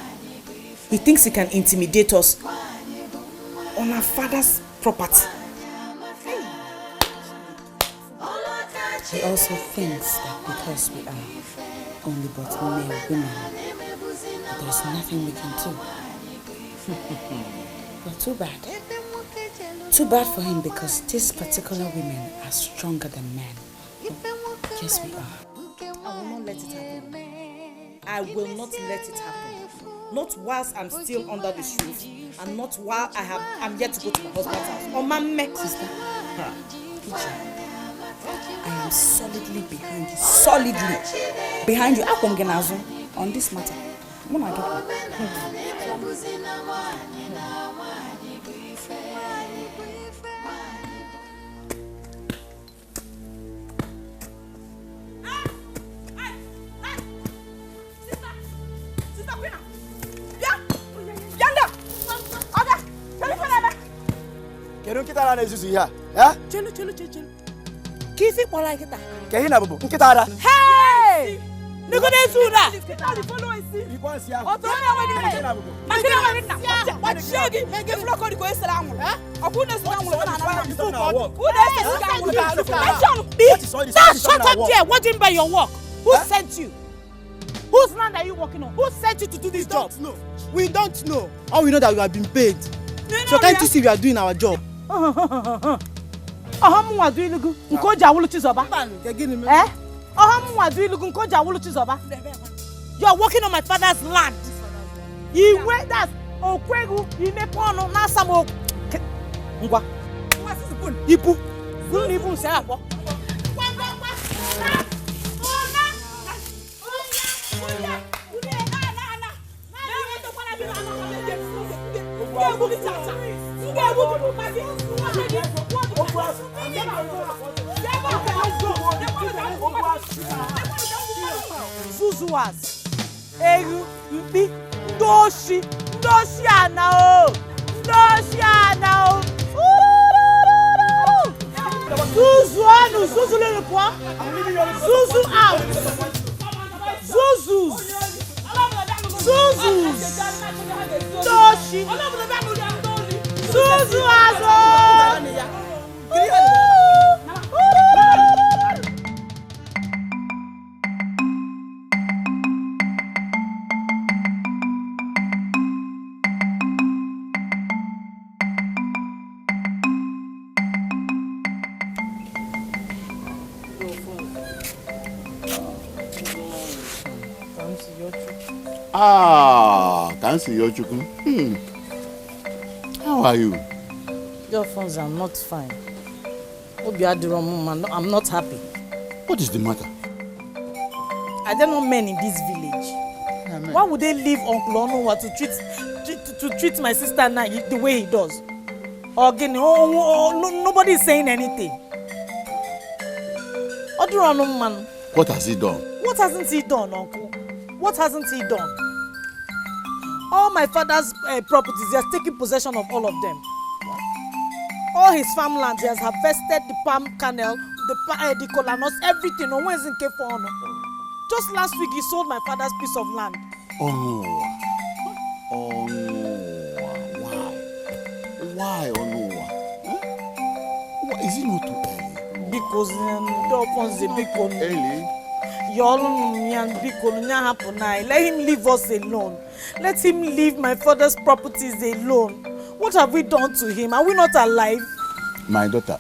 He thinks he can intimidate us on our father's property. He also thinks that because we are only but mere women, there's nothing we can do. But too bad. Too bad for him because these particular women are stronger than men. Yes, we are. I will not let it happen. I will not let it happen. Not whilst I'm still under this roof, and not while I'm yet to go to my husband's house. Or my sister. I am solidly behind you. Solidly behind you. On this matter. When I get Nkita na ezuzu ya. Eh? Chelu. Kifi kpola nkita. Ke hi na bubu. Nkita ada. Hey! Nigo na ezura. Nkita di follow isi. Ikwa sia. Oto na wadi na. Makina wadi na. What shegi? Mege floko di ko esela amu. Eh? Oku na esela amu na na. Who na esela amu? Shut up there. What do you mean by your work? Who sent you? Whose land are you working on? Who sent you to do this job? We don't know. All we know that we have been paid. So can't you see we are doing our job? You are working on my father's land. You wait that Okwegu, you may pawn on Nasamo. Ngwa. Ipu. Don't even say what. Zuzuas, Eru, Mpi, Ndoshi Anao, Zuzu anu, Zuzu le quoi? Zuzu out, Zuzu, Ndoshi, Zuzu azo. Kansi Yochukwu. How are you? Your phones, I'm not fine. I'm not happy. What is the matter? Are there not men in this village? Why would they leave Uncle Onuwa to treat my sister now the way he does? Again, nobody is saying anything. What has he done? What hasn't he done, Uncle? What hasn't he done? All my father's properties, he has taken possession of all of them. All his farmlands, he has harvested the palm kernel, the kola nuts, everything. No one is in K4. Just last week, he sold my father's piece of land. Oh no. Oh no. Why? Oh no. Huh? Is it not too early? Because early? Let him leave us alone. Let him leave my father's properties alone. What have we done to him? Are we not alive? My daughter,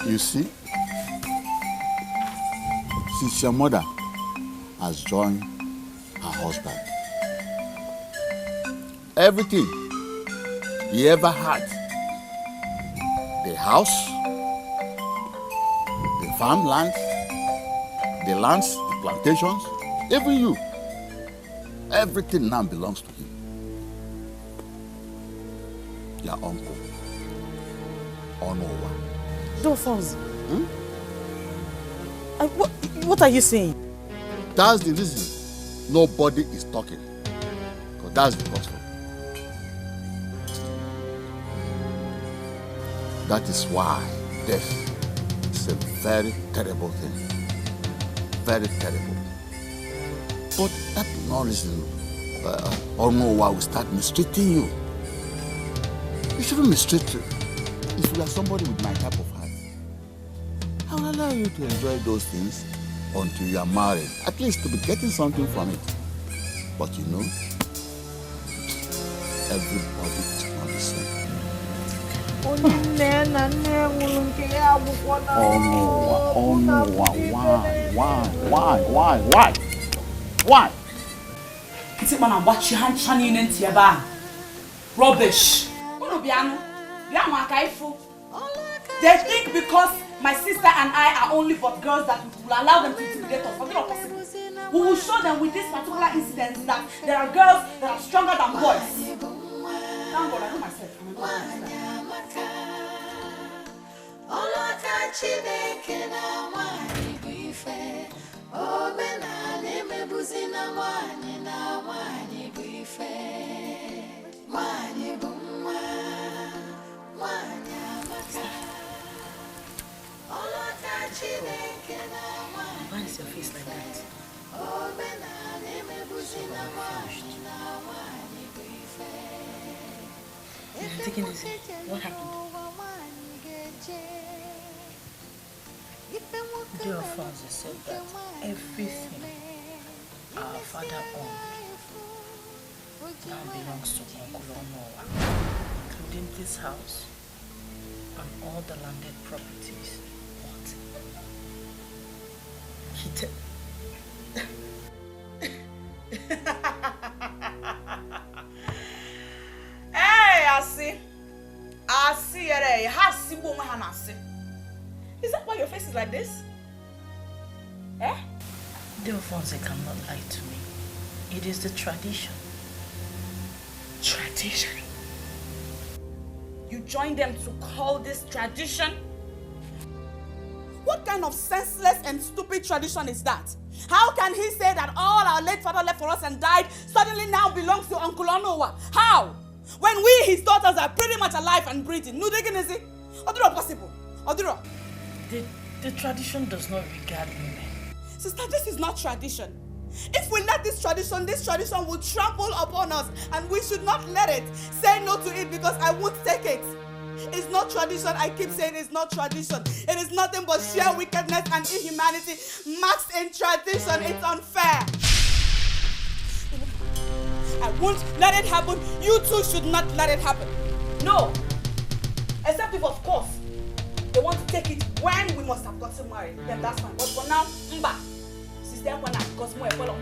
you see, since your mother has joined her husband, everything he ever had, the house, the farmland, the lands, the plantations, even you, everything now belongs to him. Your uncle, Onowa. Dolphins. What are you saying? That's the reason nobody is talking. Because that's the gospel. That is why death is a very terrible thing. Very terrible. But that no reason Onowa will start mistreating you. You shouldn't mistreat you. If you are somebody with my type of heart, I will allow you to enjoy those things until you are married. At least to be getting something from it. But you know, everybody is not the same. Oh no, why? Rubbish. They think because my sister and I are only but girls that we will allow them to intimidate us. But it's not possible. We will show them with this particular incident that there are girls that are stronger than boys. Thank God, I know myself. Why is your face like that? Take it easy. What happened? Dear Francis said that everything our father owned now belongs to Uncle Onowa, including this house and all the landed properties. What? He Hey, I see. Is that why your face is like this? Eh? Delphonse cannot lie to me. It is the tradition. Tradition? You join them to call this tradition? What kind of senseless and stupid tradition is that? How can he say that all our late father left for us and died suddenly now belongs to Uncle Onowa? How? When we, his daughters, are pretty much alive and breathing. No, they can say, Oduro possible. Oduro. The tradition does not regard women. Sister, this is not tradition. If we let this tradition will trample upon us, and we should not let it. Say no to it because I won't take it. It's not tradition. I keep saying it's not tradition. It is nothing but sheer wickedness and inhumanity maxed in tradition. It's unfair. I won't let it happen. You too should not let it happen. No. Except if, of course, they want to take it when we must have gotten married, then that's fine. But for now, mba. Sister Kwana, because more follow.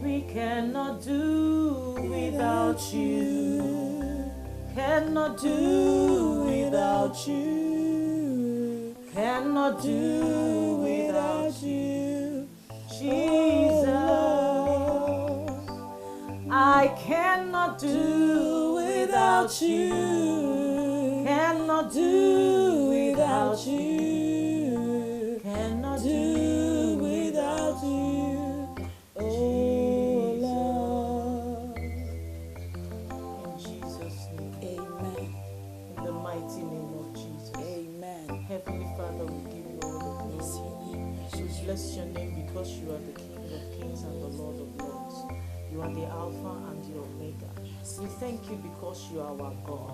We cannot do without you. Cannot do without you. Cannot do without you. Jesus, I cannot do without you. Cannot do without you. Cannot do without you. Oh Lord. In Jesus' name. Amen. In the mighty name of Jesus. Amen. Heavenly Father, we give you all the glory. We bless your name because you are the King of Kings and the Lord of Lords. You are the Alpha and the Omega. We thank you because you are our God.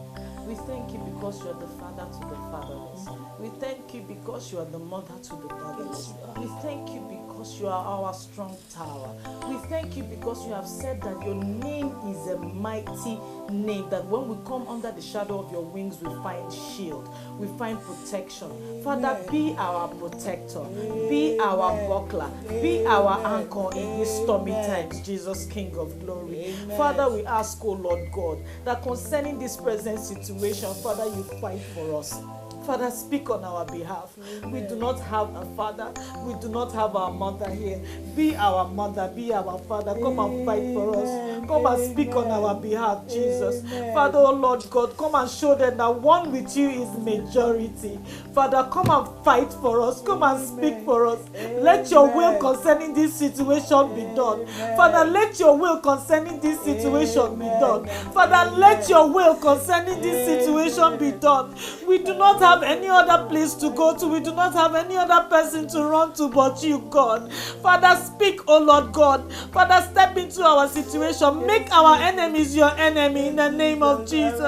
We thank you because you are the father to the fatherless. We thank you because you are the mother to the motherless. We thank you because you are our strong tower. We thank you because you have said that your name is a mighty name, that when we come under the shadow of your wings, we find shield, we find protection. Father, be our protector, be our buckler, be our anchor in these stormy times, Jesus, King of glory. Father, we ask, oh Lord God, that concerning this present situation, Father, you fight for us. Father, speak on our behalf. We do not have a father. We do not have our mother here. Be our mother, be our father. Come and fight for us. Come and speak on our behalf, Jesus. Father, oh Lord God, come and show them that one with you is majority. Father, come and fight for us. Come and speak for us. Let your will concerning this situation be done. Father, let your will concerning this situation be done. Father, let your will concerning this situation be done. We do not have any other place to go to. We do not have any other person to run to but you, God. Father, speak, oh Lord God. Father, step into our situation. Make our enemies your enemy in the name of Jesus.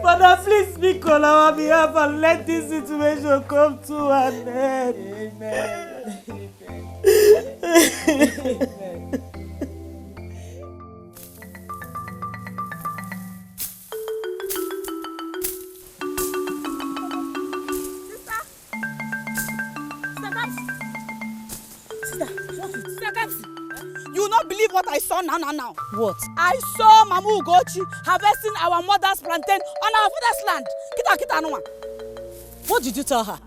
Father, please speak on our behalf and let this situation come to an end. Amen. You will not believe what I saw now. What? I saw Mama Ugochi harvesting our mother's plantain on our father's land. Kita no one. What did you tell her?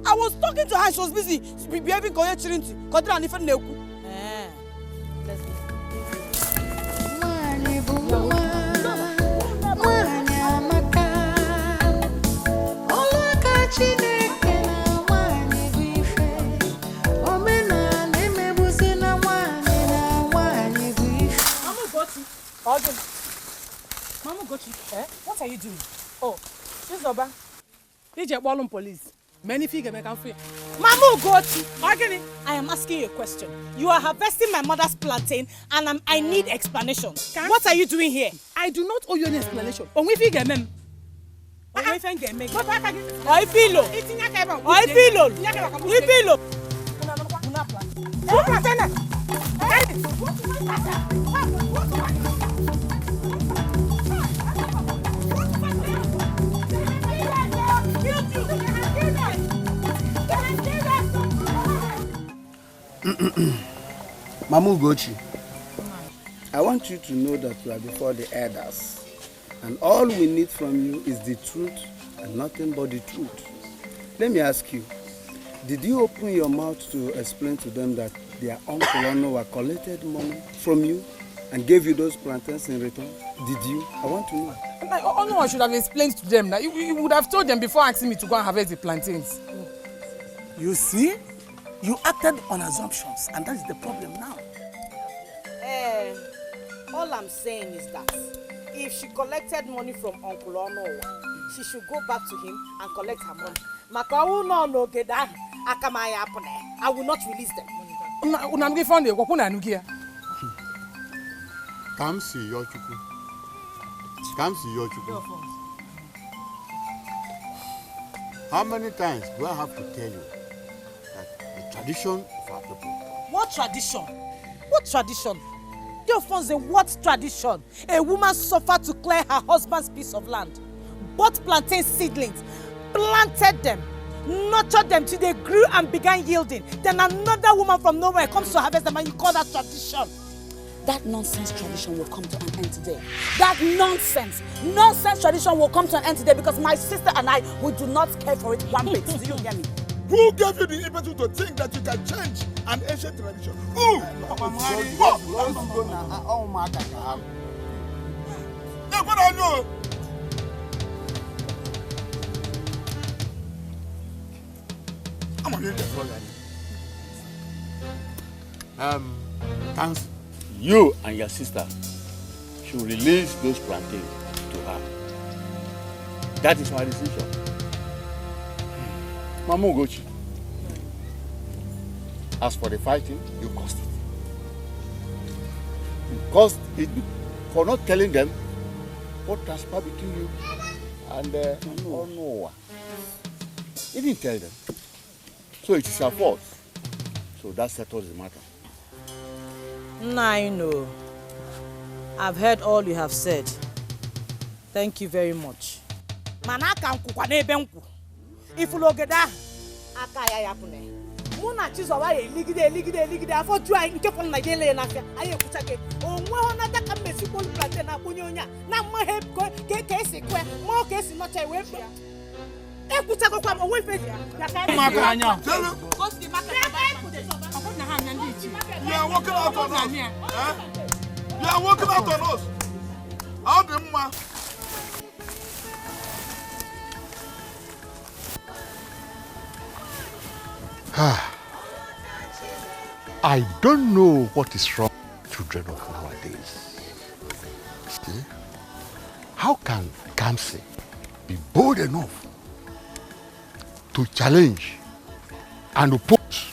I was talking to her and she was busy behaving koye chirinti. Kodira ni fen neku. Let's Mama Ugochi, what are you doing? Oh, this Oba. DJ Ballum police. Many figure make am free. Mama Ugochi, I am asking you a question. You are harvesting my mother's plantain and I need explanation. What are you doing here? I do not owe you any explanation. Onwe figure mem. Onwe figure mem. Oi filo. Oi filo. Oi filo. Mama Ugochi, I want you to know that you are before the elders, and all we need from you is the truth and nothing but the truth. Let me ask you, did you open your mouth to explain to them that their uncle Ono collected money from you and gave you those plantains in return? Did you? I want to know. No, I should have explained to them. You would have told them before asking me to go and harvest the plantains. You see? You acted on assumptions, and that's the problem now. All I'm saying is that if she collected money from Uncle Ono, she should go back to him and collect her money. I will not release them. Come see your chuku. Come see your chuku. How many times do I have to tell you that the tradition of our people? What tradition? What tradition? Deofonse, what tradition? A woman suffered to clear her husband's piece of land. bought plantain seedlings, planted them, nurtured them till they grew and began yielding. Then another woman from nowhere comes to harvest them and you call that tradition. That nonsense tradition will come to an end today. That nonsense tradition will come to an end today because my sister and I, we do not care for it one bit. Do you hear me? Who gave you the impetus to think that you can change an ancient tradition? Who? Counsel, you and your sister should release those plantains to her. That is my decision. Mama Ugochi, as for the fighting, you caused it. You caused it for not telling them what transpired between you and Noah. You didn't tell them. So it is your fault. So that settles the matter. Now I know. I've heard all you have said. Thank you very much. Manaka nkukwa n'ebe nkwu. Ifulogeda aka ya yapune. Muna chizo wa ligide afọ ju ai nke fon na yele na afia. Aye kuchake. Onwe ona taka mesi bol plantain na kunyo nya. Na mo he ke esi kwe. Mo ke esi no che we fia. E kuchako kwa mo we fia. Ya ka maka anya. Koski maka. You are walking out on us. You are walking out on us. How the man? I don't know what is wrong with children of nowadays. See? How can Kamsi be bold enough to challenge and oppose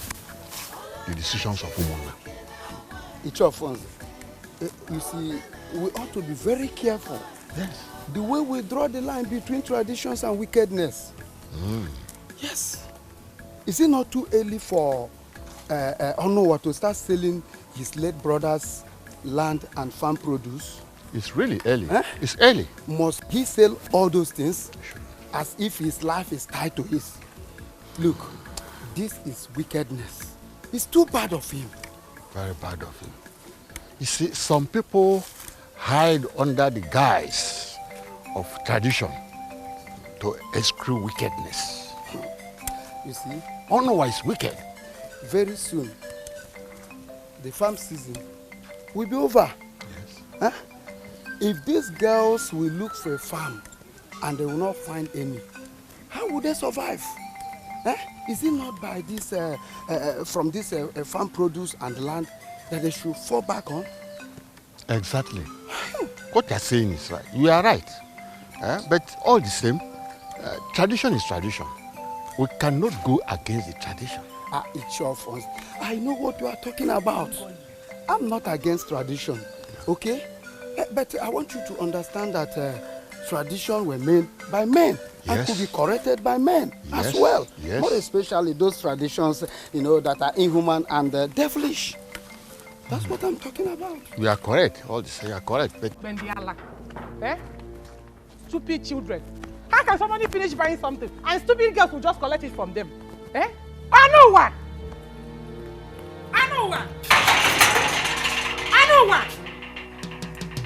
the decisions of women? It's your funds. You see, we ought to be very careful. Yes. The way we draw the line between traditions and wickedness. Yes. Is it not too early for Onowa to start selling his late brother's land and farm produce? It's really early. It's early. Must he sell all those things as if his life is tied to his? Look, this is wickedness. It's too bad of him. Very bad of him. You see, some people hide under the guise of tradition to eschew wickedness. You see? Onowa is wicked. Very soon, the farm season will be over. Yes. Huh? If these girls will look for a farm and they will not find any, how will they survive? Is it not by this, from this farm produce and land that they should fall back on? Exactly. What you're saying is right. You are right. But all the same, tradition is tradition. We cannot go against the tradition. It's your fault. I know what you are talking about. I'm not against tradition, okay? But I want you to understand that tradition were made by men and could be corrected by men as well. Yes. More especially those traditions, you know, that are inhuman and devilish. That's what I'm talking about. You are correct. All this, you are correct. But Bendiala. Stupid children. How can somebody finish buying something and stupid girls will just collect it from them? I know what.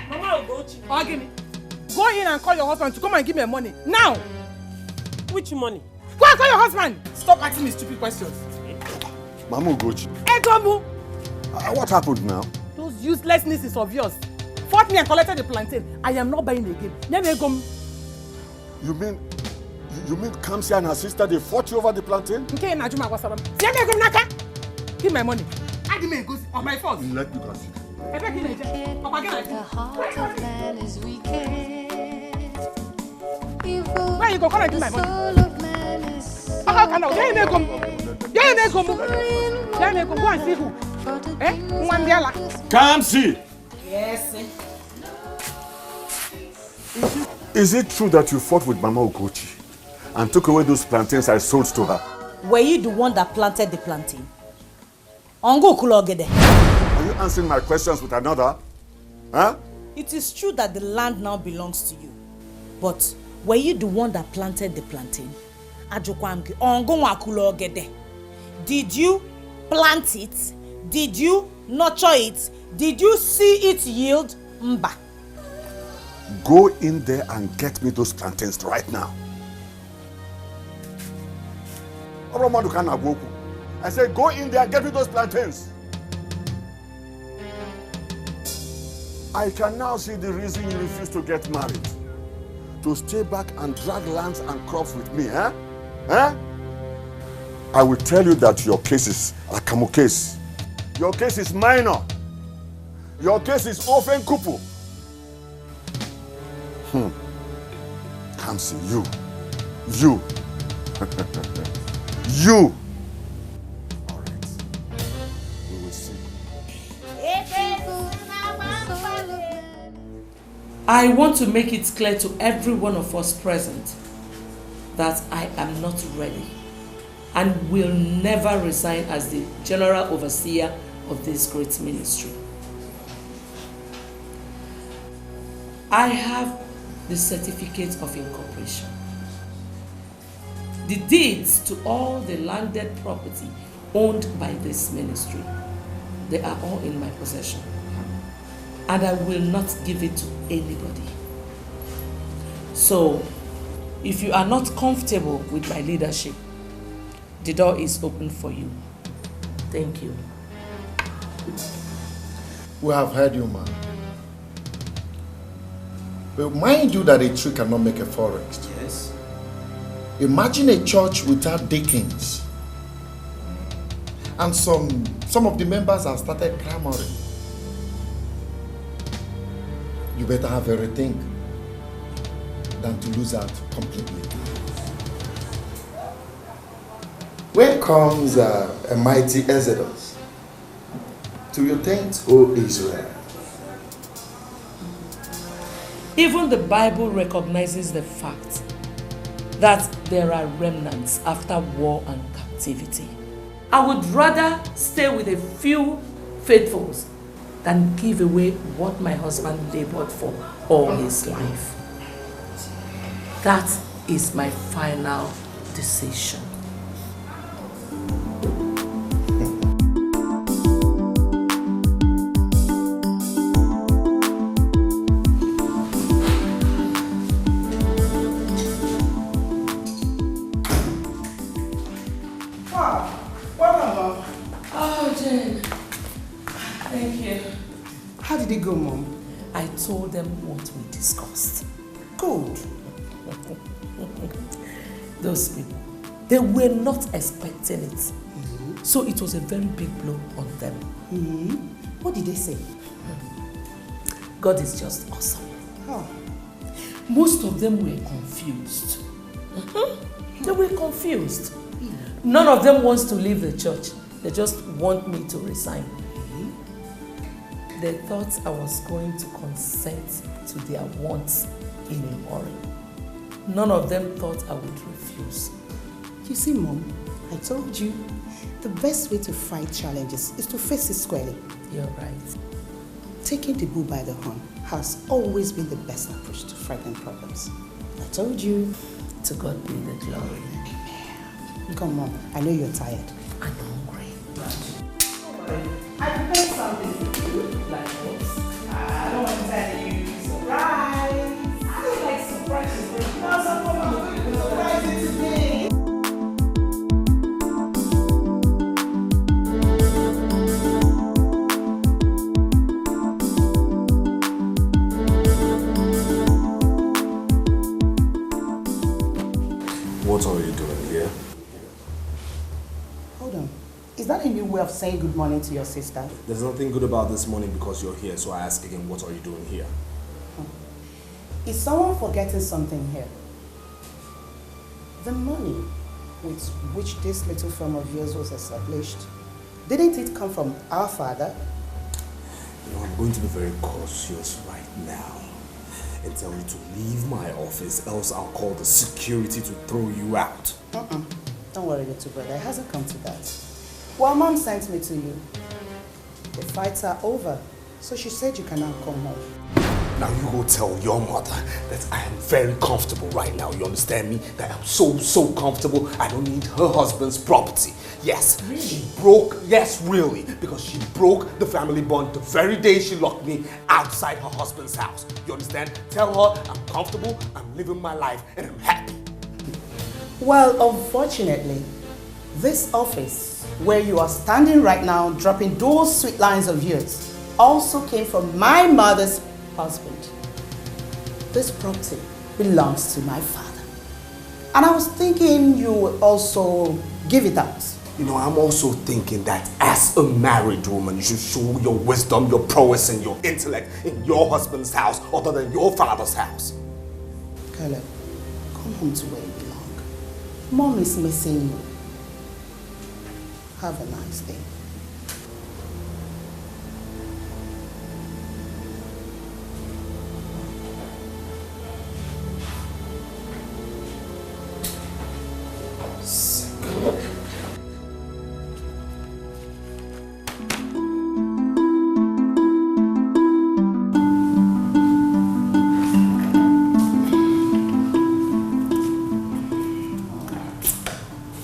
Mama will go to give me. Go in and call your husband to come and give me money. Now! Which money? Go and call your husband! Stop asking me stupid questions. Mama Ugochi. Egomu! What happened now? Those uselessnesses of yours fought me and collected the plantain. I am not buying again. You mean Kamsi and her sister, they fought you over the plantain? Give my money. I give me a goose on my phone. Let me consider. The heart of man is wicked. Evil. Where you go? Come and give my money. Go and see who. Kamsi! Yes. Is it true that you fought with Mama Ugochi and took away those plantains I sold to her? Were you the one that planted the plantain? Ongo Kulogede. Are you answering my questions with another? Huh? It is true that the land now belongs to you. But Were you the one that planted the plantain? Ajokwamke, ongonwakula ogede. Did you plant it? Did you nurture it? Did you see it yield? Mba. Go in there and get me those plantains right now. I said, go in there and get me those plantains. I can now see the reason you refuse to get married. To stay back and drag lands and crops with me, huh? Huh? I will tell you that your case is a Akamu case. Your case is minor. Your case is orphan couple. Kamsi, you. You. All right. We will see. I want to make it clear to every one of us present that I am not ready and will never resign as the general overseer of this great ministry. I have the certificate of incorporation, the deeds to all the landed property owned by this ministry. They are all in my possession, and I will not give it to anybody. So, if you are not comfortable with my leadership, the door is open for you. Thank you. We have heard you, man. But mind you that a tree cannot make a forest. Yes. Imagine a church without deacons. And some of the members have started clamoring. You better have everything than to lose out completely. When comes a mighty exodus to your tent, O Israel? Even the Bible recognizes the fact that there are remnants after war and captivity. I would rather stay with a few faithfuls than give away what my husband labored for all his life. That is my final decision. Go, Mom. I told them what we discussed. Good. Those people, they were not expecting it. So it was a very big blow on them. What did they say? God is just awesome. Oh. Most of them were confused. They were confused. None of them wants to leave the church. They just want me to resign. They thought I was going to consent to their wants in a hurry. None of them thought I would refuse. You see, Mom, I told you, the best way to fight challenges is to face it squarely. You're right. Taking the bull by the horn has always been the best approach to fighting problems. I told you. To God be the glory. Come on, I know you're tired. I'm hungry. I prepared something for you. Like what? I don't want to tell you. Surprise! I like surprises. Now someone will surprise you today. What are you doing here? Hold on. Is that a new way of saying good morning to your sister? There's nothing good about this morning because you're here, so I ask again, what are you doing here? Is someone forgetting something here? The money with which this little firm of yours was established, didn't it come from our father? You know, I'm going to be very cautious right now and tell you to leave my office, else I'll call the security to throw you out. Don't worry, little brother. It hasn't come to that. Well, Mom sent me to you. The fights are over, so she said you can now come home. Now you go tell your mother that I am very comfortable right now. You understand me? That I'm so comfortable. I don't need her husband's property. Yes, really? She broke, yes, really, because she broke the family bond the very day she locked me outside her husband's house. You understand? Tell her I'm comfortable, I'm living my life, and I'm happy. Well, unfortunately, this office where you are standing right now dropping those sweet lines of yours also came from my mother's husband. This property belongs to my father. And I was thinking you would also give it out. You know, I'm also thinking that as a married woman, you should show your wisdom, your prowess, and your intellect in your husband's house other than your father's house. Caleb, come home to where you belong. Mom is missing you. Have a nice day.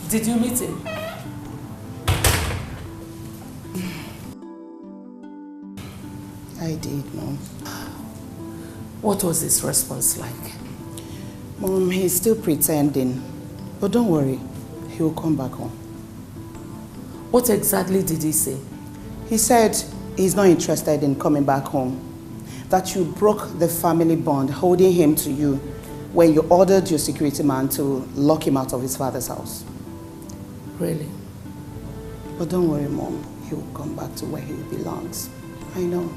Did you meet him? I did, Mom. What was his response like? Mom, he's still pretending. But don't worry, he will come back home. What exactly did he say? He said he's not interested in coming back home. That you broke the family bond holding him to you when you ordered your security man to lock him out of his father's house. Really? But don't worry, Mom. He will come back to where he belongs. I know.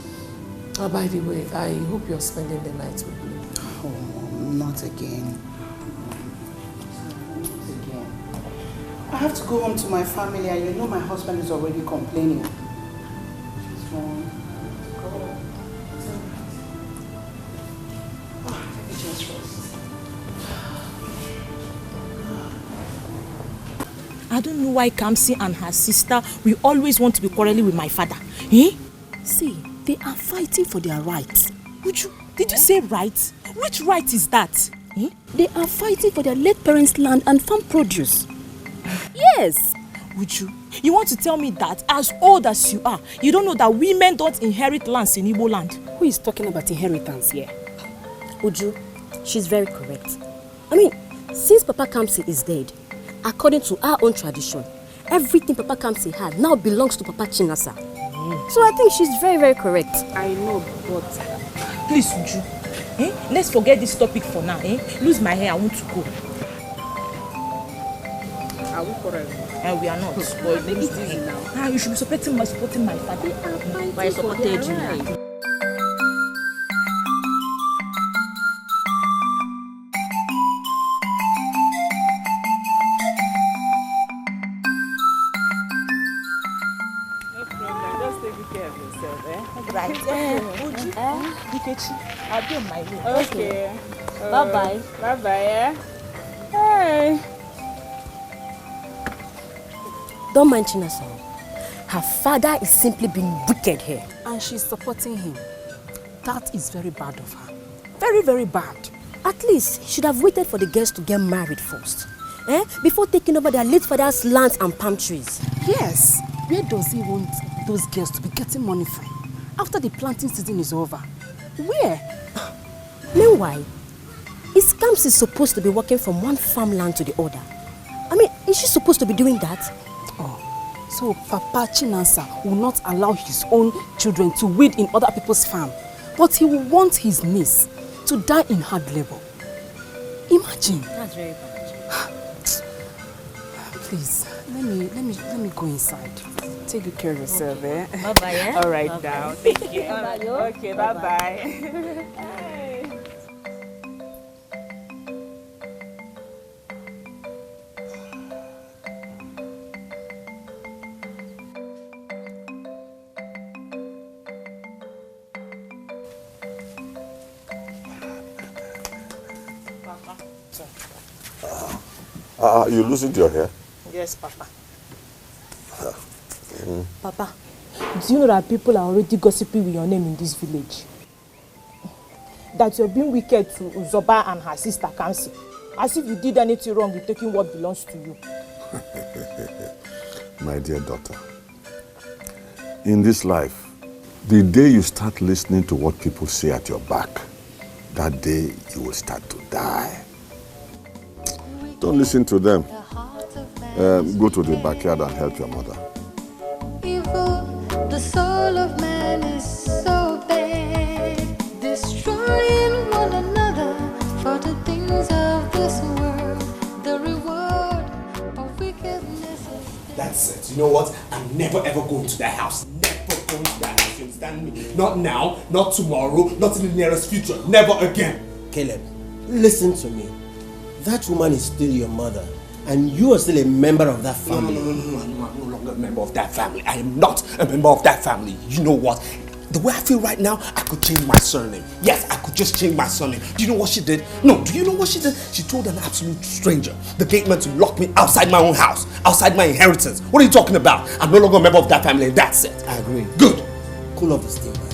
Oh, by the way, I hope you're spending the night with me. Oh, Mom, not again. I have to go home to my family, and you know my husband is already complaining. Mom, go. Let me just rest. I don't know why Kamsi and her sister will always want to be quarreling with my father. Eh? See, they are fighting for their rights. Did you say rights? Which right is that? Eh? They are fighting for their late parents' land and farm produce. Yes. You want to tell me that as old as you are, you don't know that women don't inherit lands in Igbo land? Who is talking about inheritance here? Uju, she's very correct. I mean, since Papa Kamsi is dead, according to our own tradition, everything Papa Kamsi had now belongs to Papa Chinasa. So I think she's very, very correct. I know, but please, Uju, let's forget this topic for now. Lose my hair, I want to go. Are we correct? We are not. But lose this now. You should be supporting my father. Why I supported you now? Right. I'll be on my way. Okay. Bye-bye. Bye-bye, yeah? Hey. Don't mind Chinasa. Her father is simply being wicked here. And she's supporting him. That is very bad of her. Very, very bad. At least, she should have waited for the girls to get married first. Before taking over their late father's lands and palm trees. Yes. Where does he want those girls to be getting money from? After the planting season is over. Where? Meanwhile, is Kamsi supposed to be walking from one farmland to the other? I mean, is she supposed to be doing that? Oh, so Papa Chinasa will not allow his own children to weed in other people's farm, but he will want his niece to die in hard labor. Imagine. That's very bad. Please, let me go inside. Take good care of yourself, okay. Bye-bye, yeah? All right, bye-bye. now. Thank you. Bye-bye. Okay, bye-bye. You loosened your hair? Yes, Papa. Papa, do you know that people are already gossiping with your name in this village? that you're being wicked to Zoba and her sister Kamsi. As if you did anything wrong with taking what belongs to you. My dear daughter, in this life, the day you start listening to what people say at your back, that day you will start to die. Don't listen to them. Go to the backyard and help your mother. Evil, the soul of man is so bad, destroying one another for the things of this world. The reward of wickedness is... That's it. You know what? I'm never ever going to that house. Never going to that house. You understand me? Not now, not tomorrow, not in the nearest future. Never again. Caleb, listen to me. That woman is still your mother. And you are still a member of that family. No, I'm no longer a member of that family. I am not a member of that family. You know what? The way I feel right now, I could change my surname. Yes, I could just change my surname. Do you know what she did? No, do you know what she did? She told an absolute stranger, the gate man, to lock me outside my own house, outside my inheritance. What are you talking about? I'm no longer a member of that family, and that's it. I agree. Good. Cool off the steam, man.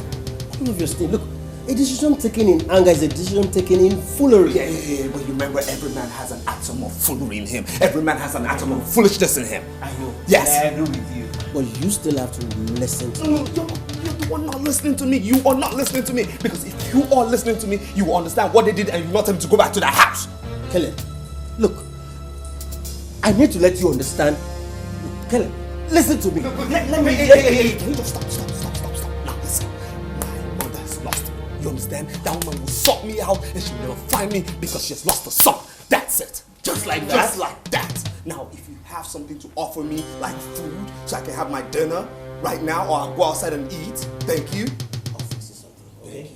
Cool off your steam. Look, a decision taken in anger is a decision taken in foolery. Yeah, but you remember, every man has an atom of foolery in him. Every man has an atom of foolishness in him. I know. Yes. I agree with you. But you still have to listen to me. You're the one not listening to me. You are not listening to me. Because if you are listening to me, you will understand what they did and you want them to go back to the house. Kelly, look. I need to let you understand. Kelly, listen to me. Let me... Hey, can you just stop. Now listen. My mother has lost. You understand? That woman will sort me out and she will never find me because she has lost her son. That's it. Just like that. Just like that. Now, if you have something to offer me, like food, so I can have my dinner right now, or I'll go outside and eat, thank you. I'll fix you something. Okay?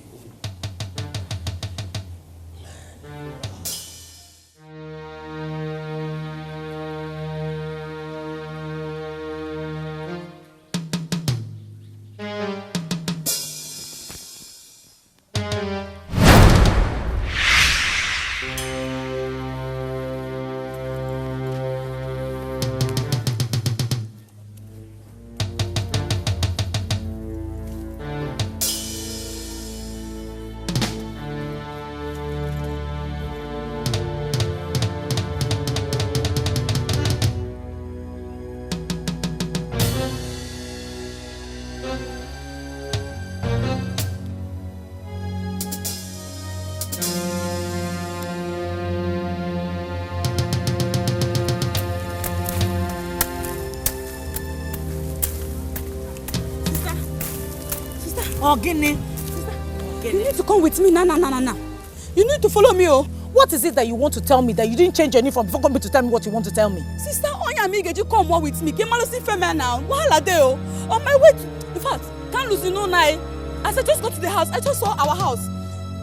Guinea. You need to come with me. Nah. You need to follow me, oh. What is it that you want to tell me that you didn't change your uniform before coming to tell me what you want to tell me? Sister, you come more with me. Come see female now. What are they? On my way to... In fact, can't lose no night. As I just got to the house, I just saw our house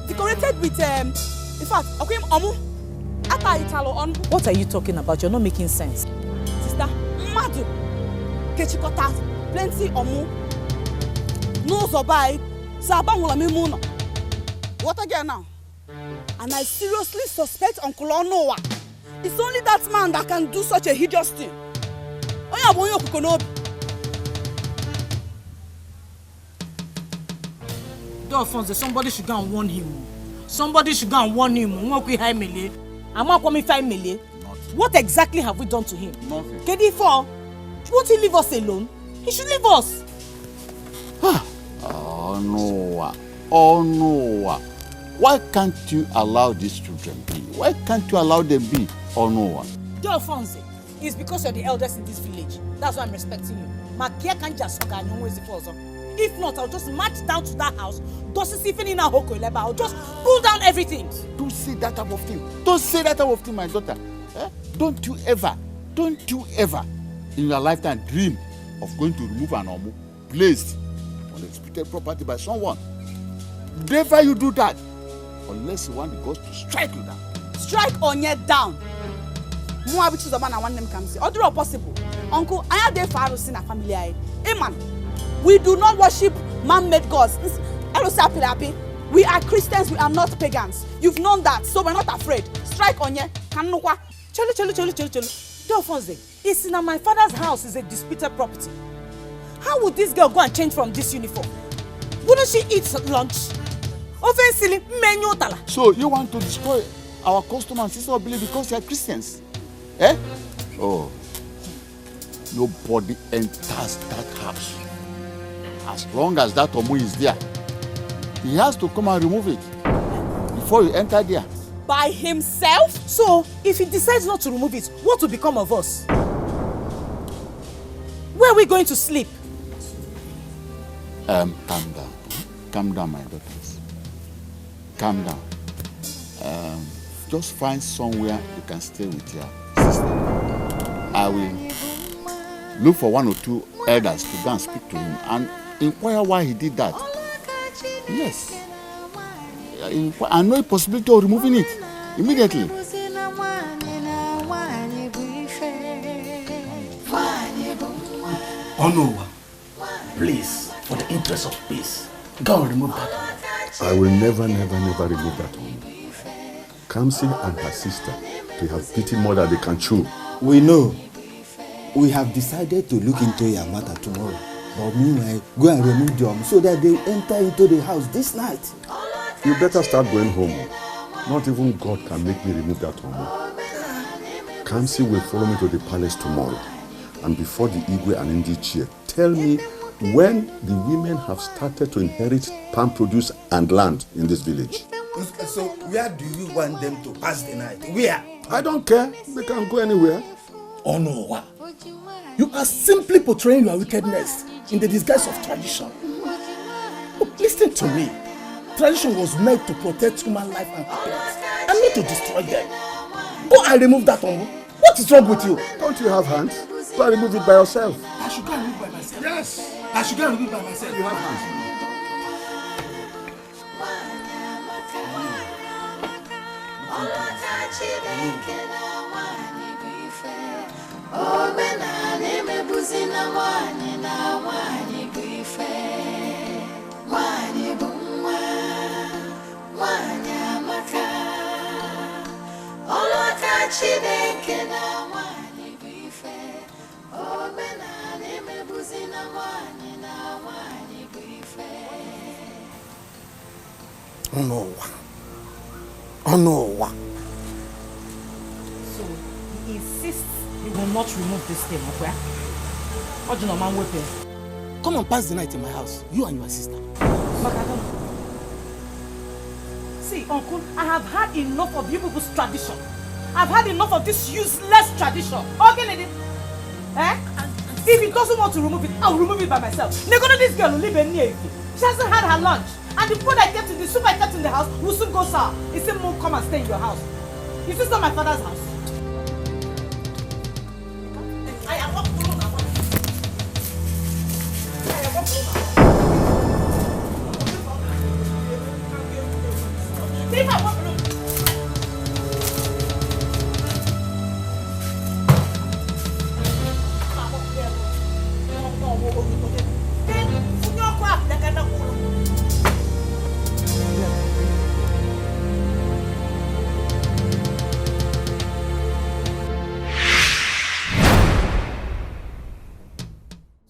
decorated with in fact, okay, what are you talking about? You're not making sense. Sister, Madu, Kechikota, plenty omu. No Zobai, Sabang Muna. What again now? And I seriously suspect Uncle Onoa. It's only that man that can do such a hideous thing. Alphonse, somebody should go and warn him. Somebody should go and warn him. What exactly have we done to him? Nothing. KD4, won't he leave us alone? He should leave us. Oh no. Why can't you allow these children be? Why can't you allow them be? Oh no. Alphonse, it's because you're the eldest in this village. That's why I'm respecting you. If not, I'll just march down to that house. I'll just pull down everything. Don't say that type of thing. Don't say that type of thing, my daughter. Don't you ever in your lifetime dream of going to remove an omu placed on exploited property by someone. Never you do that. Unless you want the ghost to strike you down. Strike Onye down. Which is the man I want them to come see. Or do it possible. Uncle, I have the Pharaohs in a family. Amen. We do not worship man-made gods. We are Christians, we are not pagans. You've known that, so we're not afraid. Strike Onye. Cholo. Alphonse, it's in my father's house is a disputed property. How would this girl go and change from this uniform? Wouldn't she eat lunch? Offensively, menyo. So you want to destroy our customers instead because they are Christians? Eh? Oh. Nobody enters that house. As long as that Omu is there, he has to come and remove it before you enter there. By himself? So, if he decides not to remove it, what will become of us? Where are we going to sleep? Calm down. Calm down, my daughters. Calm down. Just find somewhere you can stay with your sister. I will look for 1 or 2 elders to go and speak to him and inquire why he did that. Yes. I know a possibility of removing it immediately. Oh no, please, for the interest of peace, go and remove that one. I will never remove that one. Kamsi and her sister, they have pity more than they can chew. We know. We have decided to look into your matter tomorrow. But meanwhile, go and remove them so that they enter into the house this night. You better start going home. Not even God can make me remove that one. Kamsi will follow me to the palace tomorrow. And before the Igwe and Ndi chair, tell me when the women have started to inherit palm produce and land in this village. So where do you want them to pass the night? Where? I don't care. They can go anywhere. Oh no, you are simply portraying your wickedness in the disguise of tradition. Look, listen to me. Tradition was meant to protect human life and happiness, and not to destroy them. Go and remove that one. What is wrong with you? Don't you have hands? Go and remove it by yourself. I should go and remove it by myself. Yes. I should go and remove it by myself. You have hands. Oh no. Oh no. So, he insists he will not remove this thing, okay? What do you know, man, weapon? Come and pass the night in my house, you and your sister. See, Uncle, I have had enough of you people's tradition. I've had enough of this useless tradition. Okay, lady? Eh? If he doesn't want to remove it, I'll remove it by myself. Negotiate this girl will live in near you. She hasn't had her lunch. And the food I kept in the soup I kept in the house will soon go sour. He said, Mom, come and stay in your house. Is this not my father's house? I am not alone. I am not alone. Leave her alone.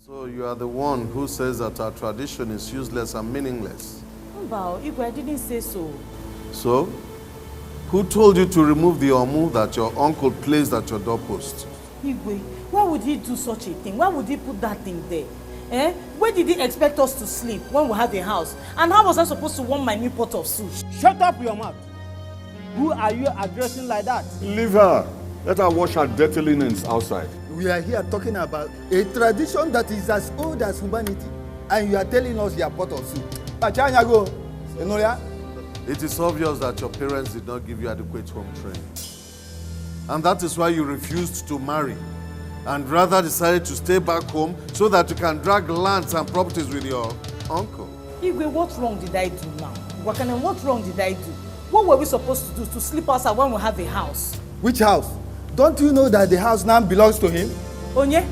So you are the one who says that our tradition is useless and meaningless. Mbao, Igwe, I didn't say so. So, who told you to remove the omu that your uncle placed at your doorpost? Igwe, why would he do such a thing? Why would he put that thing there? Eh? Where did he expect us to sleep when we have a house? And how was I supposed to warm my new pot of soup? Shut up your mouth. Who are you addressing like that? Leave her. Let her wash her dirty linens outside. We are here talking about a tradition that is as old as humanity, and you are telling us you are pot of soup. It is obvious that your parents did not give you adequate home training. And that is why you refused to marry and rather decided to stay back home so that you can drag lands and properties with your uncle. Igwe, what wrong did I do now? Wakana, what wrong did I do? What were we supposed to do to sleep outside when we have a house? Which house? Don't you know that the house now belongs to him? Onye?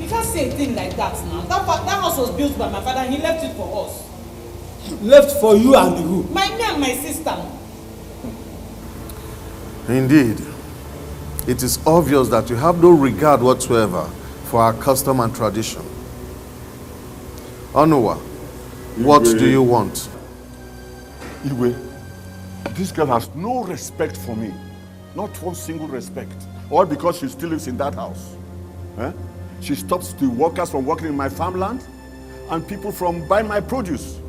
You can't say a thing like that now. That house was built by my father and he left it for us. Left for you and who? Me and my sister. Indeed, it is obvious that you have no regard whatsoever for our custom and tradition. Onuwa, What do you want? Iwe, this girl has no respect for me. Not one single respect. All because she still lives in that house. Eh? She stops the workers from working in my farmland and people from buying my produce.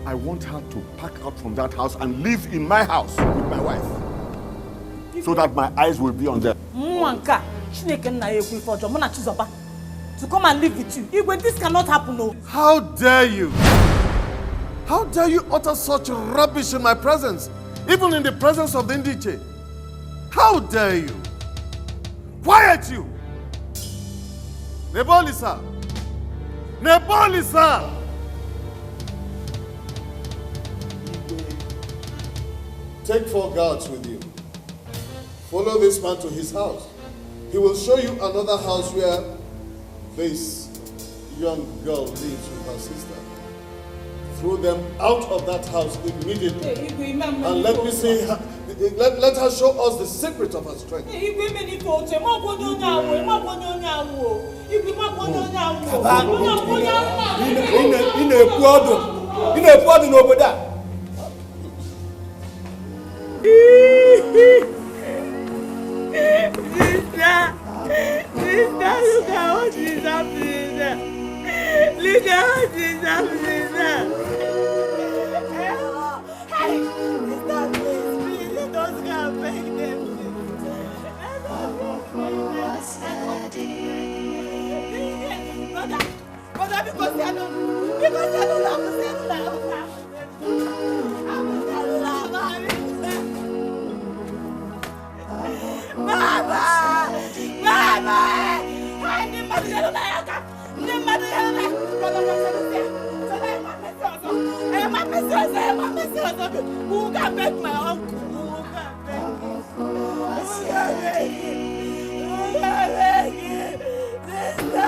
I want her to pack out from that house and live in my house with my wife. So that my eyes will be on them. To come and live with you. Igwe, this cannot happen, no. How dare you? How dare you utter such rubbish in my presence? Even in the presence of the Indiche. How dare you? Quiet you! Nebolisa! Nebolisa! Take 4 guards with you. Follow this man to his house. He will show you another house where this young girl lives with her sister. Throw them out of that house immediately. And let me see her, let her show us the secret of her strength. Sister, look at what is happening there. Look at what is happening there. Hey, sister, please, let us go and beg them. Brother, because they don't have to say Mama! Who can beg my uncle? Who can beg him? Who can beg him? Who can beg him? Sister!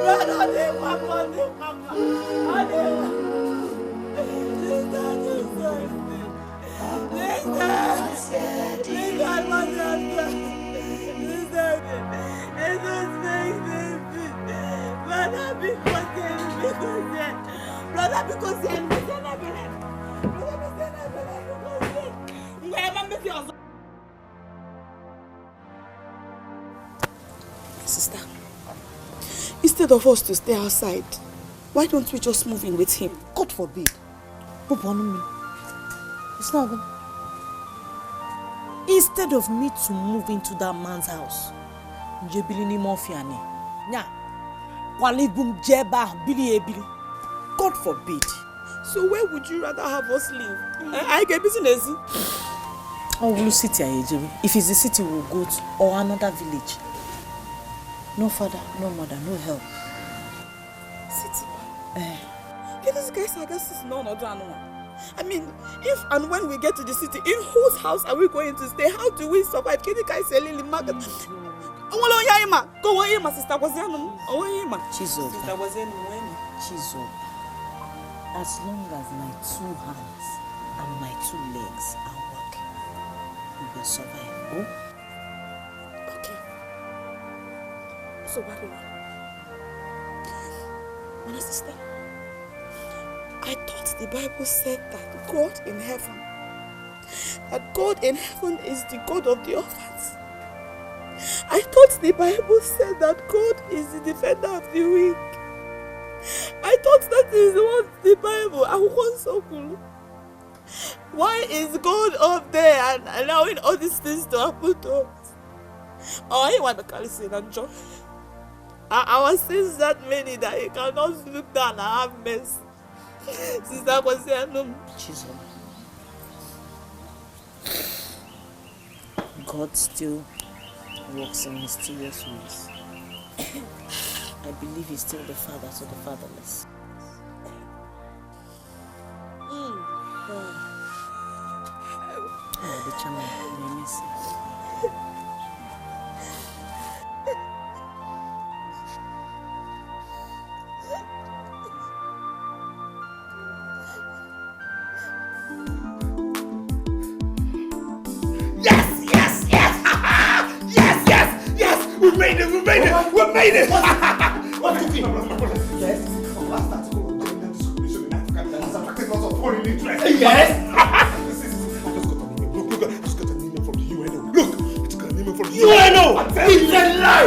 Brother, they mama. Sister, instead of us to stay outside, why don't we just move in with him? God forbid. It's not good. Instead of me to move into that man's house, God forbid. So where would you rather have us live? I get business. Oh, we'll sit here, if it's the city, we'll go to or another village. No father, no mother, no help. City? These guys, I guess it's no other one. I mean, if and when we get to the city, in whose house are we going to stay? How do we survive? Can you guys say Lily Market? Go on, my sister was Chizo. As long as my 2 hands and my 2 legs are working, we will survive. Oh? Okay. So what do you want? My sister, I thought the Bible said that God in heaven is the God of the orphans. I thought the Bible said that God is the defender of the weak. I thought that is what the Bible. I was so cool. Why is God up there and allowing all these things to happen to us? Oh, you want to call it and joy? Our sins that many that you cannot look down and have mercy. Sister was saying, no. God still works in mysterious ways. I believe he's still the father to the fatherless. The chairman, may miss it. We made it! What cooking? Yes. Last Yes. UNO! It's a lie!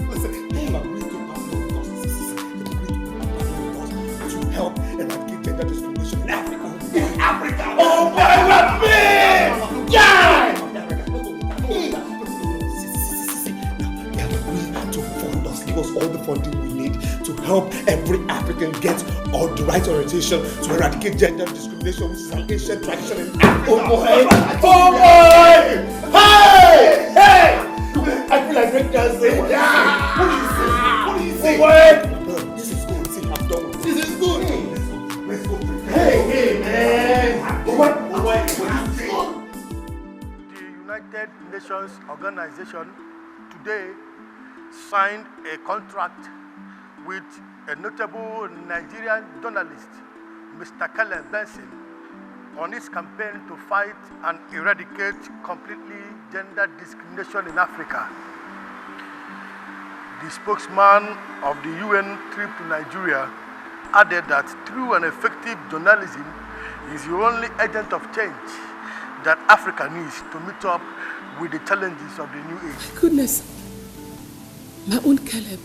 Listen, they have agreed to help eradicate gender discrimination in Africa. In Africa! Oh boy, what me? Yeah! They have agreed to fund us, give us all the funding we need to help every African get all the right orientation to eradicate gender discrimination, which is an ancient tradition in Africa. Oh boy! Oh boy! Hey! Hey! I feel like breaking down saying, yeah! What do you say? Oh boy! This is good. See, I'm done with This is good. Let's go. Hey, man! What? The United Nations Organization today signed a contract with a notable Nigerian journalist, Mr. Caleb Benson, on its campaign to fight and eradicate completely gender discrimination in Africa. The spokesman of the UN trip to Nigeria added that true and effective journalism is the only agent of change that Africa needs to meet up with the challenges of the new age. Goodness, my own Caleb,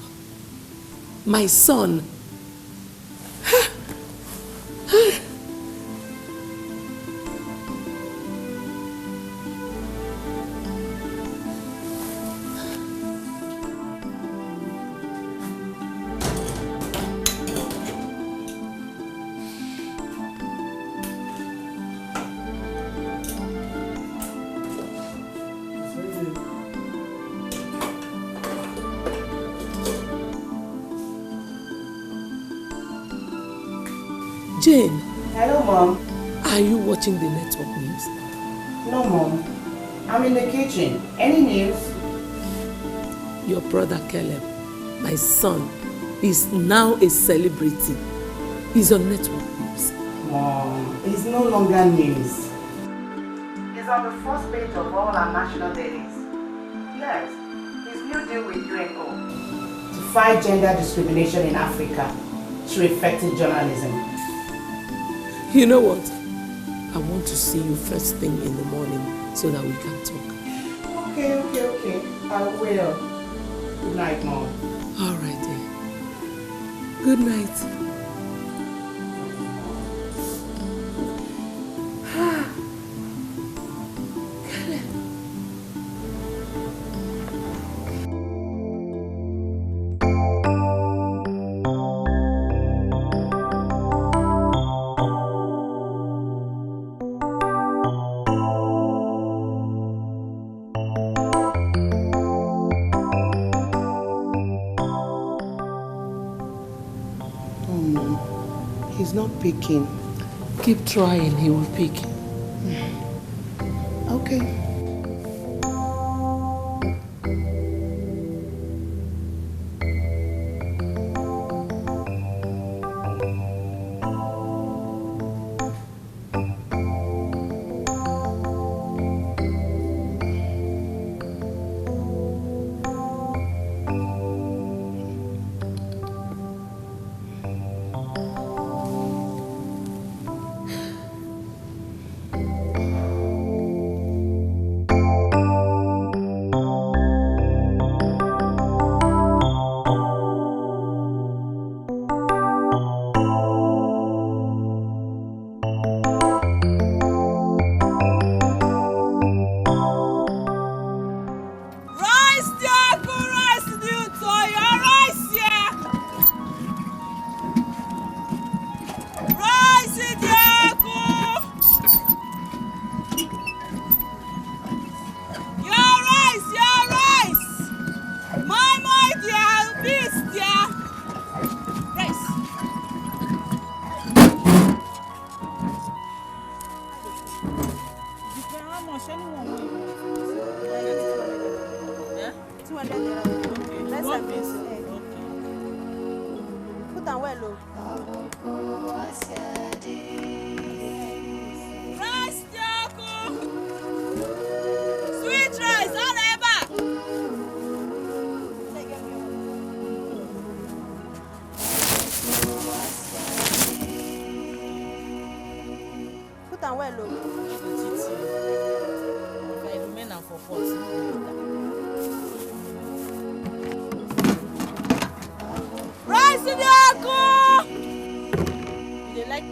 my son. Jane. Hello, Mom. Are you watching the network news? No, Mom. I'm in the kitchen. Any news? Your brother Caleb, my son, is now a celebrity. He's on network news. Mom, it's no longer news. It's on the first page of all our national dailies. Yes, his new deal with UNO to fight gender discrimination in Africa through effective journalism. You know what? I want to see you first thing in the morning so that we can talk. Okay. I will. Good night, Mom. All right, dear. Good night. He's not picking. Keep trying, he will pick. Okay.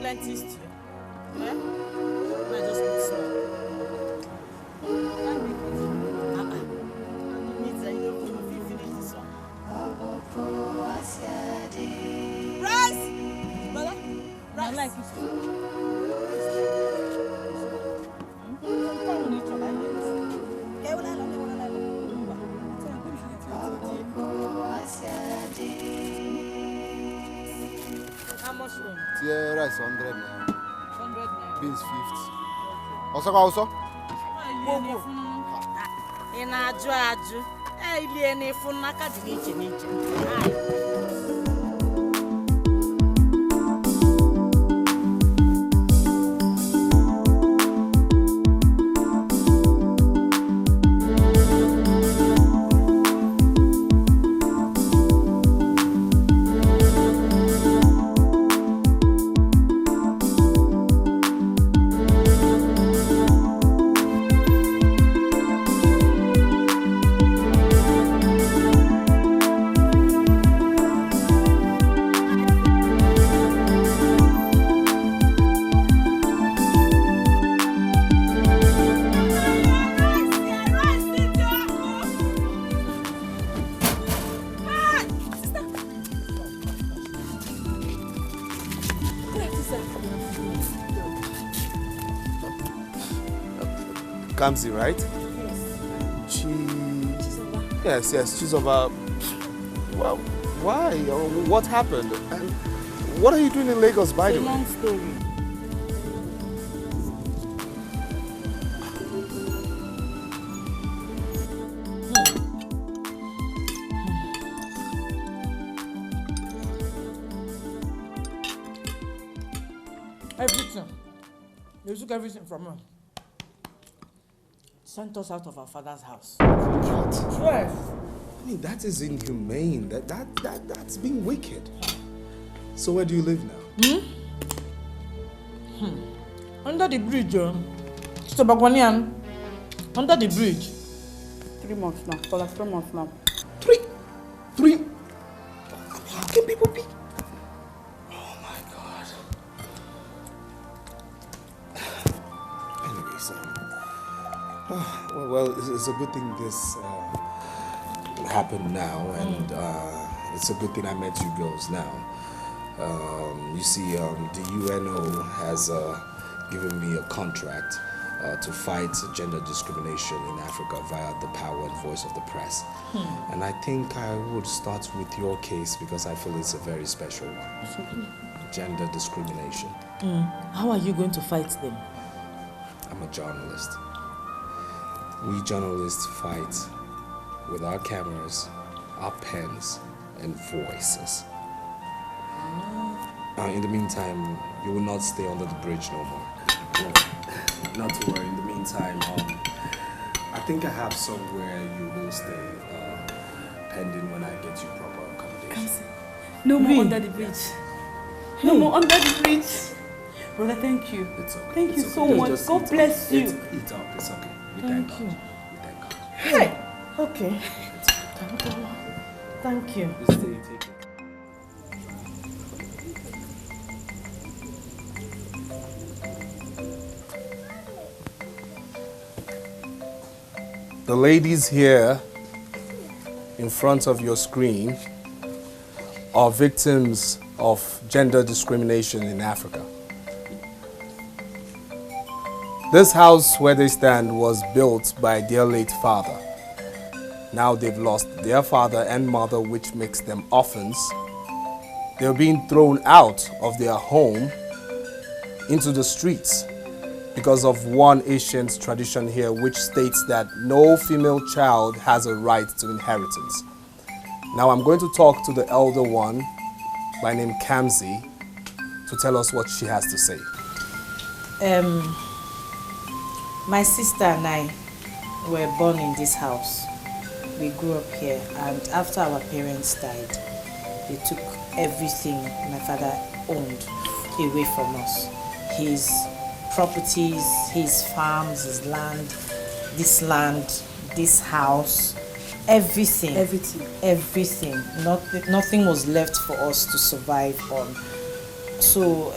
plenty stew. Yeah? I just put small. Rice! Brother, rice. I like it. How much room? Tier rice 100 naira. 100 naira. Beans 50. Also. Ị na-ajụ ajụ. Ilie n'efu n'aka dị n'iche n'iche. Kamsi, right? Yes. Yes, she's over. Well, why? What happened? And what are you doing in Lagos, by the way? Long story. Everything. They took everything from her. Sent us out of our father's house. What? Yes. I mean, that is inhumane. That's being wicked. So where do you live now? Under the bridge, Mr. Bagwanian. Under the bridge. 3 months now. For like 3 months now. Three? How can people be? Oh my God. Anyways, well, it's a good thing this happened now, and it's a good thing I met you girls now. You see, the UNO has given me a contract to fight gender discrimination in Africa via the power and voice of the press. And I think I would start with your case because I feel it's a very special one. Gender discrimination. How are you going to fight them? I'm a journalist. We journalists fight with our cameras, our pens, and voices. In the meantime, you will not stay under the bridge no more. Not to worry. In the meantime, I think I have somewhere you will stay, pending when I get you proper accommodation. No more under the bridge. No more under the bridge. Brother, thank you. It's okay. Thank you It's so okay. much. Just God eat bless up. you. Eat up. It's okay. We Thank thank you. God. We thank God. Hey. Okay. Thank you. You stay, take it. The ladies here in front of your screen are victims of gender discrimination in Africa. This house where they stand was built by their late father. Now they've lost their father and mother, which makes them orphans. They're being thrown out of their home into the streets because of one ancient tradition here which states that no female child has a right to inheritance. Now I'm going to talk to the elder one by name Kamsi to tell us what she has to say. My sister and I were born in this house. We grew up here, and after our parents died, they took everything my father owned away from us. His properties, his farms, his land, this house, everything. Nothing was left for us to survive on. So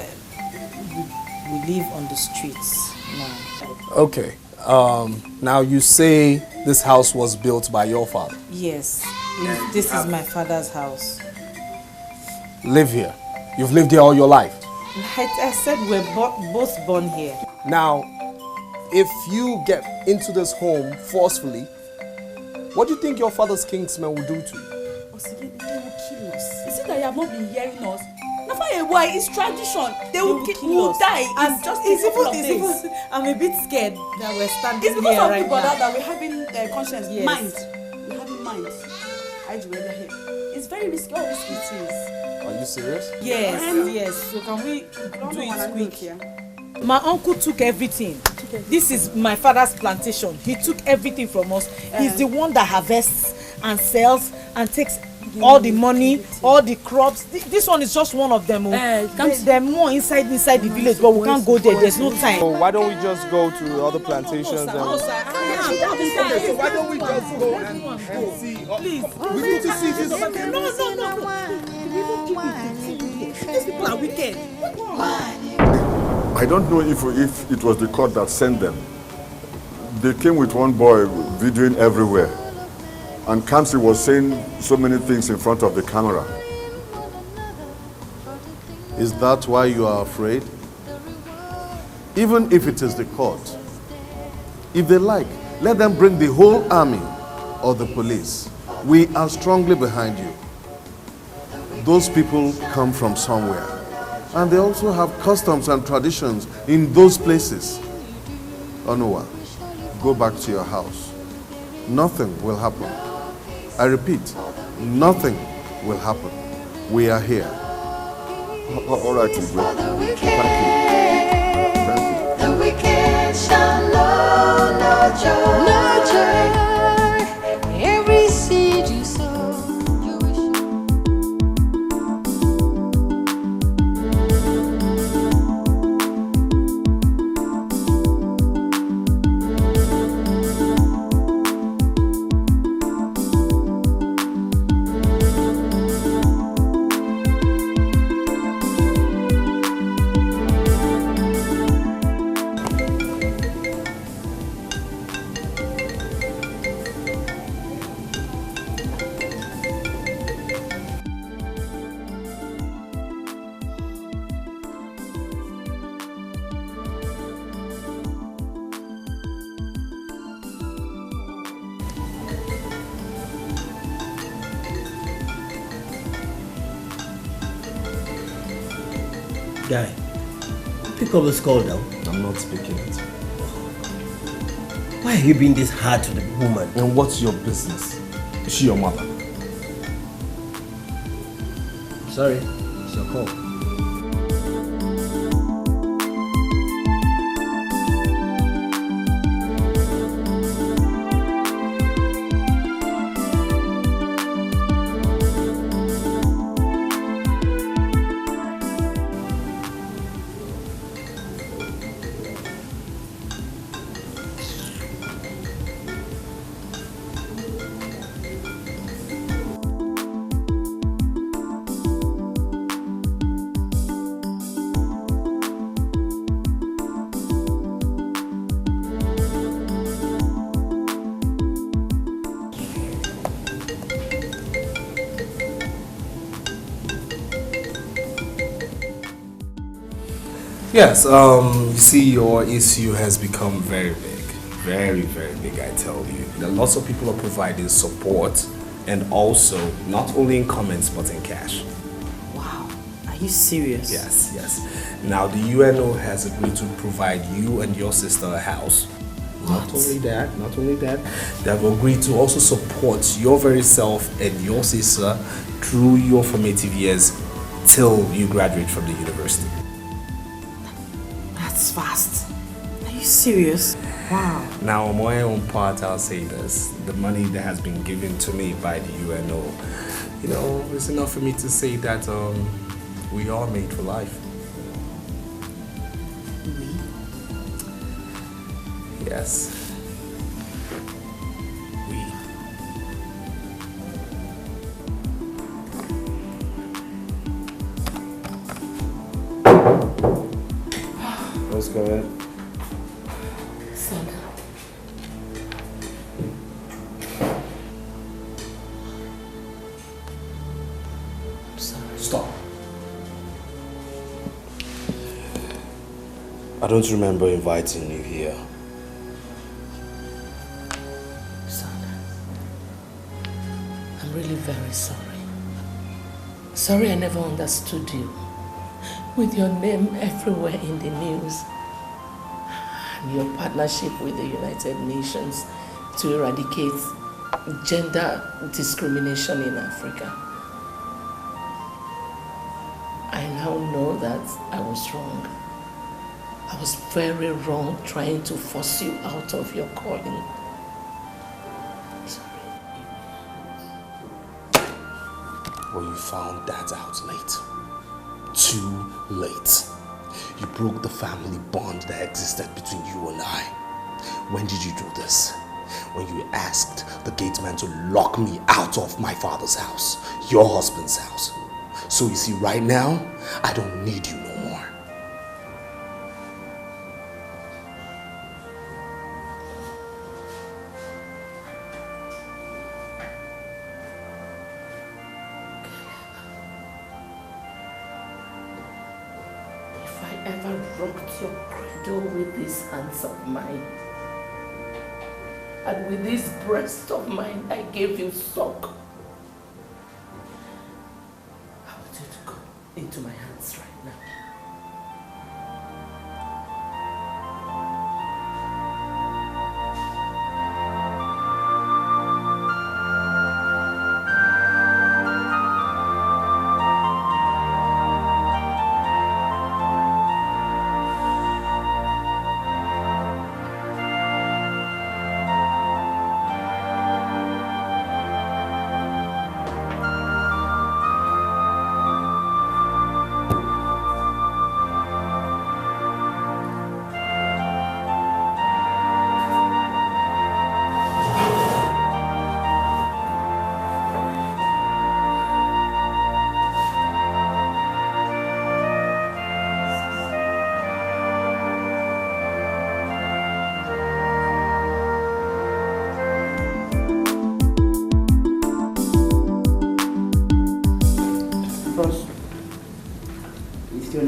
we live on the streets now. Okay. Now you say this house was built by your father. Yes, this is my father's house. Live here. You've lived here all your life. I said we're both born here. Now, if you get into this home forcefully, what do you think your father's kingsmen will do to you? They will kill us. Is it that you have not been hearing us? Why? It's tradition. They will die. And just it's I'm a bit scared that we're standing it's because here of right people now. that we're having conscience, Yes. mind. We're having mind. It's very risky. How risky it is. Are you serious? Yes. So can we do it quick? My uncle took everything. This is my father's plantation. He took everything from us. He's the one that harvests and sells and takes all the money, all the crops. This one is just one of them. They're more inside the village, but we can't go there. There's no time. So why don't we just go to other plantations? So why don't we just go and see? Please. We need to see this. No. These people are wicked. I don't know if it was the court that sent them. They came with one boy videoing everywhere. And Kamsi was saying so many things in front of the camera. Is that why you are afraid? Even if it is the court, if they like, let them bring the whole army or the police. We are strongly behind you. Those people come from somewhere. And they also have customs and traditions in those places. Onuwa, go back to your house. Nothing will happen. I repeat, nothing will happen. We are here. All right, Igwe. Thank you. The wicked shall know no joy. Every seed you sow. Guy, pick up this call now. I'm not speaking it. Why are you being this hard to the woman? And what's your business? Is she your mother? Sorry, it's your call. Yes, you see, your issue has become very big. Very, very big, I tell you. There are lots of people are providing support, and also not only in comments but in cash. Wow, are you serious? Yes. Now the UNO has agreed to provide you and your sister a house. Not only that, they have agreed to also support your very self and your sister through your formative years till you graduate from the university. That's fast. Are you serious? Wow. Now, on my own part, I'll say this. The money that has been given to me by the UNO, it's enough for me to say that we are made for life. Yes. go ahead. Son. Stop. I don't remember inviting you here. Son, I'm really very sorry. Sorry I never understood you. With your name everywhere in the news. And your partnership with the United Nations to eradicate gender discrimination in Africa. I now know that I was wrong. I was very wrong trying to force you out of your calling. Well, you found that out late. Too late. You broke the family bond that existed between you and I. When did you do this? When you asked the gateman to lock me out of my father's house, your husband's house. So you see, right now, I don't need you no more. If I ever rocked your cradle with these hands of mine, and with this breast of mine I gave you suck, I want you to go into my hands right now.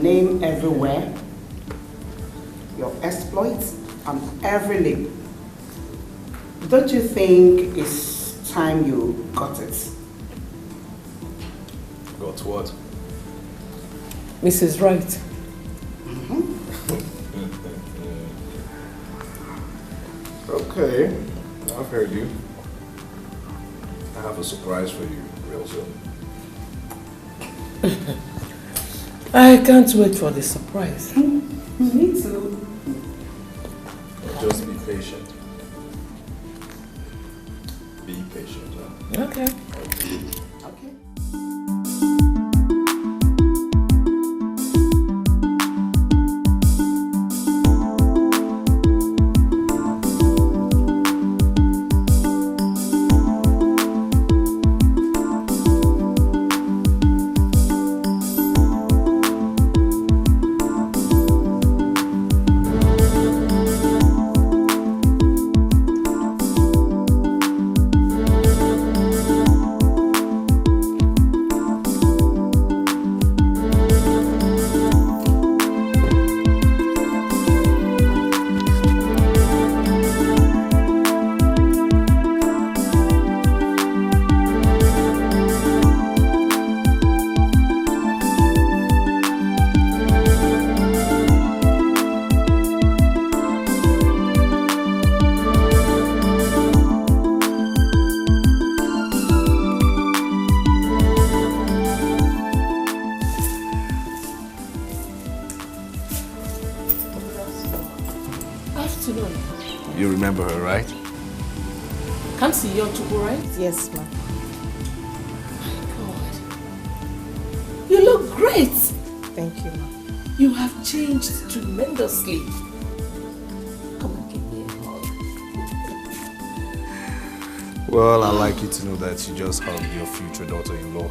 Name everywhere, your exploits on every lip. Don't you think it's time you got it? Got what? Mrs. Wright. Okay, I've heard you. I have a surprise for you real soon. I can't wait for the surprise. Me too. Just be patient. Be patient, huh? Okay. Okay. You remember her, right? Can't see your Chuku, right? Yes, ma'am. You look great. Thank you, ma'am. You have changed tremendously. Come and give me a hug. Well, I'd like you to know that you just hugged your future daughter-in-law.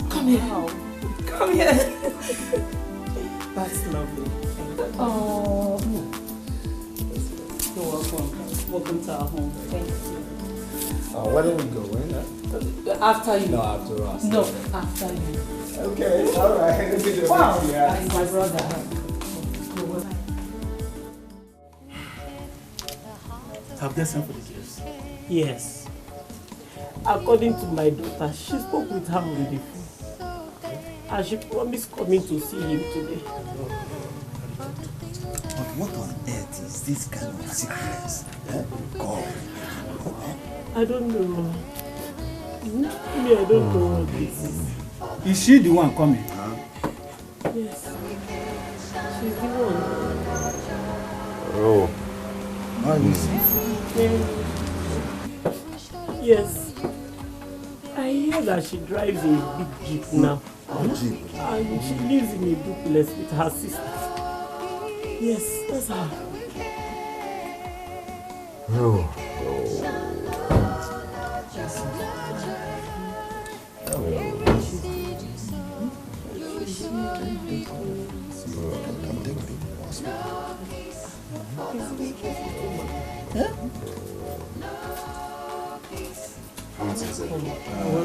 Come here. Come here. That's lovely. Oh. You're welcome. Welcome to our home. Thank you. Where do we go in? After you. No, after us. No, after you. Okay, all right. Wow, that's my brother. Have they sent for the gifts? Yes. According to my daughter, she spoke with her on the phone. And she promised coming to see him today. But what on earth is this kind of sickness? God. I don't know. Me, I don't know what this is. Is she the one coming? Yes. She's the one. Oh. Yes. I hear that she drives a big jeep now. And she lives in a duplex with her sister. Yes, that's her. Oh.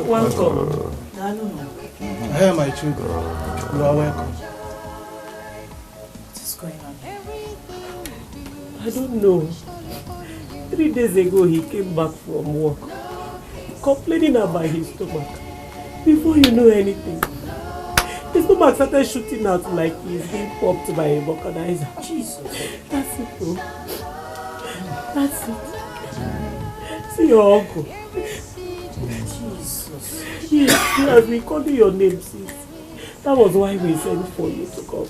Welcome. Hey, my children. You are welcome. What is going on? I don't know. 3 days ago, he came back from work, complaining about his stomach. Before you know anything, his stomach started shooting out like he's being popped by a vulcanizer. Jesus. That's it, bro. That's it. See your uncle. Jesus. He has been calling your name since. That was why we sent for you to come.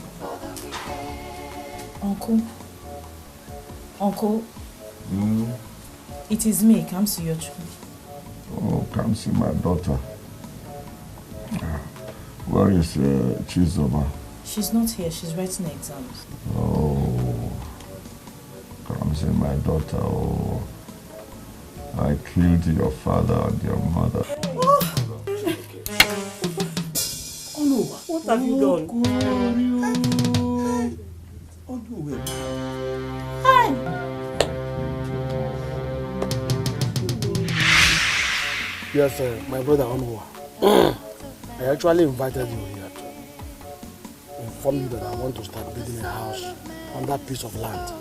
Uncle, it is me, come see your children. Oh, come see my daughter. Where is Chizoba? She's not here, she's writing exams. Oh, come see my daughter. Oh, I killed your father and your mother. Oh no, what have you done? Oh no, Hi! Yes, my brother Onwa. I actually invited you here to inform you that I want to start building a house on that piece of land.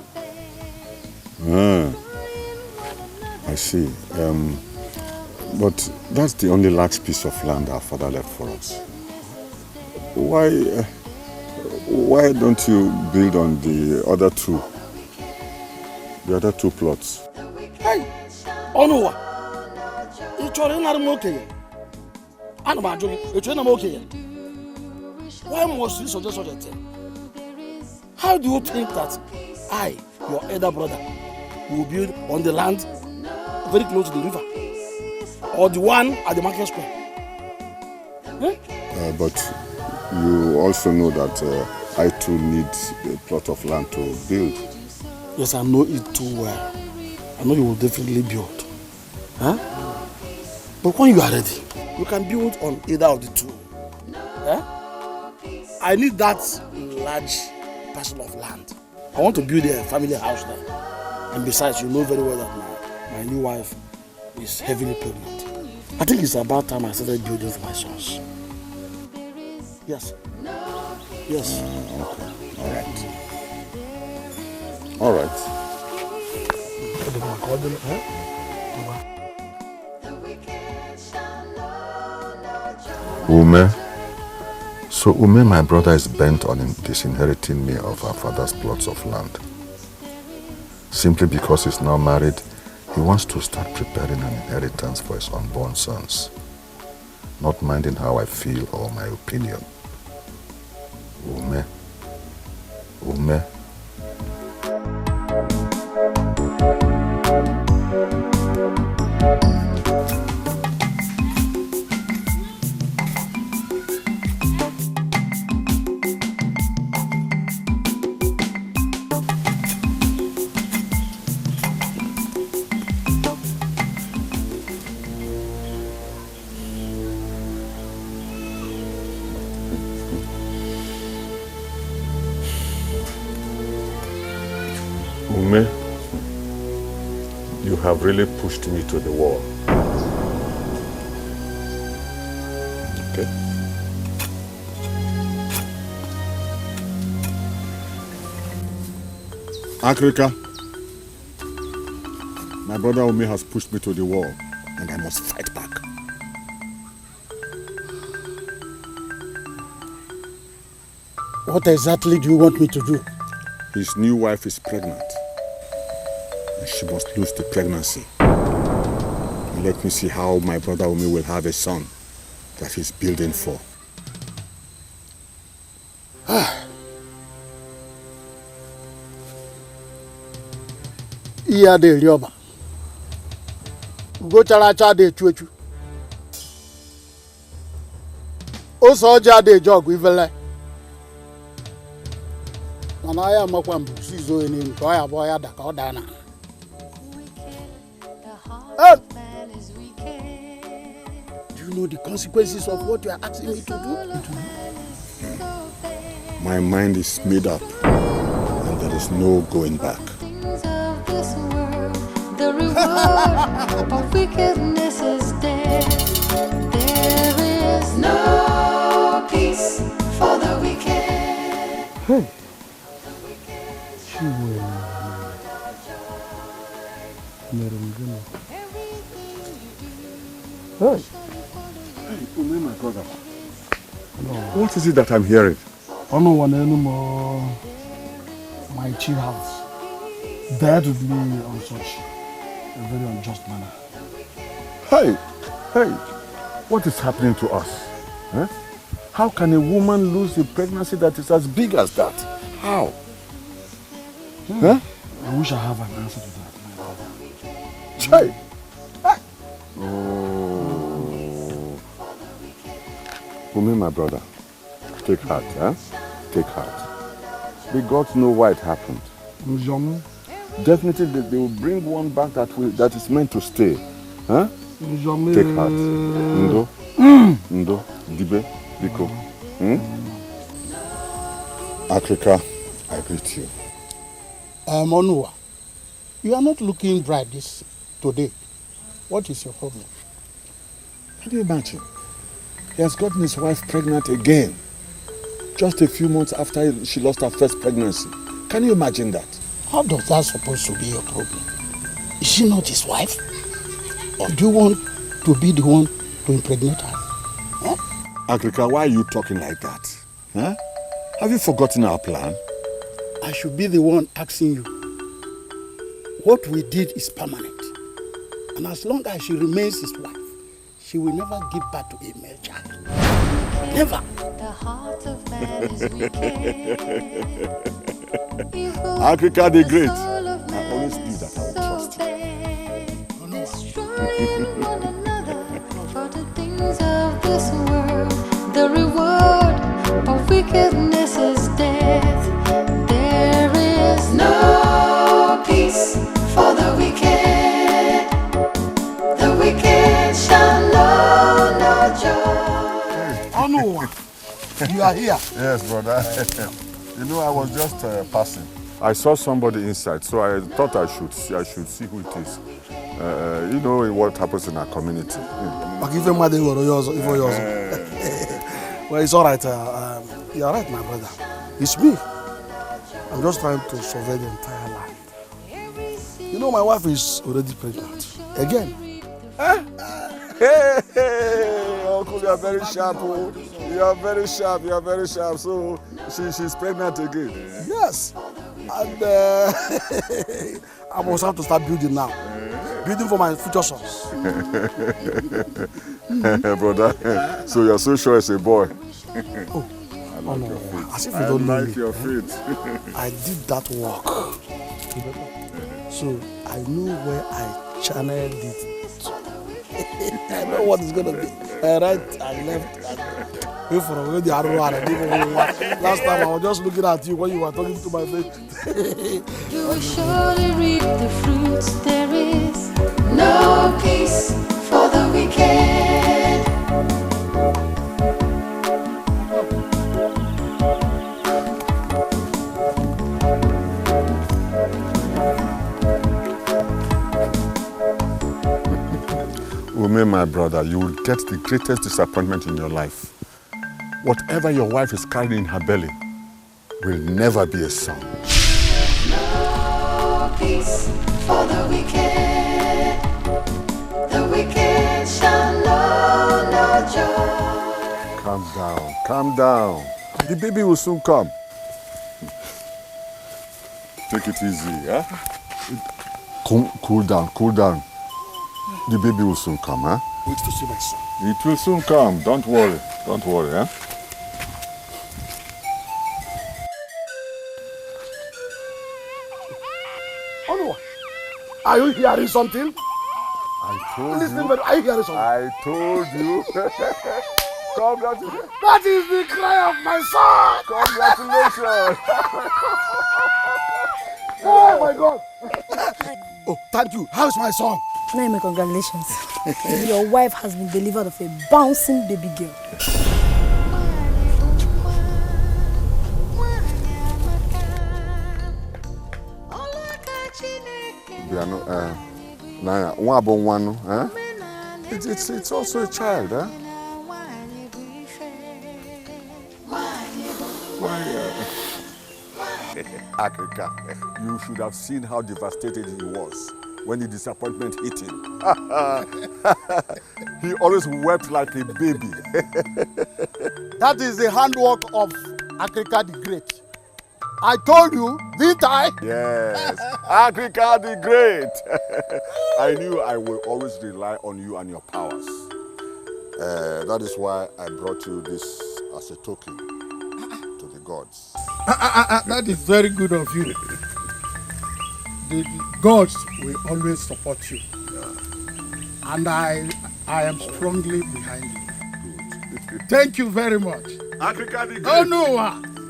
I see. But that's the only large piece of land our father left for us. Why don't you build on the other two plots? Hey, Onwa, it's your okay. Why must you suggest such a thing? How do you think that I, your elder brother, will build on the land very close to the river? Or the one at the market square? But you also know that I too need a plot of land to build. Yes, I know it too well. I know you will definitely build. Huh? But when you are ready, you can build on either of the two. Huh? I need that large parcel of land. I want to build a family house there. And besides, you know very well that my new wife is heavily pregnant. I think it's about time I started building for my sons. Yes. Yes. Okay. All right. Ume. So Ume, my brother, is bent on disinheriting me of our father's plots of land. Simply because he's now married, he wants to start preparing an inheritance for his unborn sons, not minding how I feel or my opinion. Ume. You have really pushed me to the wall. Okay? Africa, my brother Omi has pushed me to the wall, and I must fight back. What exactly do you want me to do? His new wife is pregnant, and she must lose the pregnancy. And let me see how my brother Omi will have a son that he's building for. Iya de rioba. Go characha de chuchu. O soja de jog ivele. Mana ya makwa mbusi zo eni nto ya boya da ka odana. Do you know the consequences of what you are asking me to do? My mind is made up, and there is no going back. The reward of wickedness is dead. There is no peace for the wicked. Hey. Hey, Umi, my brother. What is it that I'm hearing? I don't want anymore. My chief house dared with me on such a very unjust manner. Hey, what is happening to us? Huh? How can a woman lose a pregnancy that is as big as that? How? Huh? I wish I have an answer to that, my brother. Hey. Oh. Umi, my brother, take heart, huh? Take heart. The gods know why it happened. Definitely they will bring one back that is meant to stay. Huh? Take heart. Ndo? Ndo? Dibe? Biko? Africa, I greet you. Onua, you are not looking bright today. What is your problem? Can you imagine? He has gotten his wife pregnant again. Just a few months after she lost her first pregnancy. Can you imagine that? How does that supposed to be your problem? Is she not his wife? Or do you want to be the one to impregnate her? Huh? Agrika, why are you talking like that? Huh? Have you forgotten our plan? I should be the one asking you. What we did is permanent. And as long as she remains his wife, she will never give birth to a male child. Never. The heart of man is Africa the Great. I always knew that I would trust you. destroying one another for the things of this world. The reward of wickedness is death. There is no peace for the wicked. The wicked shall know no joy. Onua, you are here. Yes, brother. You know, I was just passing. I saw somebody inside, so I thought I should see who it is. You know what happens in our community. Well, it's all right. You're right, my brother. It's me. I'm just trying to survey the entire land. You know, my wife is already pregnant. Again. Hey, Uncle, you are very sharp. Oh. You are very sharp. So she's pregnant again. Yes. And I must have to start building now. Building for my future sons. Brother, so you're so sure it's a boy. Oh, I like your feet. As if you don't know me. your feet. I did that work. So I know where I channeled it. I know what it's gonna be. Right and left. Wait for the last time I was just looking at you when you were talking to my face. You will surely reap the fruits. There is no peace for the wicked. Ume, my brother, you will get the greatest disappointment in your life. Whatever your wife is carrying in her belly will never be a son. No peace for the wicked. The wicked shall know no joy. Calm down, calm down. The baby will soon come. Take it easy, eh? Cool down, cool down. The baby will soon come, huh? Wait to see my son. It will soon come. Don't worry, eh? Onwa, are you hearing something? I told Listen, you. but are you hearing something? I told you. Congratulations. That is the cry of my son. Congratulations. Oh my God. Oh, thank you. How's my son? Naime, congratulations. Your wife has been delivered of a bouncing baby girl. Naya, one about one, huh? It's also a child, huh? Africa, you should have seen how devastated he was when the disappointment hit him. He always wept like a baby. That is the handwork of Africa the Great. I told you, didn't I? Yes, Africa the Great. I knew I will always rely on you and your powers. That is why I brought you this as a token to the gods. That is very good of you. The gods will always support you. Yeah. And I am strongly behind you. Good. Thank you very much. Africa the Great. Oh no!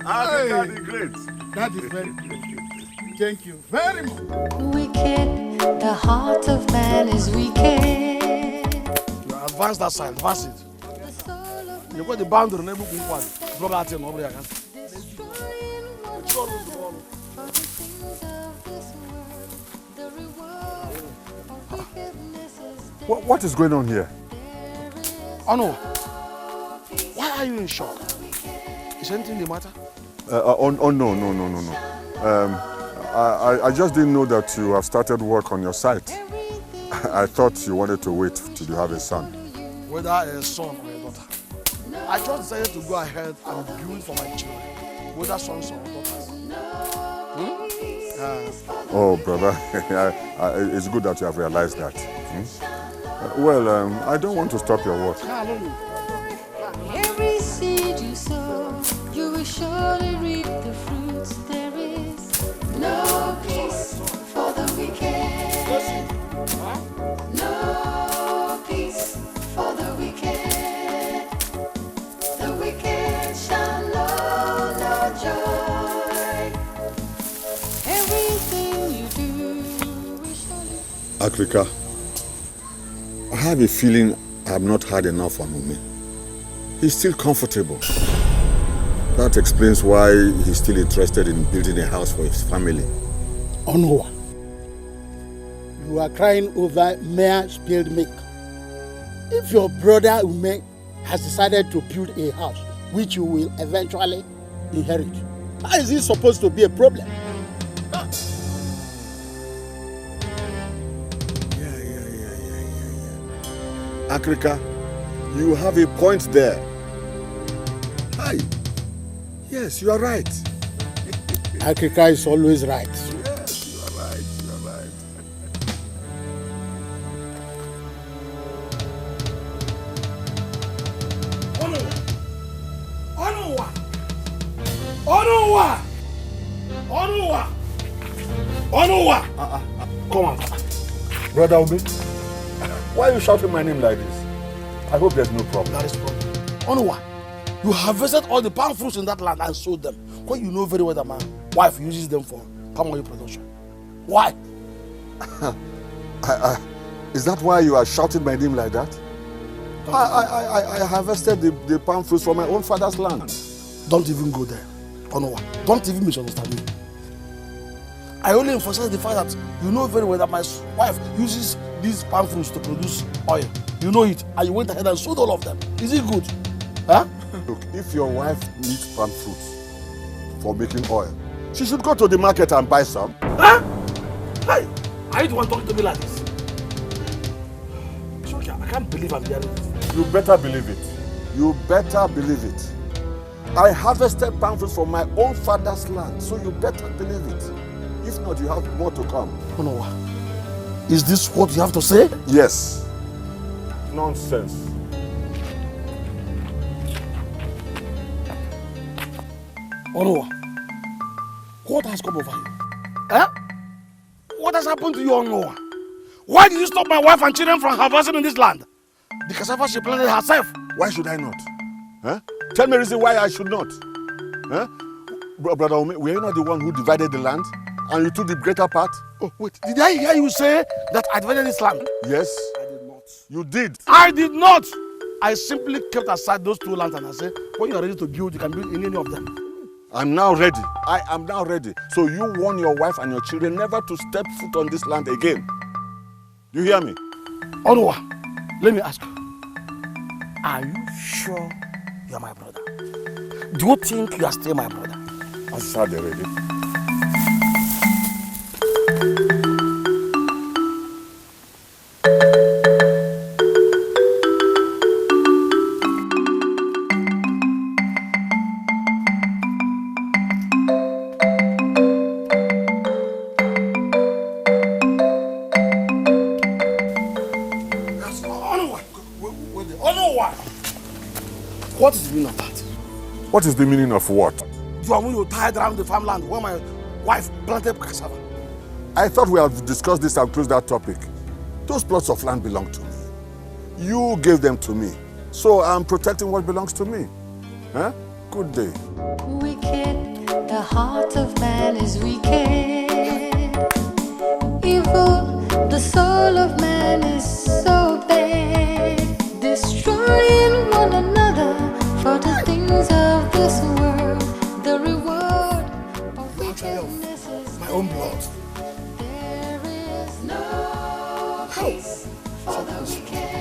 Africa the Great. That is very good. Thank you very much. Wicked, the heart of man is wicked. You advance that side, advance it. You got the boundary, never go one. Drop that in over there. What is going on here? Oh no. Why are you in shock? Is anything the matter? No. I just didn't know that you have started work on your site. I thought you wanted to wait till you have a son. Whether a son or a daughter. I just decided to go ahead and build for my children. Whether sons or daughters. Oh, brother, it's good that you have realized that. Well, I don't want to stop your work. Every seed you sow, you will surely reap the fruits. There is no peace for the wicked. No peace for the wicked. The wicked shall know no joy. Everything you do will surely. Africa, I have a feeling I have not had enough on me. He's still comfortable. That explains why he's still interested in building a house for his family. Onwa, you are crying over mere spilled milk. If your brother Ume has decided to build a house which you will eventually inherit, how is it supposed to be a problem? Africa, you have a point there. Hi. Yes, you are right. Africa is always right. Yes, you are right. You are right. Onwa! Come on. Brother Obi, why are you shouting my name like this? I hope there's no problem. That is the problem. Onwa, you harvested all the palm fruits in that land and sold them. When you know very well that my wife uses them for palm oil production. Why? Is that why you are shouting my name like that? I harvested the palm fruits from my own father's land. Don't even go there. Onwa, don't even misunderstand me. I only emphasize the fact that you know very well that my wife uses these palm fruits to produce oil. You know it, and you went ahead and sold all of them. Is it good? Huh? Look, if your wife needs palm fruits for making oil, she should go to the market and buy some. Huh? Hey, are you the one talking to me like this? Okay, I can't believe I'm hearing this. You better believe it. You better believe it. I harvested palm fruits from my own father's land, so you better believe it. If not, you have more to come. Onowa, is this what you have to say? Yes. Nonsense. Onowa, what has come over you? Eh? What has happened to you, Onowa? Why did you stop my wife and children from harvesting in this land? The cassava she planted herself. Why should I not? Huh? Tell me a reason why I should not. Huh? Brother Ome, were you not the one who divided the land? And you took the greater part? Oh, wait. Did I hear you say that I divided this land? Yes. I did not. You did. I did not. I simply kept aside those 2 lands and I said, when you are ready to build, you can build in any of them. I'm now ready. I am now ready. So you warn your wife and your children never to step foot on this land again. You hear me? Onowa, let me ask you. Are you sure you are my brother? Do you think you are still my brother? I said already. What is the meaning of that? What is the meaning of what? You are when you tied around the farmland where my wife planted cassava. I thought we had discussed this and closed that topic. Those plots of land belong to me. You gave them to me. So I'm protecting what belongs to me. Huh? Good day. Wicked, the heart of man is wicked. Evil, the soul of man is so bad. Destroying one another for the things of this world. The reward of wickedness is my own blood. There is no peace for the wicked.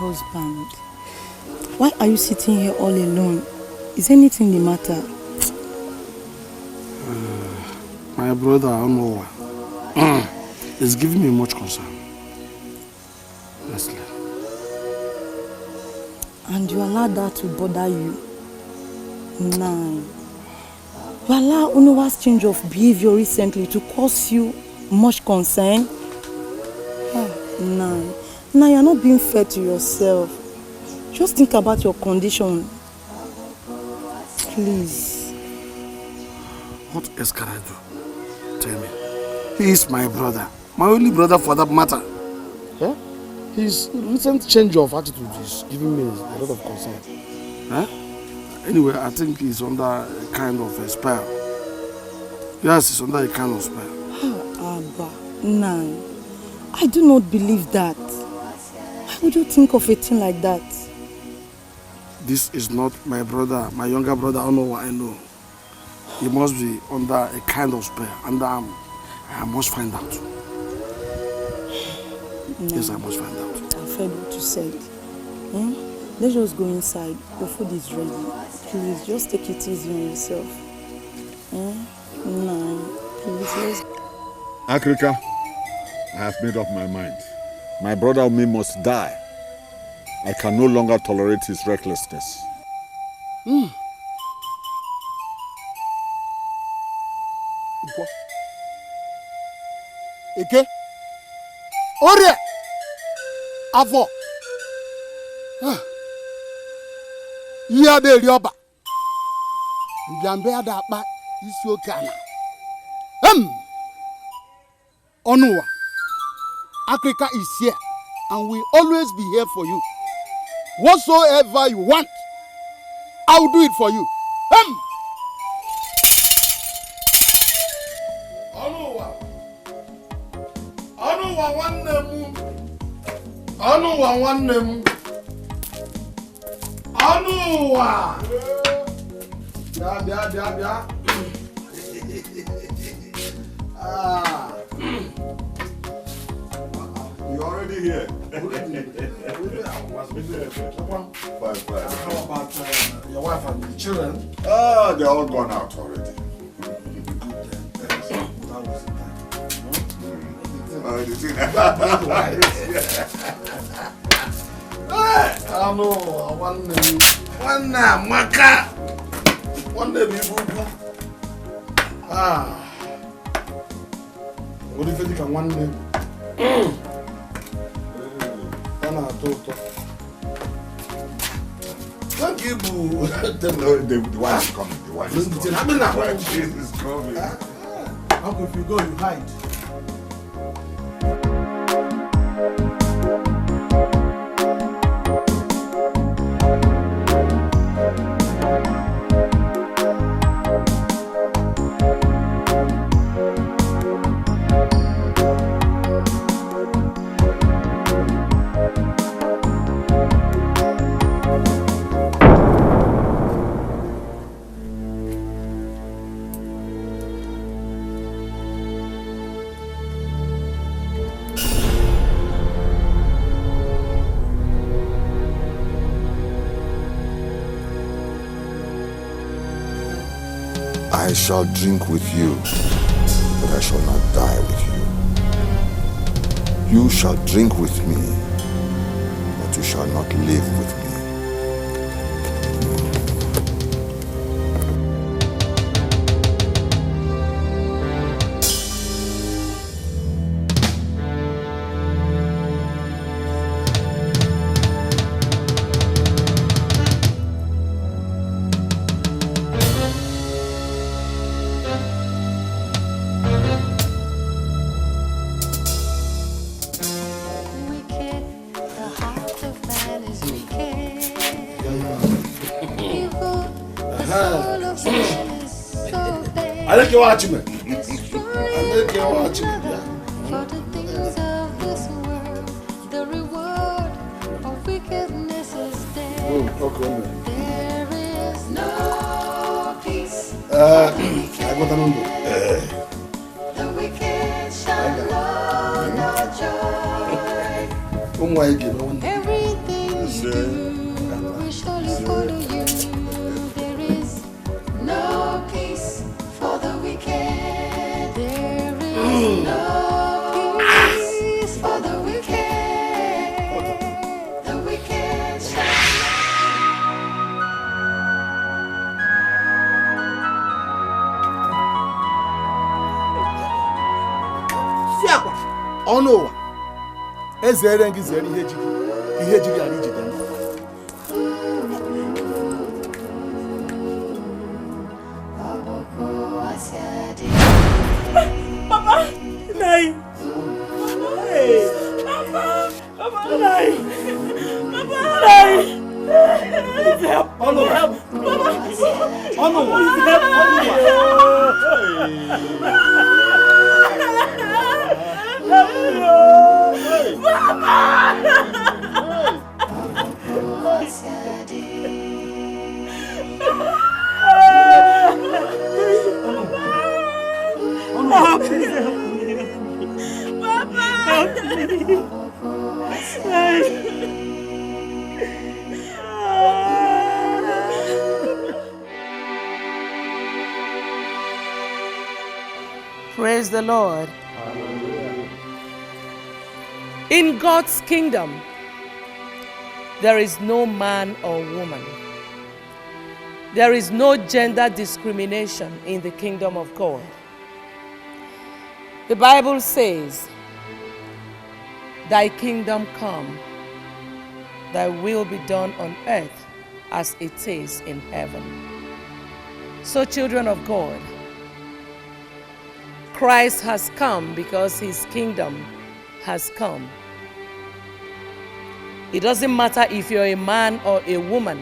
Husband, why are you sitting here all alone? Is anything the matter? My brother, I don't know why. It's giving me much concern. Honestly. And you allow that to bother you? Nah. You allow Unowa's change of behavior recently to cause you much concern? Nah. Now you're not being fair to yourself. Just think about your condition. Please. What else can I do? Tell me. He is my brother. My only brother for that matter. Yeah? His recent change of attitude is giving me a lot of concern. Huh? Anyway, I think he's under a kind of a spell. Yes, he's under a kind of spell. Abba, nah. I do not believe that. Why would you think of a thing like that? This is not my brother, my younger brother. I don't know what I know. He must be under a kind of spell, and I must find out. No. Yes, I must find out. I've heard what you said. Let's just go inside. The food is ready. Please, just take it easy on yourself. No, please, let's... Africa, I have made up my mind. My brother Omi must die. I can no longer tolerate his recklessness. Ike, Orie, Avo, ihe ada eri ọba, mbịambe ada akpa isi oke ana. Onuwa, Africa is here and will always be here for you. Whatsoever you want, I will do it for you. You're already here. Fine. How about your wife and the children? They're all gone out already. What if you can one name? Thank you, boo. The wife is coming. The wife is coming. The wife is coming. Uncle, if you go, you hide. I shall drink with you, but I shall not die with you. You shall drink with me, but you shall not live with me. I like your watchman. I like your watchman. For the things of this world, the reward of wickedness is death. There is no peace. I got a number. The wicked shall know no joy. Everything you do will surely follow you. There is no peace for the wicked. There is no peace for the wicked. The wicked shall. Fiakwa. Ọnụ ụwa. Ezere gị zere ihe ji gị ara ijide ndụ. Papa, nai. Hey, Papa, nai. Papa, nai. Please help. Help. Papa. Please help. Praise the Lord. In God's kingdom, there is no man or woman. There is no gender discrimination in the kingdom of God. The Bible says, "Thy kingdom come, thy will be done on earth as it is in heaven." So, children of God, Christ has come because his kingdom has come. It doesn't matter if you're a man or a woman.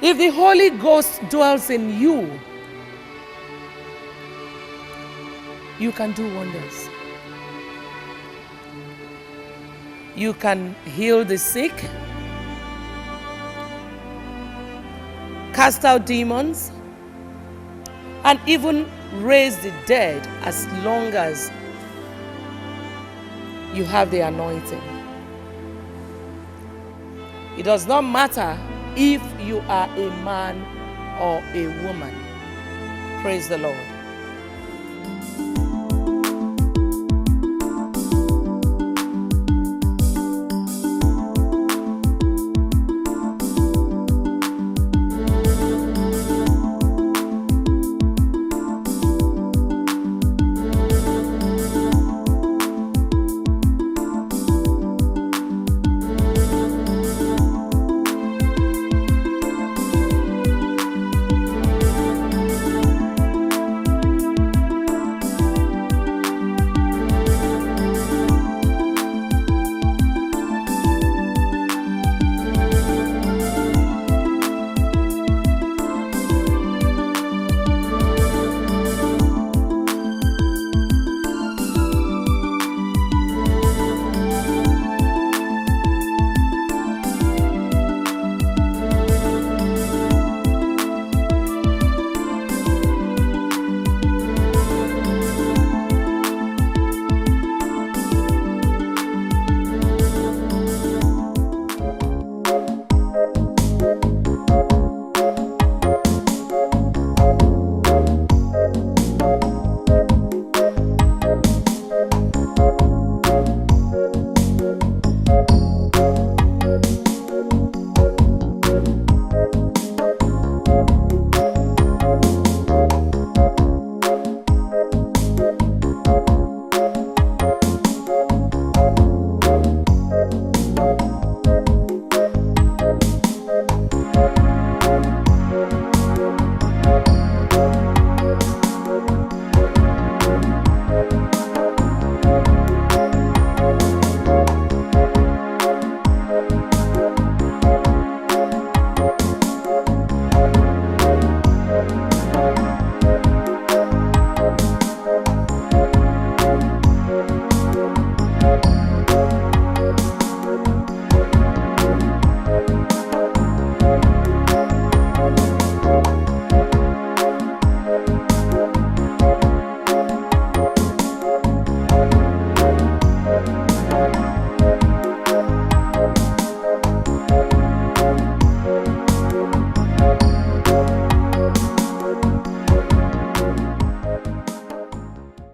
If the Holy Ghost dwells in you, you can do wonders. You can heal the sick, cast out demons, and even raise the dead as long as you have the anointing. It does not matter if you are a man or a woman. Praise the Lord.